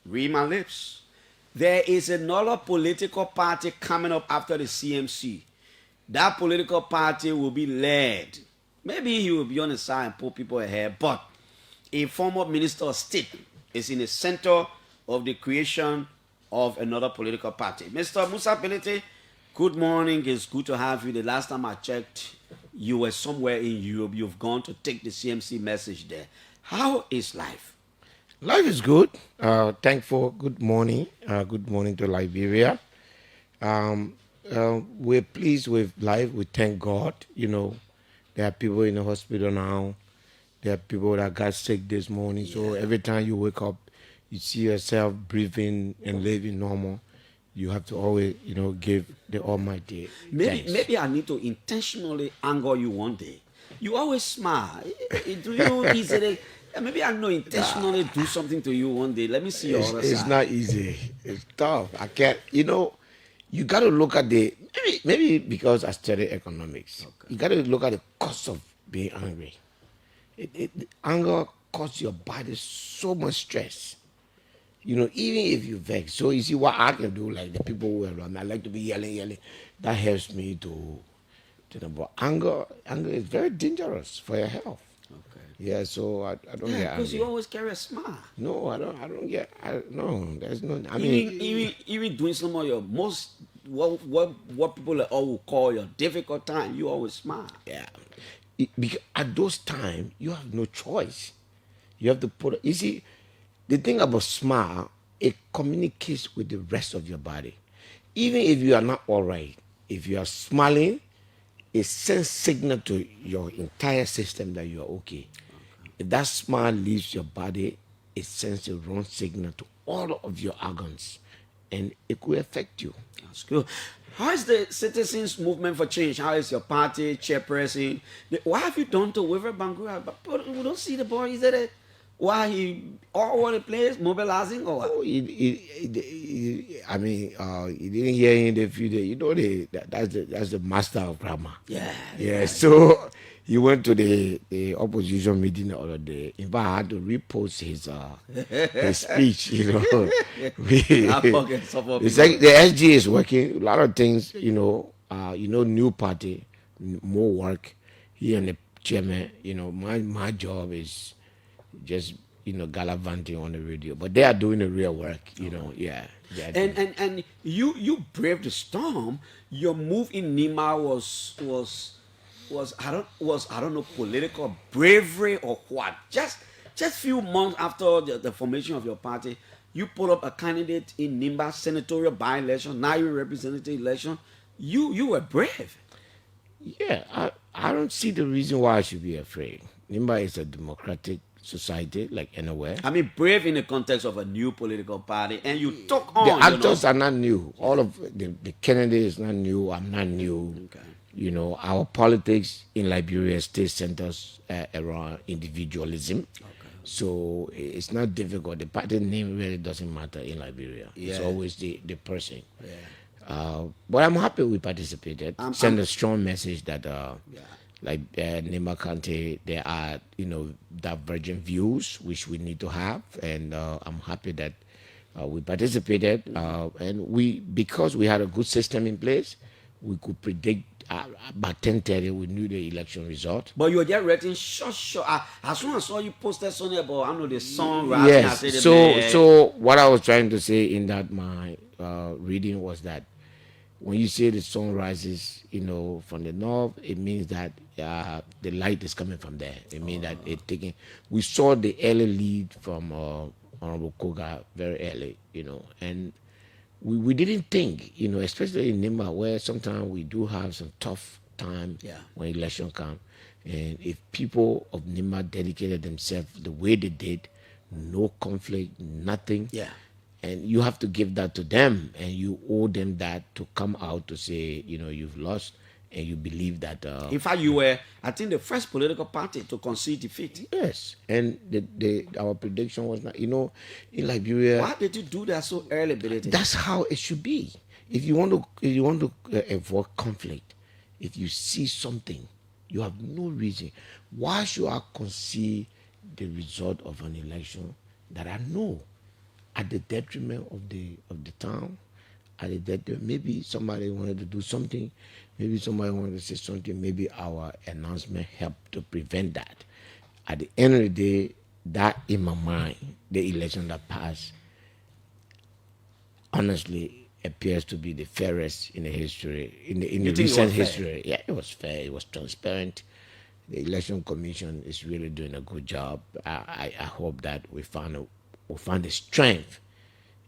read my lips. There is another political party coming up after the CMC. That political party will be led. Maybe he will be on the side and put people ahead, but a former minister of state is in the center of the creation of another political party. Mr. MUSA BILITY, good morning. It's good to have you. The last time I checked, you were somewhere in Europe. You've gone to take the CMC message there. How is life? Life is good. Thankful. Good morning. Good morning to Liberia. We're pleased with life. We thank God. You know, there are people in the hospital now. There are people that got sick this morning. So every time you wake up, you see yourself breathing and living normal. You have to always, you know, give the Almighty thanks. Maybe I need to intentionally anger you one day. You always smile. Do you easily? Maybe I know intentionally do something to you one day. Let me see your other side. It's not easy. It's tough. I can't. You know, you got to look at the maybe because I studied economics. Okay. You got to look at the cost of being angry. Anger causes your body so much stress. You know, even if you vex. So you see what I can do, like the people who are around me, I like to be yelling. That helps me to but anger is very dangerous for your health. Okay. Yeah, so I don't get angry. Because you always carry a smile. No, I don't get. No, there's no. I mean, even doing some of your most what people all will call your difficult time, you always smile. Yeah, because at those times you have no choice. You have to put. You see, the thing about smile, it communicates with the rest of your body. Even if you are not all right, if you are smiling, it sends signal to your entire system that you are okay. If that smile leaves your body, it sends a wrong signal to all of your organs, and it could affect you. That's good. How is the citizens movement for change? How is your party chairperson? What have you done to Weaver Bangura? But we don't see the boy. Is that why he all over the place mobilizing or what? Oh, I mean, you didn't hear in the video. You know, that's the master of grammar. Yeah. So he went to the opposition meeting the other day. In fact, I had to repost his speech. You know, it's like the SG is working. A lot of things. You know, new party, more work. He and the chairman. You know, my job is just gallivanting on the radio, but they are doing the real work. You know, yeah. And you braved the storm. Your move in Nima was I don't know, political bravery or what. Just few months after the formation of your party, you put up a candidate in Nimba senatorial by-election, now you representative election. You were brave. Yeah, I don't see the reason why I should be afraid. Nimba is a democratic society like anywhere. I mean, brave in the context of a new political party, and you took on. The actors are not new. All of the Kennedy is not new. I'm not new. Okay. You know, our politics in Liberia still centers around individualism. Okay. So it's not difficult. The party name really doesn't matter in Liberia. Yeah. It's always the person. Yeah. But I'm happy we participated. Send a strong message that like Nima County, there are divergent views which we need to have, and I'm happy that we participated, and because we had a good system in place, we could predict by 10:30 we knew the election result. But you were just writing short. As soon as I saw you posted something about the song. Yes. So what I was trying to say in that my reading was that when you say the sun rises, from the north, it means that the light is coming from there. It means that it's taking. We saw the early lead from Honorable Koga very early, and we didn't think, especially in Nimba, where sometimes we do have some tough time when election comes. And if people of Nimba dedicated themselves the way they did, no conflict, nothing. Yeah. And you have to give that to them, and you owe them that to come out to say, you've lost, and you believe that. In fact, you were, I think, the first political party to concede defeat. Yes, and our prediction was not, in Liberia. Why did you do that so early, BILITY? That's how it should be. If you want to avoid conflict, if you see something, you have no reason. Why should I concede the result of an election that I know? at the detriment of the town, at the detriment. Maybe somebody wanted to do something, maybe somebody wanted to say something, maybe our announcement helped to prevent that. At the end of the day, that in my mind, the election that passed, honestly, appears to be the fairest in the history, in the recent history. Yeah, it was fair, it was transparent. The election commission is really doing a good job. I hope that we found the strength,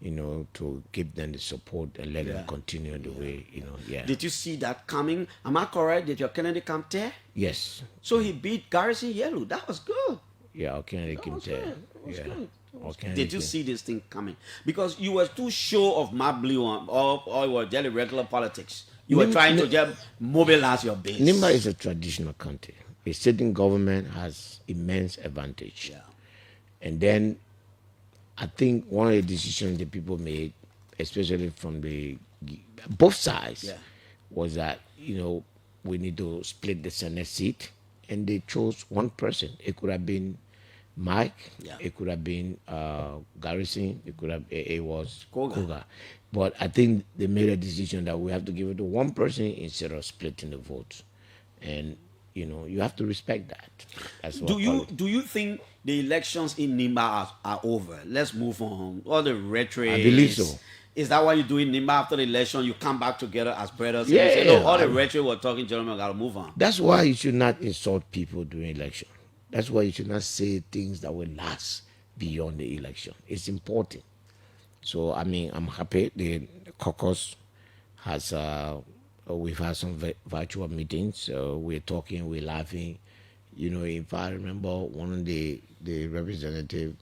to give them the support and let them continue the way, yeah. Did you see that coming? Am I correct? Did your Kennedy come there? Yes. So he beat Garrison Yellow. That was good. Yeah, our Kennedy came there. Yeah. Did you see this thing coming? Because you were too sure of my blue one, or you were just regular politics. You were trying to just mobilize your base. Nimba is a traditional country. A sitting government has immense advantage. Yeah. And then I think one of the decisions the people made, especially from both sides, was that, we need to split the Senate seat, and they chose one person. It could have been Mike, it could have been Garrison, it was Koga. But I think they made a decision that we have to give it to one person instead of splitting the votes. And you have to respect that. That's what do you think the elections in Nimba are over? Let's move on. All the rhetoric. I believe so. Is that why you do in Nimba after the election? You come back together as brothers? Yeah. And say, no, all the rhetoric we're talking, gentlemen, got to move on. That's why you should not insult people during election. That's why you should not say things that will last beyond the election. It's important. So, I'm happy the caucus has, we've had some virtual meetings. We're talking, we're laughing. If I remember, one of the representative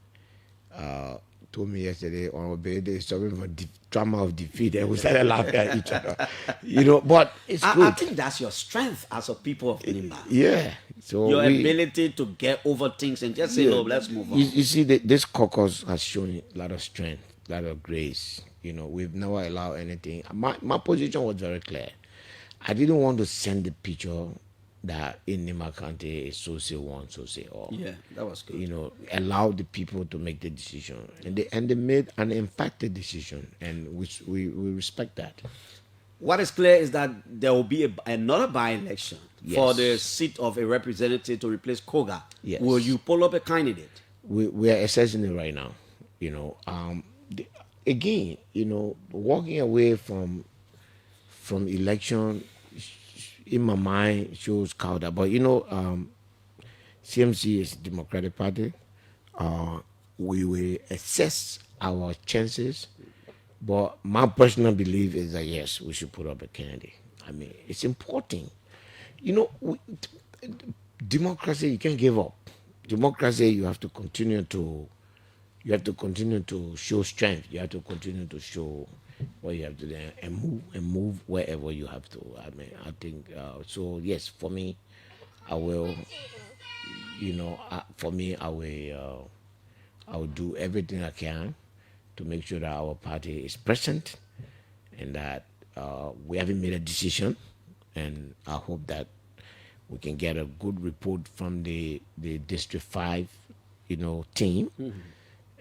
told me yesterday on our birthday, talking about the drama of defeat, and we started laughing at each other. But it's good. I think that's your strength as a people of Nimba. Yeah. So your ability to get over things and just say, no, let's move on. You see, this caucus has shown a lot of strength, a lot of grace. We've never allowed anything. My position was very clear. I didn't want to send the picture that in Nimba County is so say one, so say all. Yeah, that was good. Allow the people to make the decision, and they made an emphatic decision, and which we respect that. What is clear is that there will be another by-election for the seat of a representative to replace Koga. Yes. Will you pull up a candidate? We are assessing it right now. Again, walking away from election, in my mind, shows counter. But CMC is a Democratic Party. We will assess our chances. But my personal belief is that yes, we should put up a candidate. It's important. Democracy, you can't give up. Democracy, you have to continue to show strength. You have to continue to show what you have to do and move wherever you have to. I think so. Yes, for me, I will. I will do everything I can to make sure that our party is present and that we haven't made a decision, and I hope that we can get a good report from the District 5, team,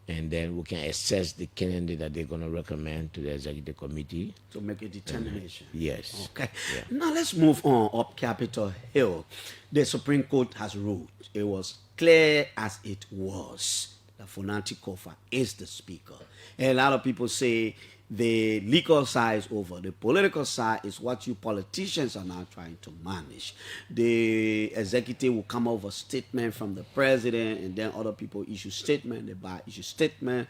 and then we can assess the candidate that they're going to recommend to the executive committee. To make a determination. Yes. Okay. Yeah. Now let's move on up Capitol Hill. The Supreme Court has ruled. It was clear as it was that Funanti Kofa is the speaker. And a lot of people say the legal side is over. The political side is what you politicians are now trying to manage. The executive will come over a statement from the president, and then other people issue statement, the bar issue statement,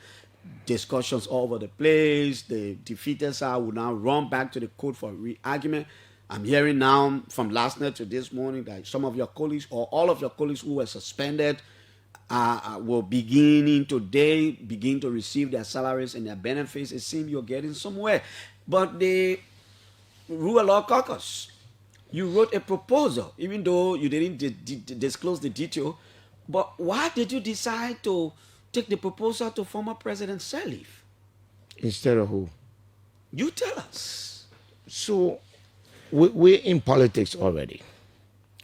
discussions all over the place. The defeated side will now run back to the court for re-argument. I'm hearing now from last night to this morning that some of your colleagues or all of your colleagues who were suspended will begin to receive their salaries and their benefits. It seems you're getting somewhere. But the Rule of Law Caucus, you wrote a proposal, even though you didn't disclose the detail. But why did you decide to take the proposal to former President Sirleaf? Instead of who? You tell us. So we're in politics already.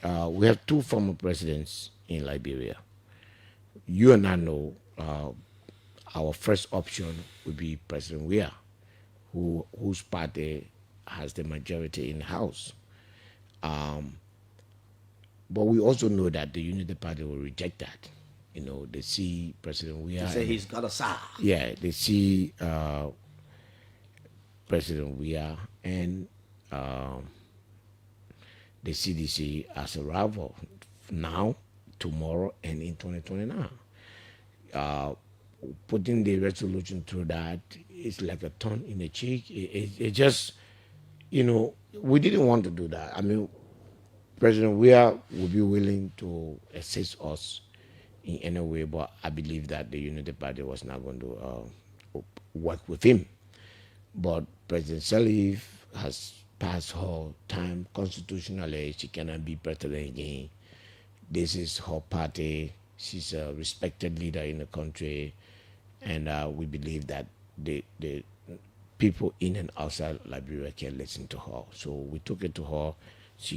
We have two former presidents in Liberia. You and I know our first option would be President Weah, whose party has the majority in the House. But we also know that the Unity Party will reject that. You know, they see President Weah. They say he's got a side. Yeah, they see President Weah and the CDC as a rival now, tomorrow, and in 2029. Putting the resolution through that is like a thorn in the cheek. It just, you know, we didn't want to do that. I mean, President Weah would be willing to assist us in any way, but I believe that the Unity Party was not going to work with him. But President Salif has passed her time constitutionally. She cannot be president again. This is her party. She's a respected leader in the country, and we believe that the people in and outside Liberia can listen to her. So we took it to her. She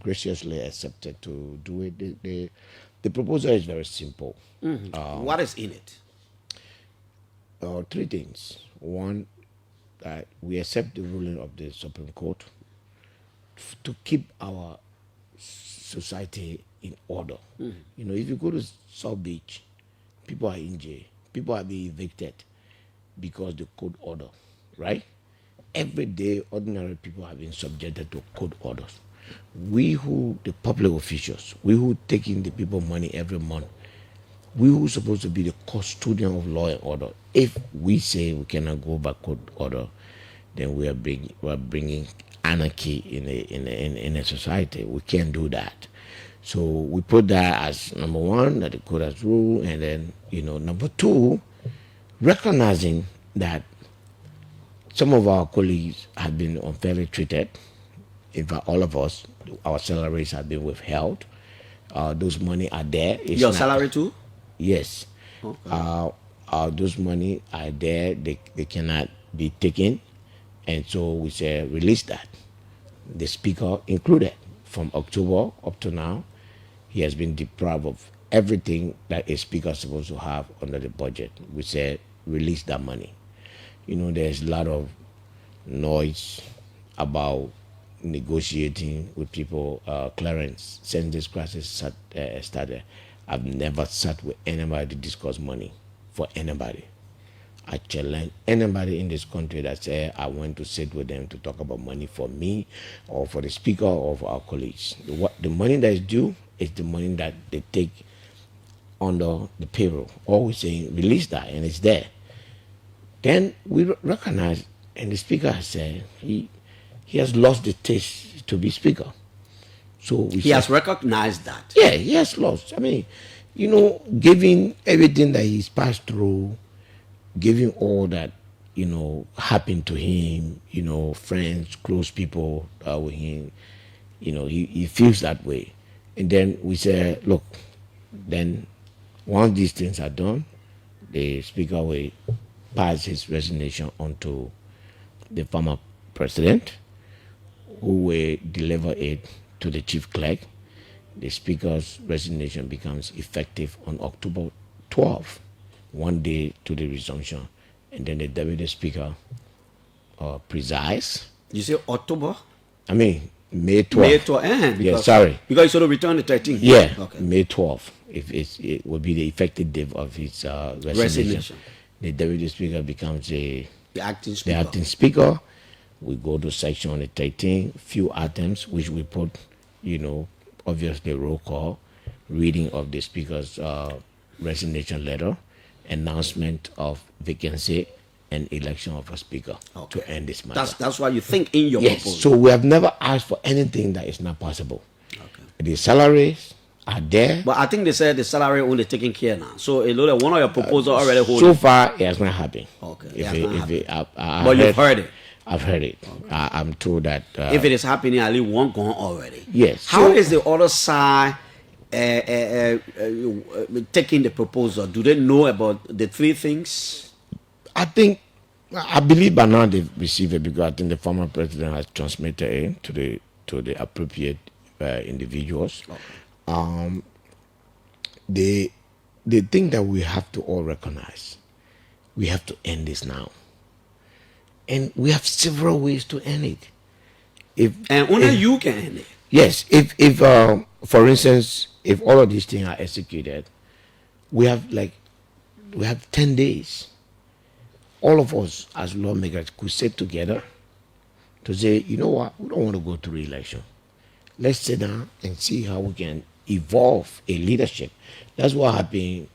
graciously accepted to do it. The proposal is very simple. What is in it? Three things. One, that we accept the ruling of the Supreme Court to keep our society in order. You know, if you go to South Beach, people are in jail. People are being evicted because the court order, right? Every day, ordinary people have been subjected to court orders. We who, the public officials, we who taking the people money every month, we who supposed to be the custodian of law and order, if we say we cannot go by court order, then we are bringing anarchy in a society. We can't do that. So we put that as number one, that the court has ruled, and then, you know, number two, recognizing that some of our colleagues have been unfairly treated. In fact, all of us, our salaries have been withheld. Those money are there. It's Your salary too? Yes. Okay. Those money are there. They cannot be taken. And so we say release that. The speaker included. From October up to now, he has been deprived of everything that a speaker is supposed to have under the budget. We say release that money. You know, there's a lot of noise about negotiating with people. Clarence, since this crisis started, I've never sat with anybody to discuss money for anybody. I challenge anybody in this country that say I want to sit with them to talk about money for me or for the speaker or for our colleagues. The money that is due is the money that they take under the payroll. Always saying release that, and it's there. Then we recognize, and the speaker has said he has lost the taste to be speaker. So he has recognized that. Yeah, he has lost. I mean, you know, giving everything that he's passed through, giving all that, you know, happened to him, you know, friends, close people with him, you know, he feels that way. And then we say, look, then once these things are done, the speaker will pass his resignation onto the former president, who will deliver it to the chief clerk. The speaker's resignation becomes effective on October 12th, one day to the resumption, and then the deputy speaker presides. You say October? I mean May 12th. May 12th. Yeah, sorry. Because you should have returned the 13th. Yeah, okay. May 12th. It will be the effective date of his resignation. The deputy speaker becomes the acting speaker. We go to section on the 13, few items which we put, you know, obviously roll call, reading of the speaker's resignation letter, announcement of vacancy, and election of a speaker to end this matter. That's why you think in your proposal. So we have never asked for anything that is not possible. The salaries are there. But I think they said the salary only taken care now. So a lot of one of your proposals already hold. So far, it has not happened. Okay. But you've heard it. I've heard it. I'm told that if it is happening, at least one gone already. Yes. How is the other side taking the proposal? Do they know about the three things? I believe by now they've received it, because I think the former president has transmitted it to the appropriate individuals. The thing that we have to all recognize we have to end this now. And we have several ways to end it. And only you can end it. Yes, if for instance, if all of these things are executed, we have 10 days. All of us as lawmakers could sit together to say, you know what, we don't want to go through election. Let's sit down and see how we can evolve a leadership. That's what happened.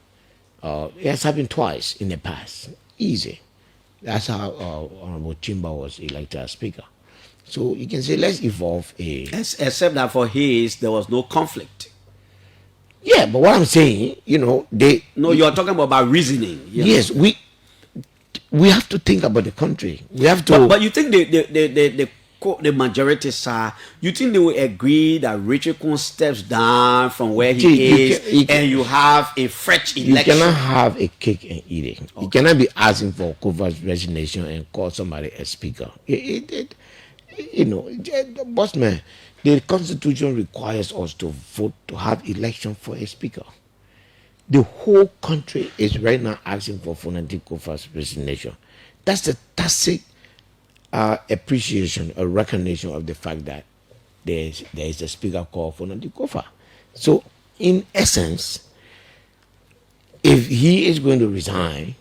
It has happened twice in the past. Easy. That's how Honorable Chimba was elected as Speaker. So you can say, let's evolve a... Except that for his, there was no conflict. Yeah, but what I'm saying, they... No, you're talking about reasoning. Yes, we have to think about the country. We have to... But you think the majority, sir, you think they will agree that Richard Kun steps down from where he is and you have a fresh election? You cannot have a cake and eat it. Okay. You cannot be asking for Kova's resignation and call somebody a speaker. Boss man, the Constitution requires us to vote to have election for a speaker. The whole country is right now asking for Fonati Kova's resignation. That's the tacit appreciation or recognition of the fact that there is a speaker called Fonati Kova. So, in essence, if he is going to resign,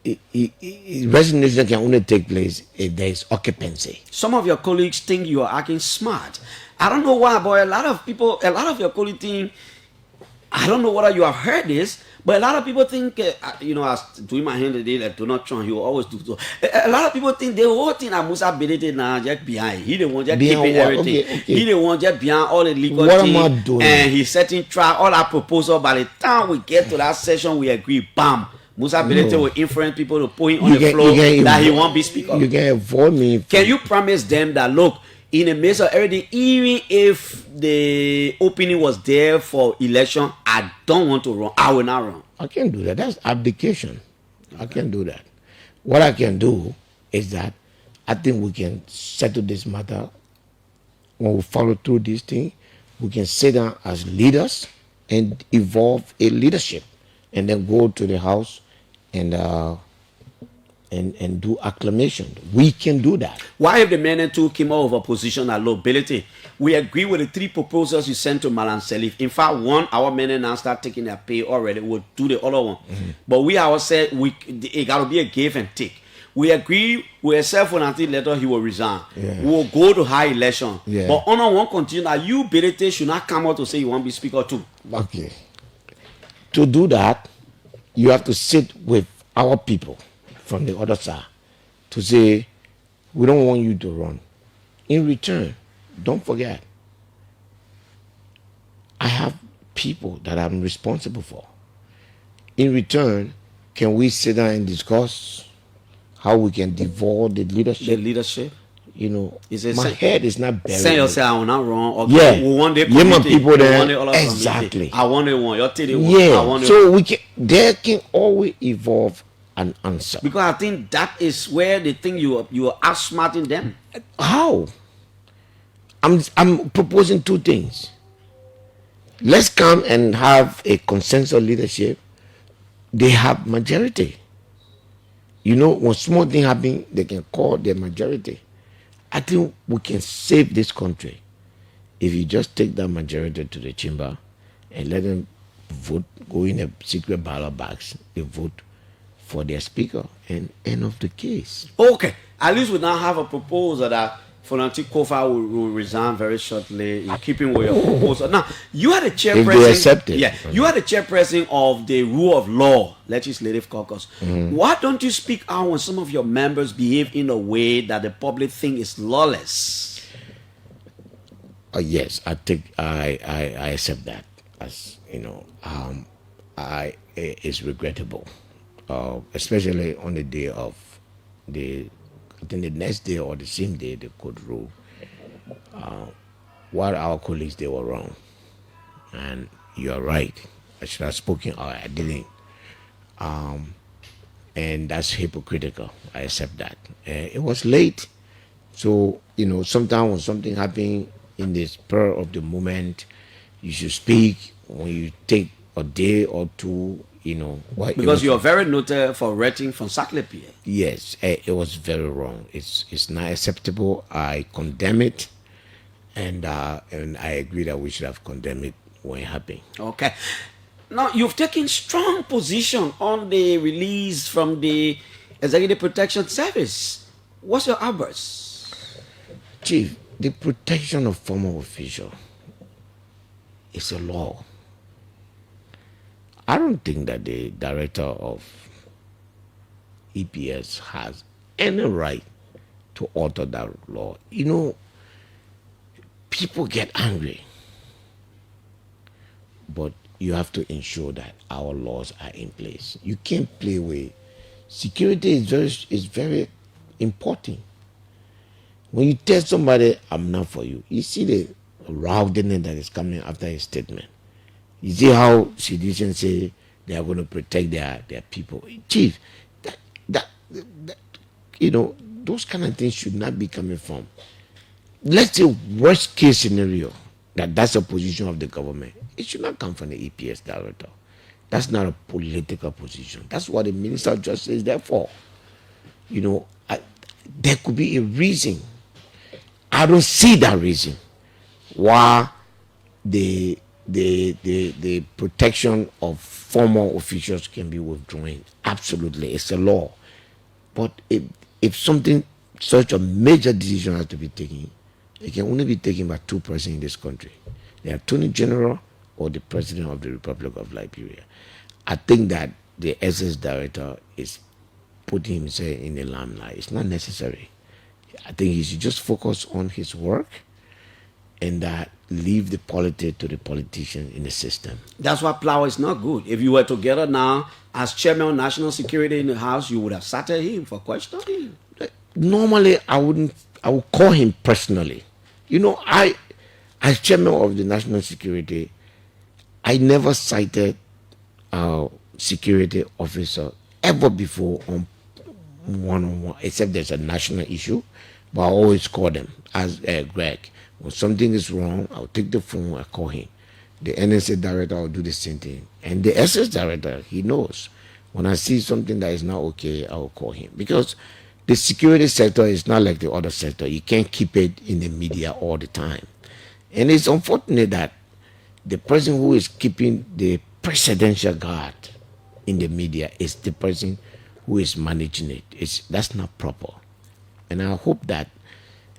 resignation can only take place if there is occupancy. Some of your colleagues think you are acting smart. I don't know why, but a lot of your colleagues think, I don't know whether you have heard this, but a lot of people think, as doing my hand today, like Donald Trump, he will always do so. A lot of people think the whole thing that MUSA BILITY now just behind. He the one just keeping everything. Okay. He the one just behind all the legal things. What am I doing? And he's setting trial, all our proposal. By the time we get to that session, we agree, bam. MUSA BILITY will influence people to put him on the floor that he won't be speaker. You can avoid me. Can you promise them that, look, in the midst of everything, even if the opening was there for election, I don't want to run. I will not run. I can't do that. That's abdication. I can't do that. What I can do is that I think we can settle this matter. When we follow through this thing, we can sit down as leaders and evolve a leadership, and then go to the House and do acclamation. We can do that. Why if the men and two came out of a position at low ability? We agree with the 3 proposals you sent to Malan Salif. In fact, one, our men and now start taking their pay already. We'll do the other one. Mm-hmm. But we ourselves, it got to be a give and take. We agree with a until later he will resign. Yeah. We will go to high election. Yeah. But honor won't continue. That you, Bility, should not come out to say you want to be speaker too. Okay. To do that, you have to sit with our people from the other side to say, we don't want you to run. In return, don't forget, I have people that I'm responsible for. In return, can we sit down and discuss how we can devolve the leadership? The leadership? My head is not buried. Say yourself, I will not run. Okay, we want the people there. Exactly. I want the one. You're telling yeah. So there can always evolve an answer. Because I think that is where they think you are outsmarting them. How? I'm proposing 2 things. Let's come and have a consensus leadership. They have majority. When small thing happen, they can call their majority. I think we can save this country if you just take that majority to the chamber and let them vote, go in a secret ballot box, they vote for their speaker, and end of the case. Okay, at least we now have a proposal that Fonati Kofa will resign very shortly in keeping with your proposal. Now, you are the chairperson. If they accept it. Yeah, you are the chairperson of the Rule of Law Legislative Caucus. Mm-hmm. Why don't you speak out when some of your members behave in a way that the public think is lawless? Yes, I think I accept that. As it's regrettable, especially on the day of I think the next day or the same day the court rule. While our colleagues, they were wrong, and you are right. I should have spoken out. I didn't, and that's hypocritical. I accept that. It was late, so sometimes when something happens in the spur of the moment, you should speak. When you take a day or two, Because you're very noted for writing from Saclipie. Yes, it was very wrong. It's not acceptable. I condemn it, and I agree that we should have condemned it when it happened. Okay. Now you've taken strong position on the release from the Executive Protection Service. What's your outburst? Chief, the protection of former officials is a law. I don't think that the director of EPS has any right to alter that law. People get angry, but you have to ensure that our laws are in place. You can't play with security. Is very important. When you tell somebody, I'm not for you, you see the rowdiness that is coming after his statement. You see how citizens say they are going to protect their people. Chief, that those kind of things should not be coming from. Let's say worst case scenario, that's a position of the government. It should not come from the EPS director. That's not a political position. That's what the Minister of Justice is there for. There could be a reason. I don't see that reason why the protection of former officials can be withdrawn. Absolutely, it's a law. But if something, such a major decision has to be taken, it can only be taken by two persons in this country: the Attorney General or the President of the Republic of Liberia. I think that the SS director is putting himself in the limelight. It's not necessary. I think he should just focus on his work and leave the politics to the politician in the system. That's why Plow is not good. If you were together now as chairman of national security in the house, you would have sat at him for questioning. Normally, I would call him personally. As chairman of the national security, I never cited a security officer ever before on one-on-one, except there's a national issue. But I always call them as Greg. When something is wrong, I'll take the phone, I call him. The NSA director will do the same thing. And the SS director, he knows. When I see something that is not okay, I will call him. Because the security sector is not like the other sector. You can't keep it in the media all the time. And it's unfortunate that the person who is keeping the presidential guard in the media is the person who is managing it. That's not proper. And I hope that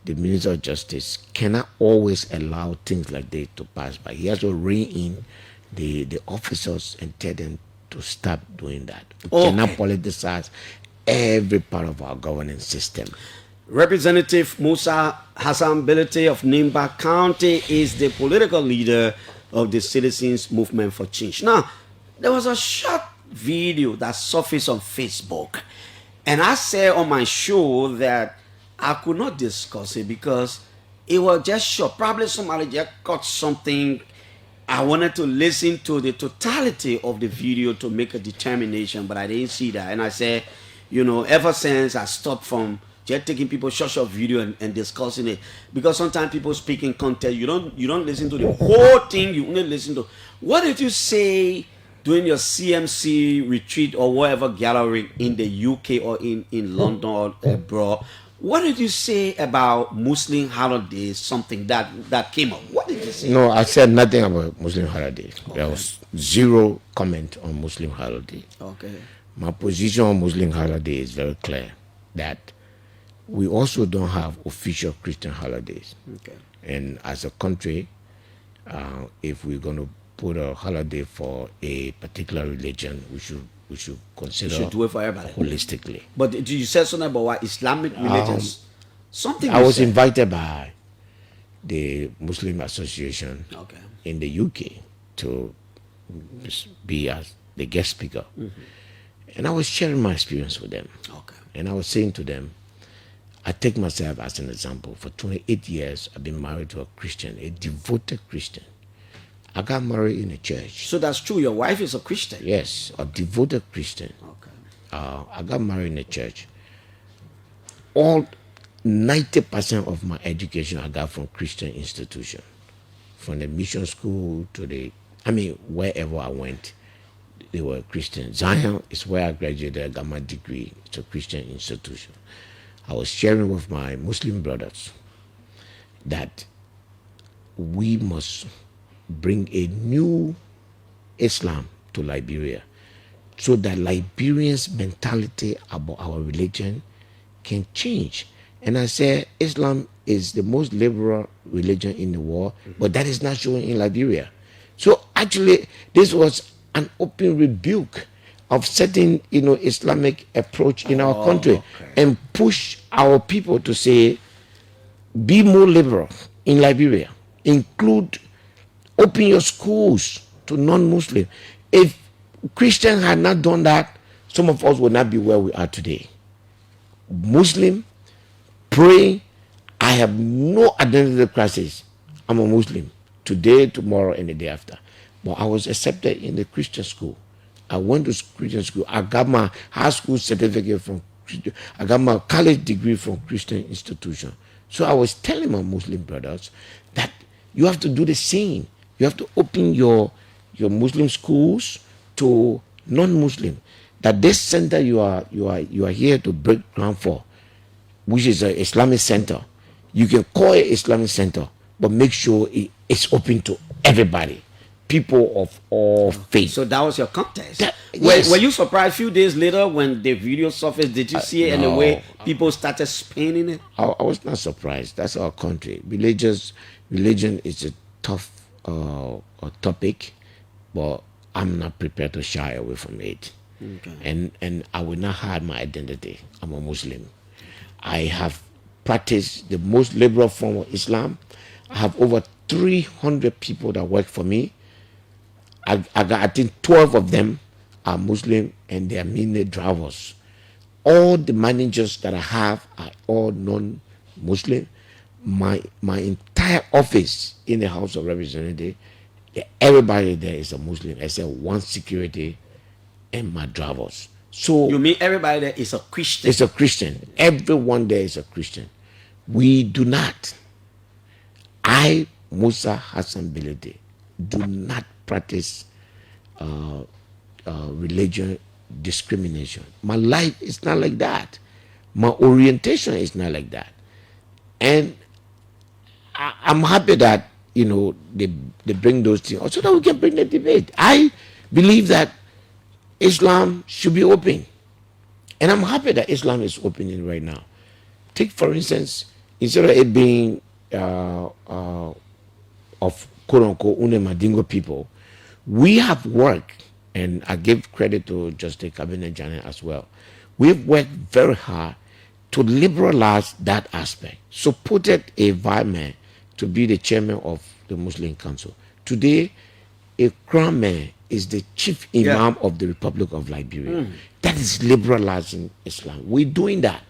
the Minister of Justice cannot always allow things like this to pass by. He has to rein in the officers and tell them to stop doing that. We cannot politicize every part of our governance system. Representative MUSA HASSAN BILITY of Nimba County is the political leader of the Citizens Movement for Change. Now, there was a short video that surfaced on Facebook, and I said on my show that I could not discuss it because it was just short. Probably somebody just got something. I wanted to listen to the totality of the video to make a determination, but I didn't see that. And I said, ever since I stopped from just taking people short video and discussing it, because sometimes people speak in context. You don't listen to the whole thing. You only listen to what did you say during your CMC retreat or whatever gathering in the UK or in London or abroad. What did you say about Muslim holidays? Something that came up. What did you say? No, I said nothing about Muslim holidays. Okay. There was zero comment on Muslim holiday. Okay. My position on Muslim holiday is very clear. That we also don't have official Christian holidays. Okay. And as a country, if we're going to put a holiday for a particular religion, we should consider. You should do it for everybody holistically. But did you say something about what Islamic religions? Something I was invited by the Muslim Association in the UK to be as the guest speaker. Mm-hmm. And I was sharing my experience with them. Okay. And I was saying to them, I take myself as an example. For 28 years, I've been married to a Christian, a devoted Christian. I got married in a church. So that's true. Your wife is a Christian. Yes, a devoted Christian. Okay. I got married in a church. All 90% of my education I got from Christian institution, from the mission school to wherever I went, they were Christian. Zion is where I graduated a Gamma degree. It's a Christian institution. I was sharing with my Muslim brothers that we must bring a new Islam to Liberia so that Liberians' mentality about our religion can change. And I said, Islam is the most liberal religion in the world, but that is not showing in Liberia. So actually, this was an open rebuke of certain, Islamic approach in our country, and push our people to say, be more liberal in Liberia. Open your schools to non-Muslim. If Christians had not done that, some of us would not be where we are today. Muslim, pray. I have no identity crisis. I'm a Muslim today, tomorrow, and the day after. But I was accepted in the Christian school. I went to Christian school. I got my high school certificate from Christian. I got my college degree from Christian institution. So I was telling my Muslim brothers that you have to do the same. You have to open your Muslim schools to non-Muslim. That this center you are here to break ground for, which is an Islamic center, you can call it Islamic center, but make sure it's open to everybody, people of all faiths. So that was your contest. Yes. Were you surprised a few days later when the video surfaced? Did you see it and the way people started spinning it? I was not surprised. That's our country. Religion is a tough topic, but I'm not prepared to shy away from it. Okay. And I will not hide my identity. I'm a Muslim. I have practiced the most liberal form of Islam. I have over 300 people that work for me. I think 12 of them are Muslim, and they are mainly drivers. All the managers that I have are all non-Muslim. My entire office in the House of Representatives, everybody there is a Muslim except one security and my drivers. So you mean everybody there is a Christian? It's a Christian. Everyone there is a Christian. We do not. I, MUSA, HASSAN, BILITY, do not practice religion discrimination. My life is not like that. My orientation is not like that. And I'm happy that they bring those things so that we can bring the debate. I believe that Islam should be open, and I'm happy that Islam is opening right now. Take for instance, instead of it being of quote unquote Unemadingo people, we have worked, and I give credit to Justice Cabinet Janet as well. We've worked very hard to liberalize that aspect. Supported a white man to be the chairman of the Muslim Council. Today, a crown man is the chief imam of the Republic of Liberia. That is liberalizing Islam. We're doing that.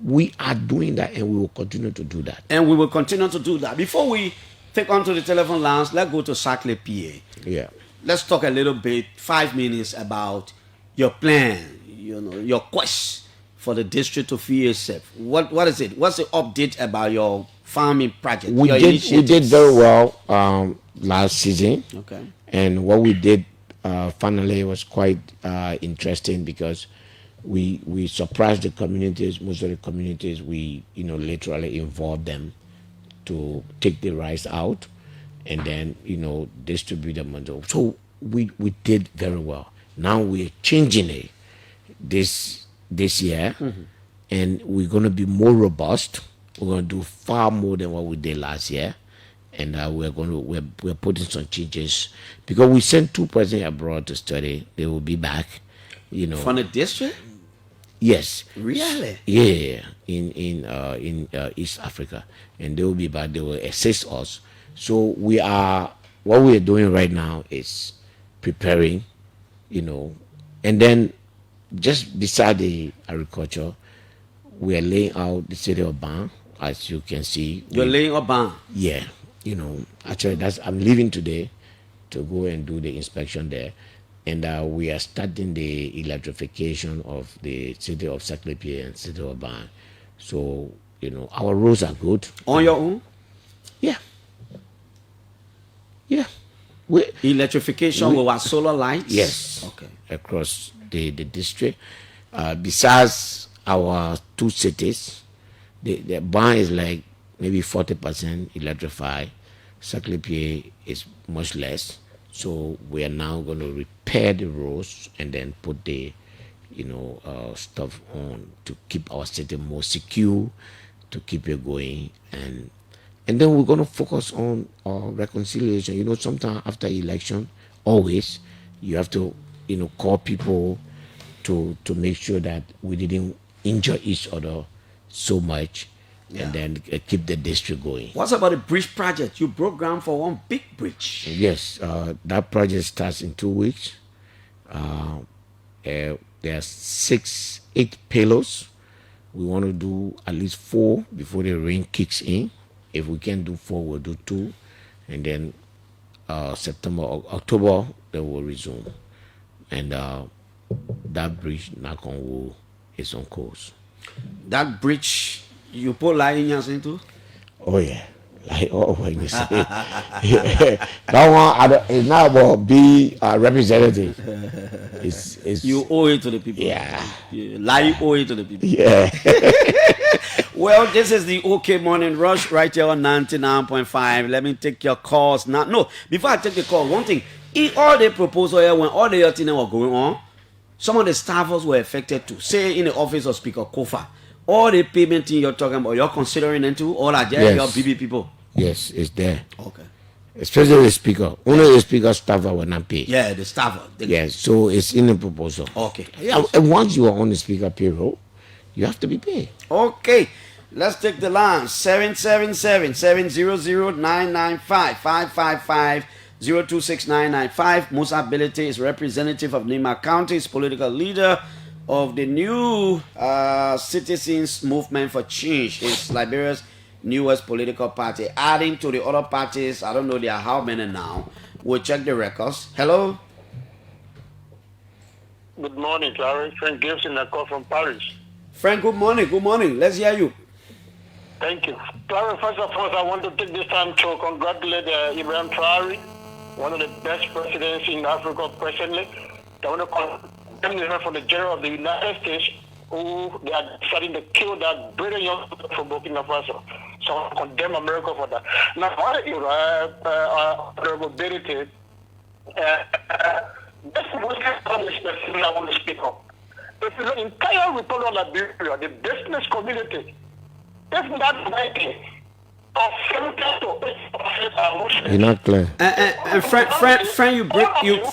We are doing that, and we will continue to do that. And we will continue to do that. Before we take on to the telephone lines, let's go to Saclay, PA. Yeah. Let's talk a little bit, 5 minutes, about your plan, your quest for the district to feed itself. What is it? What's the update about your farming project? We did very well last season. Okay. And what we did finally was quite interesting, because we surprised the communities. Most of the communities, we literally involved them to take the rice out and then distribute them. So we did very well. Now we're changing it this year, and we're going to be more robust. We're going to do far more than what we did last year, and we're putting some changes, because we sent 2 persons abroad to study. They will be back, from the district. Yes. Really? Yeah. In East Africa, and they will be back. They will assist us. So what we are doing right now is preparing, and then just beside the agriculture, we are laying out the city of Ban, as you can see. You're laying out Ban? Yeah. Actually, I'm leaving today to go and do the inspection there. And we are starting the electrification of the city of Saclay, PA, and city of Ban. So, our roads are good. On your own? Yeah. Yeah. Electrification with our solar lights? Yes. Okay. Across the district. Besides our 2 cities, the barn is like maybe 40% electrified. Saclay is much less. So we are now going to repair the roads and then put the stuff on to keep our city more secure, to keep it going, and then we're going to focus on reconciliation. Sometimes after election, always you have to call people to make sure that we didn't injure each other so much, and then keep the district going. What's about the bridge project? You broke ground for one big bridge. Yes, that project starts in 2 weeks. There are 8 pillars. We want to do at least 4 before the rain kicks in. If we can do 4, we'll do 2, and then September or October they will resume. And that bridge, knock on wood, is on course. That bridge, you put lions into? Oh yeah. Like when you say that one it's not about be a representative. It's you owe it to the people. Yeah. You owe it to the people. Yeah. Well, this is the OK Morning Rush right here on 99.5. Let me take your calls now. No, before I take the call, one thing. In all the proposal here, when all the other things were going on, some of the staffers were affected too. Say in the office of Speaker Kofa. All the payment thing you're talking about, you're considering into all that your BB people. Yes, it's there. Okay. Especially the speaker. Only the speaker staffer will not pay. Yeah, the staffer. Yes, so it's in the proposal. Okay. And once you are on the speaker payroll, you have to be paid. Okay. Let's take the line. 777-700-995-555. 026995. MUSA BILITY is representative of Nima County, is political leader of the new Citizens Movement for Change. It's Liberia's newest political party, adding to the other parties. I don't know there are how many now. We'll check the records. Hello. Good morning, Clarence. Frank Gibson, I call from Paris. Frank, good morning. Good morning. Let's hear you. Thank you. Clarence, first of all, I want to take this time to congratulate Ibrahim Traore, one of the best presidents in Africa presently. I want to condemn him from the General of the United States, who they are starting to kill that brilliant young man from Burkina Faso. So I condemn America for that. Now, honorable BILITY, this is specific I want to speak of. If the entire Republic of Liberia, the business community, if not 90, or 70 to 80%, you're not clear.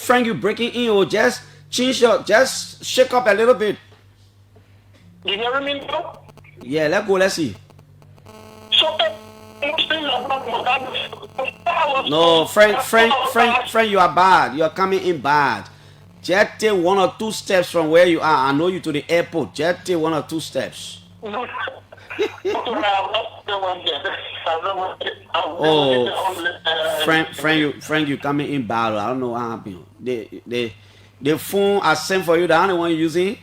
Frank, you breaking in or just just shake up a little bit. You hear me now? Yeah, let's go. Let's see. So, no, Frank, you are bad. You are coming in bad. Just take 1 or 2 steps from where you are. I know you to the airport. Just take 1 or 2 steps. Oh, Frank, you coming in bad. I don't know what happened. The phone I sent for you, the only one you using.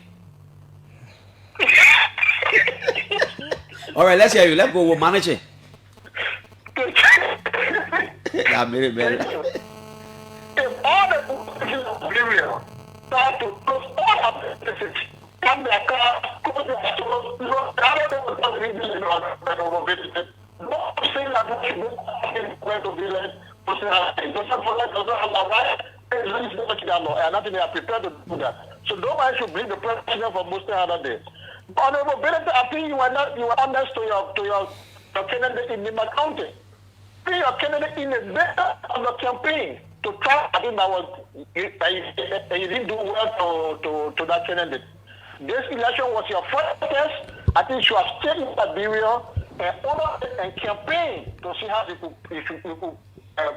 All right, let's hear you. Let's go. We'll manage it. That made it better. If all the Liberia start to close all of this, come back up, go to the store, I don't know what to do. No, saying that we going to be like, nothing they are prepared to do that. So nobody should blame the president for most other days. Honorable BILITY, I think you are honest to your candidate in Nima County. Be your candidate in the better of the campaign to try. I think that you didn't do well to that candidate. This election was your first test. I think you have stayed in Liberia and campaign to see how you could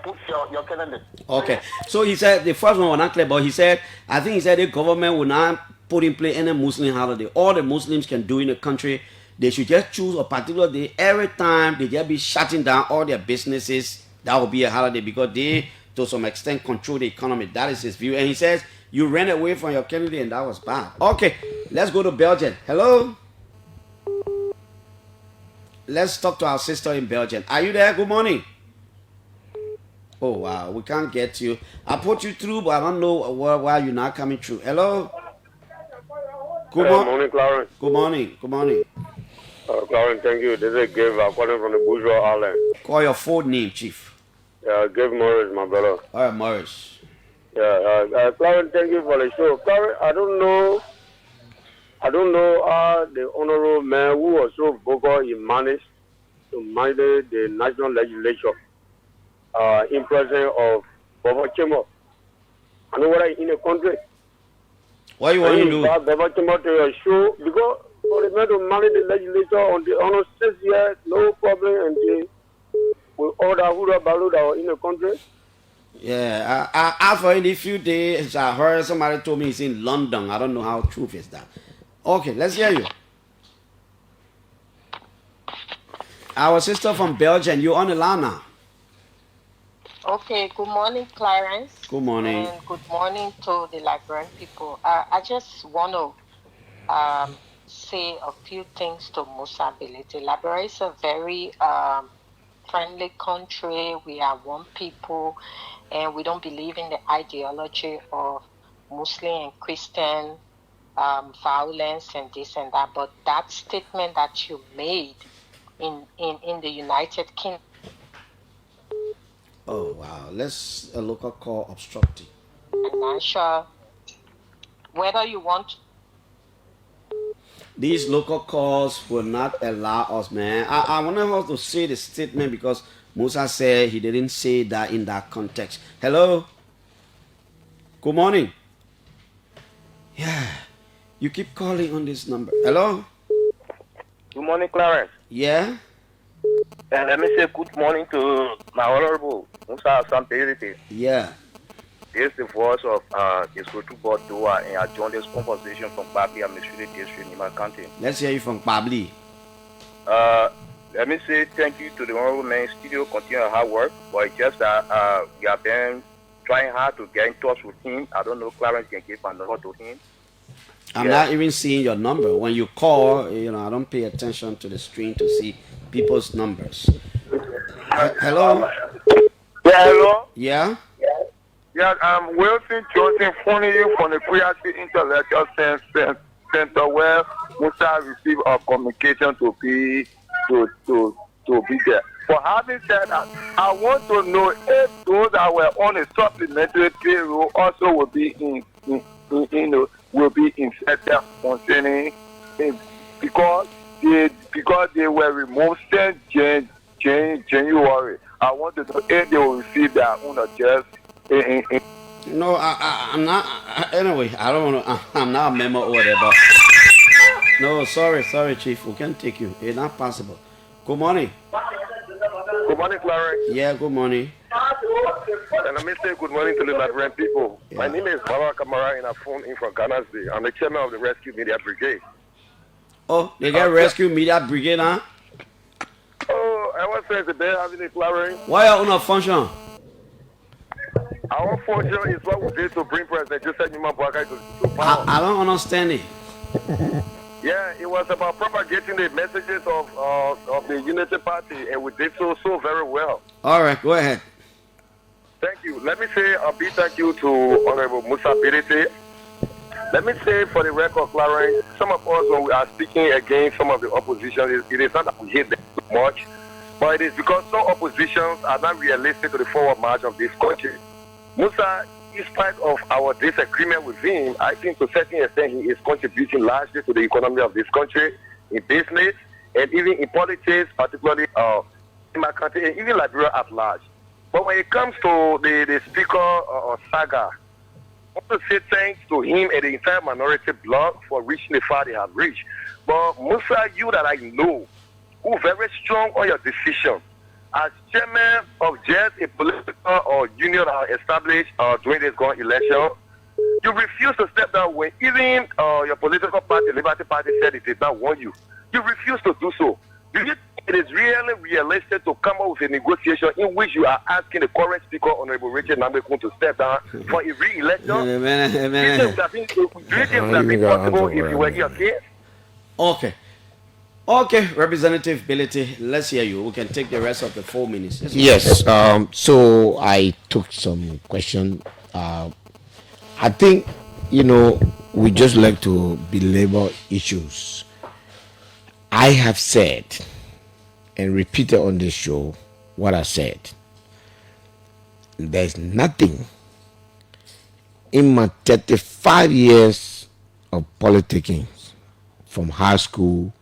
put your candidate. Okay. So he said the first one was not clear, but he said the government will not put in place any Muslim holiday. All the Muslims can do in the country. They should just choose a particular day. Every time they just be shutting down all their businesses, that will be a holiday because they, to some extent, control the economy. That is his view. And he says, you ran away from your candidate and that was bad. Okay, let's go to Belgium. Hello? Let's talk to our sister in Belgium. Are you there? Good morning. Oh, wow. We can't get you. I put you through, but I don't know why you're not coming through. Hello? Good morning, Clarence. Good morning. Good morning. Clarence, thank you. This is Gabe. I'm calling from the Bourgeois Island. Call your full name, Chief. Gabe Morris, my brother. All right, Morris. Clarence, thank you for the show. Clarence, I don't know the honorable man who was so vocal he managed to manage the national legislature in presence of Baba Chemo. I know what I in the country. What you want to do? Baba Chemo to your show because for the man to manage the legislature on the honor 6 years, no problem, and with all the Hura Balu that were in the country. Yeah, I for in a few days I heard somebody told me he's in London. I don't know how true is that. Okay, let's hear you. Our sister from Belgium, you're on the line now. Okay, good morning, Clarence. Good morning. And good morning to the Liberian people. I just want to say a few things to MUSA BILITY. Liberia is a very friendly country. We are one people, and we don't believe in the ideology of Muslim and Christian violence and this and that. But that statement that you made in the United Kingdom. Oh, wow. Let's a local call obstructing. I'm not sure whether you want. These local calls will not allow us, man. I want us to say the statement because Musa said he didn't say that in that context. Hello? Good morning. Yeah. You keep calling on this number. Hello? Good morning, Clarence. Yeah? And let me say good morning to my honorable Musa BILITY. Yeah. This is the voice of Iskutu Bodua, and I joined this conversation from Babli Administrative District in my county. Let's hear you from Babli. Let me say thank you to the honorable man in studio, continue hard work, but it's just that we have been trying hard to get in touch with him. I don't know, Clarence can give my number to him. I'm not even seeing your number. When you call, I don't pay attention to the screen to see people's numbers. Hello? Yeah, hello? Yeah? Yeah, I'm Wilson Johnson phoning you from the Creative Intellectual Center where Musa received our communication to be there. For having said that, I want to know if those that were on a supplementary payroll also will be infected concerning it because they were removed since January. I want to know if they will receive their own adjust. No, I'm not. Anyway, I don't want to. I'm not a member over there, but no, sorry, Chief. We can't take you. It's not possible. Good morning. Good morning, Clarence. Yeah, good morning. And let me say good morning to the Liberian people. Yeah. My name is Baba Kamara, and I phone in from Ghana State. I'm the chairman of the Rescue Media Brigade. Oh, they get Rescue Media Brigade, huh? Oh, I was saying today having a Clarence. Why are you not function? Our function is what we did to bring President Joseph Numa Boakai to power. I don't understand it. Yeah, it was about propagating the messages of the Unity Party, and we did so very well. All right, go ahead. Thank you. Let me say a big thank you to Honorable Musa BILITY. Let me say for the record, Clarence, some of us, when we are speaking against some of the opposition, it is not that we hate them too much, but it is because some oppositions are not realistic to the forward march of this country. Musa, in spite of our disagreement with him, I think to a certain extent he is contributing largely to the economy of this country, in business, and even in politics, particularly in my country, and even Liberia at large. But when it comes to the speaker saga, I want to say thanks to him and the entire minority bloc for reaching the far they have reached. But Musa, you that I know, who are very strong on your decision, as chairman of just a political union established during this current election, you refuse to step down when even your political party, Liberty Party, said it did not want you. You refuse to do so. Do you think it is really realistic to come up with a negotiation in which you are asking the current speaker, Honorable Richard Nambekun, to step down for a re-election? Do you think it would have been possible if you were here? Okay. Okay, Representative Bility, let's hear you. We can take the rest of the 4 minutes. Yes. So I took some question. I think we just like to belabor issues. I have said and repeated on this show what I said. There's nothing in my 35 years of politicking, from high school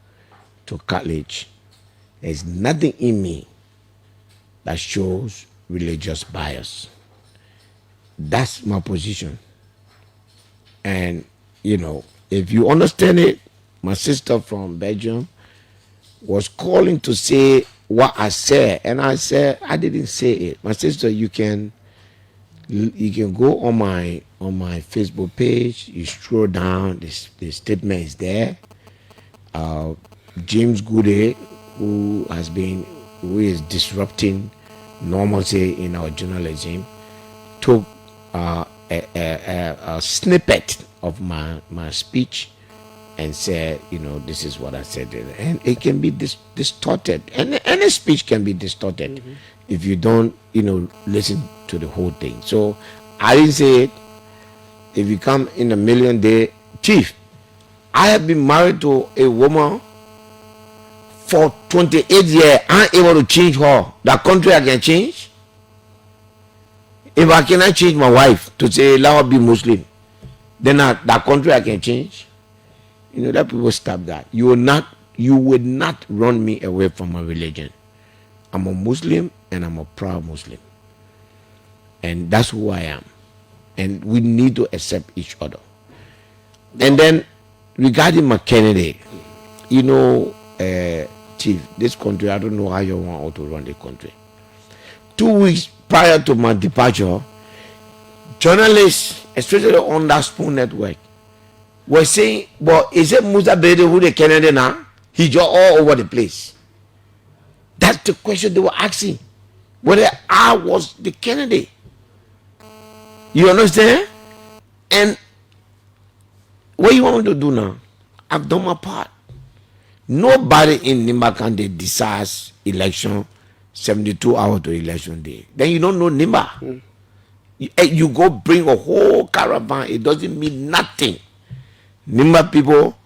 to college, there's nothing in me that shows religious bias. That's my position. And, if you understand it, my sister from Belgium was calling to say what I said. And I said, I didn't say it. My sister, you can go on my Facebook page, you scroll down, the statement is there. James Goode, who is disrupting normalcy in our journalism, took a snippet of my speech and said, this is what I said. And it can be distorted. And any speech can be distorted if you don't, listen to the whole thing. So I didn't say it. If you come in a million day, Chief, I have been married to a woman for 28 years. I'm able to change her. That country I can change. If I cannot change my wife to say, let her be Muslim, then that country I can change. That people stop that. You would not run me away from my religion. I'm a Muslim and I'm a proud Muslim. And that's who I am. And we need to accept each other. And then regarding my candidate, Chief, this country, I don't know how you want to run the country. 2 weeks prior to my departure, journalists, especially on that Spoon Network, were saying, well, is it MUSA Bility who the candidate now? He's just all over the place. That's the question they were asking. Whether I was the candidate. You understand? And what you want me to do now? I've done my part. Nobody in Nimba County decides election 72 hours to election day. Then you don't know Nimba. You go bring a whole caravan. It doesn't mean nothing. Nimba people,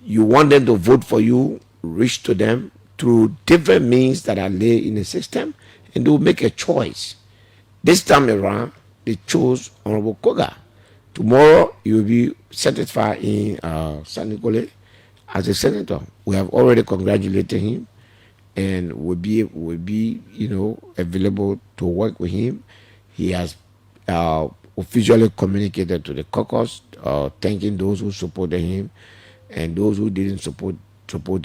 you want them to vote for you, reach to them through different means that are laid in the system, and they will make a choice. This time around, they chose Honorable Koga. Tomorrow, you will be satisfied in San Nicolas as a senator. We have already congratulated him, and will be available to work with him. He has officially communicated to the caucus, thanking those who supported him, and those who didn't support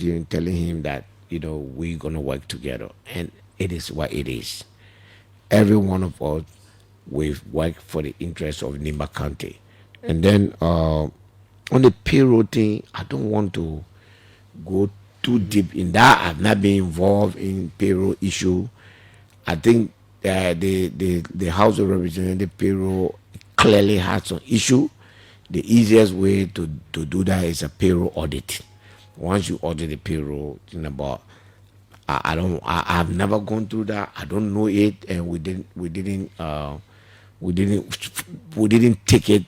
him, telling him that we're gonna work together. And it is what it is. Every one of us, we've worked for the interests of Nimba County. And then on the payroll thing, I don't want to go too deep in that. I've not been involved in payroll issue. I think the House of Representatives payroll clearly has some issue. The easiest way to do that is a payroll audit. Once you audit the payroll, I've never gone through that. I don't know it, and we didn't take it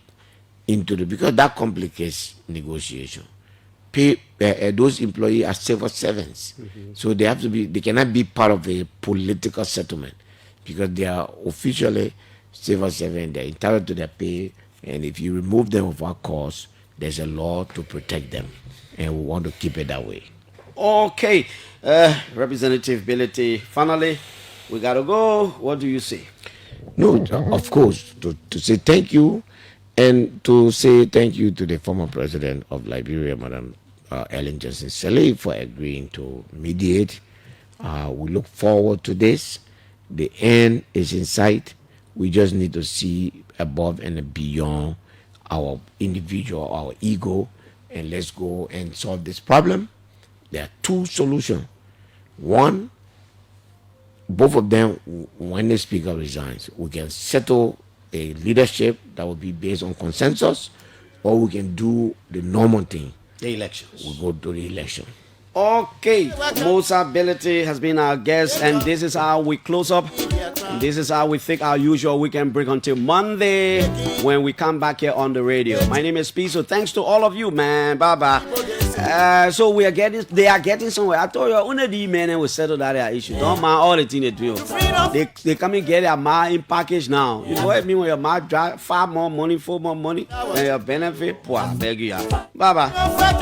into because that complicates negotiation. Those employees are civil servants, so they cannot be part of a political settlement because they are officially civil servants. They're entitled to their pay, and if you remove them of our cause, there's a law to protect them, and we want to keep it that way. Okay, Representative Bility, finally, we gotta go. What do you say? No, of course, to say thank you, and to say thank you to the former president of Liberia, Madam Ellen Johnson Sirleaf, for agreeing to mediate. We look forward to this. The end is in sight. We just need to see above and beyond our individual, our ego, and let's go and solve this problem. There are two solutions. One, both of them, when the speaker resigns, we can settle a leadership that will be based on consensus, or we can do the normal thing. The elections. We go to the election. Okay, MUSA BILITY has been our guest, and this is how we close up. And this is how we take our usual weekend break until Monday when we come back here on the radio. My name is Piso. Thanks to all of you, man. Bye bye. So they are getting somewhere. I told you, only the men will settle that issue. Don't mind all the things they do. They come and get their mind in package now. You know what I mean? When your mind drive 4 more money than your benefit. Bye bye.